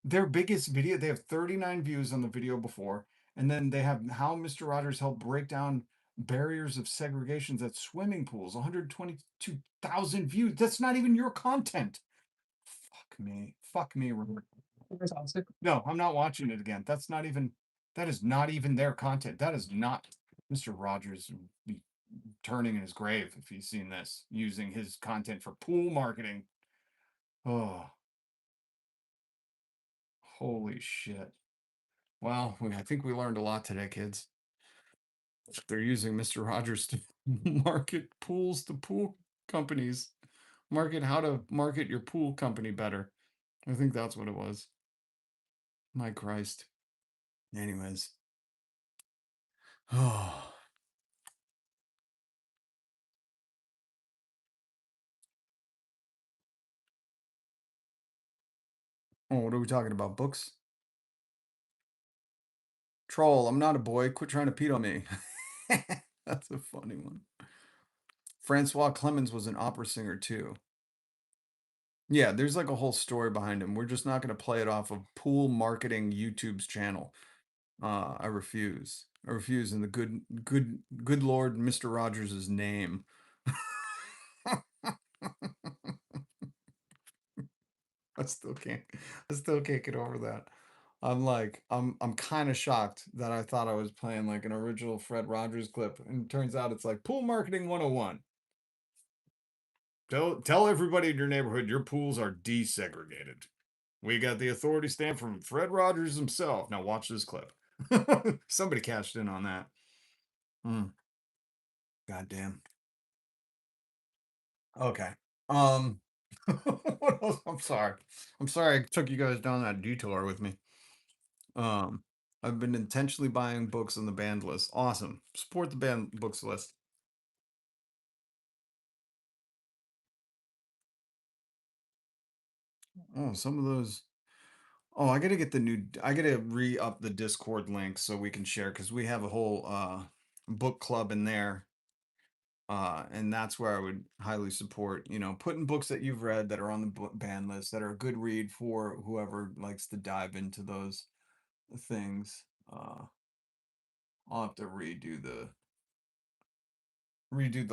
Their biggest video, they have 39 views on the video before, and then they have how Mr. Rogers helped break down barriers of segregations at swimming pools. 122,000 views. That's not even your content. Fuck me. Fuck me, Robert. No, I'm not watching it again. That is not even their content. That is not Mr. Rogers would be turning in his grave if he's seen this, using his content for pool marketing. Oh, holy shit. Well, I think we learned a lot today, kids. They're using Mr. Rogers to market pools to pool companies. How to market your pool company better. I think that's what it was. My Christ. Anyways. Oh. Oh, what are we talking about? Books? Troll, I'm not a boy. Quit trying to pee on me. That's a funny one. Francois Clemens was an opera singer too. Yeah, there's like a whole story behind him. We're just not going to play it off of Pool Marketing YouTube's channel. I refuse. I refuse in the good Lord Mr. Rogers' name. I still can't get over that. I'm kind of shocked that I thought I was playing like an original Fred Rogers clip, and it turns out it's like Pool Marketing 101. Tell everybody in your neighborhood your pools are desegregated. We got the authority stamp from Fred Rogers himself. Now watch this clip. Somebody cashed in on that. God damn. Okay. What else? I'm sorry. I'm sorry I took you guys down that detour with me. I've been intentionally buying books on the banned list. Awesome. Support the banned books list. Oh, some of those. Oh, I gotta re-up the Discord link so we can share because we have a whole book club in there. And that's where I would highly support, putting books that you've read that are on the ban list that are a good read for whoever likes to dive into those things. I'll have to redo the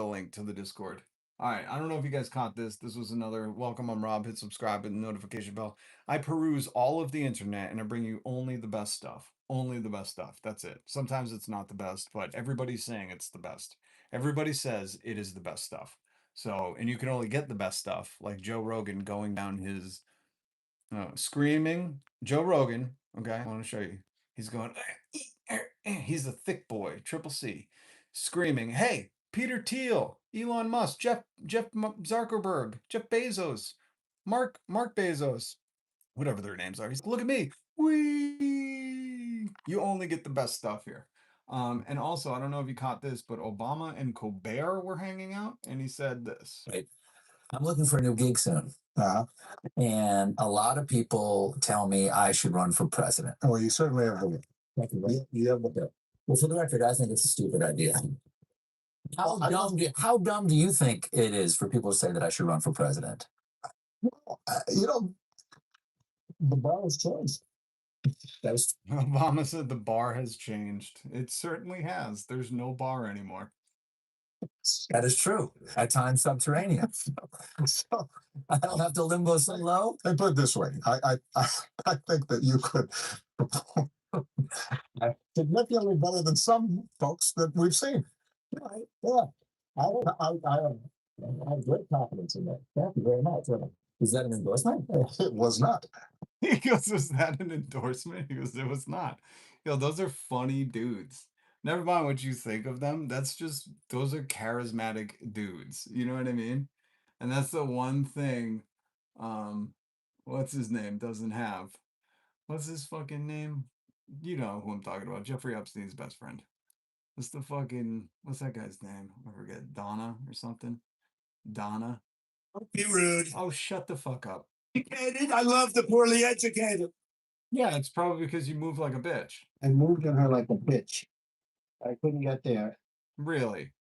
link to the Discord. All right, I don't know if you guys caught this. This was another welcome. I'm Rob. Hit subscribe and the notification bell. I peruse all of the internet and I bring you only the best stuff. only the best stuff. That's it. Sometimes it's not the best, but everybody's saying it's the best. Everybody says it is the best stuff. So, and you can only get the best stuff, like Joe Rogan going down his screaming. Joe Rogan, okay, I want to show you. He's going, he's a thick boy, triple C, screaming, hey, Peter Thiel, Elon Musk, Jeff Zuckerberg, Jeff Bezos, Mark Bezos, whatever their names are. He's look at me. Wee. You only get the best stuff here. And also, I don't know if you caught this, but Obama and Colbert were hanging out, and he said this. Right. I'm looking for a new gig soon. And a lot of people tell me I should run for president. Oh, well, you certainly have the will. You have the will. Well, for the record, I think it's a stupid idea. How dumb do you think it is for people to say that I should run for president? You know, the bar has changed. Obama said the bar has changed. It certainly has. There's no bar anymore. That is true. At times subterranean. So I don't have to limbo so low. I put it this way. I think that you could significantly better than some folks that we've seen. Right. Yeah. I have great confidence in that. Thank you very much. Is that an endorsement? It was not. He goes, was that an endorsement? He goes, it was not. Yo, those are funny dudes. Never mind what you think of them. That's just, those are charismatic dudes. You know what I mean? And that's the one thing, what's his name doesn't have. What's his fucking name? You know who I'm talking about. Jeffrey Epstein's best friend. What's the fucking, what's that guy's name? I forget. Donna or something? Donna? Don't be rude. Oh, shut the fuck up. Educated. I love the poorly educated. Yeah, it's probably because you move like a bitch. I moved on her like a bitch. I couldn't get there. Really?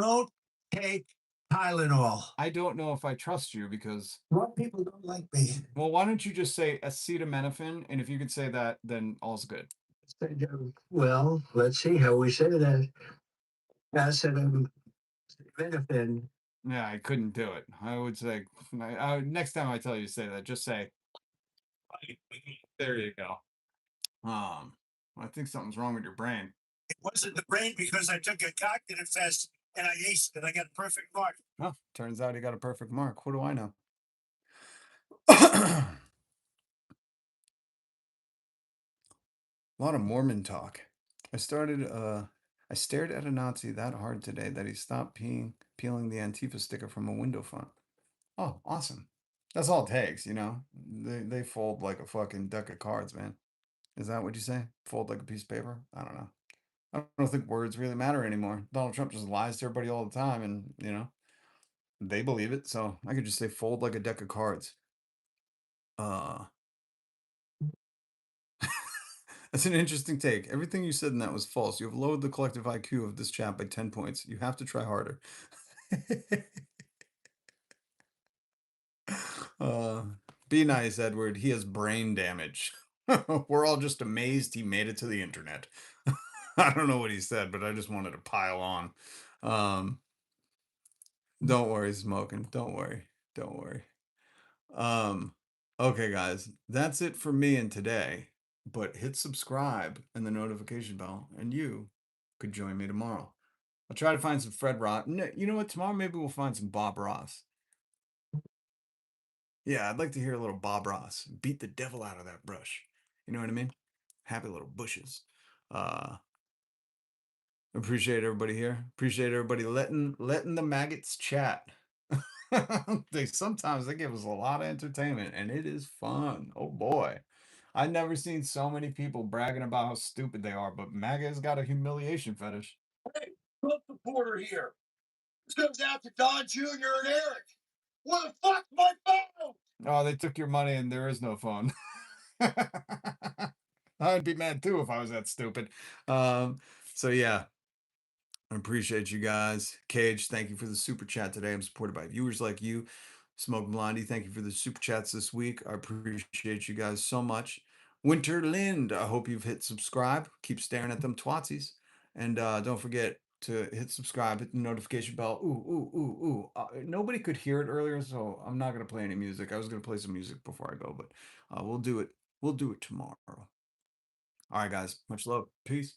Don't take Tylenol. I don't know if I trust you because, What people don't like me. well, why don't you just say acetaminophen? And if you could say that, then all's good. Well, let's see how we say that. Acetaminophen. Yeah, I couldn't do it. I would say, next time I tell you to say that, just say, there you go. I think something's wrong with your brain. It wasn't the brain because I took a cognitive test and I aced and I got a perfect mark. Oh, turns out he got a perfect mark. What do I know? A lot of Mormon talk. I stared at a Nazi that hard today that he stopped peeling the Antifa sticker from a window front. Oh, awesome. That's all it takes, you know? They fold like a fucking deck of cards, man. Is that what you say? Fold like a piece of paper? I don't know. I don't think words really matter anymore. Donald Trump just lies to everybody all the time, and, you know, they believe it. So I could just say fold like a deck of cards. That's an interesting take. Everything you said in that was false. You have lowered the collective IQ of this chat by 10 points. You have to try harder. Be nice, Edward. He has brain damage. We're all just amazed he made it to the internet. I don't know what he said, but I just wanted to pile on. Don't worry, Smoking. Don't worry. Don't worry. Okay, guys. That's it for me and today. But hit subscribe and the notification bell, and you could join me tomorrow. I'll try to find some Fred Ross. No, you know what? Tomorrow maybe we'll find some Bob Ross. Yeah, I'd like to hear a little Bob Ross. Beat the devil out of that brush. You know what I mean? Happy little bushes. Appreciate everybody here. Appreciate everybody letting the maggots chat. Sometimes they give us a lot of entertainment, and it is fun. Oh boy. I've never seen so many people bragging about how stupid they are, but MAGA has got a humiliation fetish. Hey, Trump supporter here. This goes out to Don Jr. and Eric. What the fuck, my phone? Oh, they took your money and there is no phone. I'd be mad too if I was that stupid. So yeah. I appreciate you guys. Cage, thank you for the super chat today. I'm supported by viewers like you. Smoke Blondie, thank you for the super chats this week. I appreciate you guys so much. Winter Lind, I hope you've hit subscribe. Keep staring at them twatsies. And don't forget to hit subscribe, hit the notification bell. Ooh. Nobody could hear it earlier, so I'm not going to play any music. I was going to play some music before I go, but we'll do it. We'll do it tomorrow. All right, guys. Much love. Peace.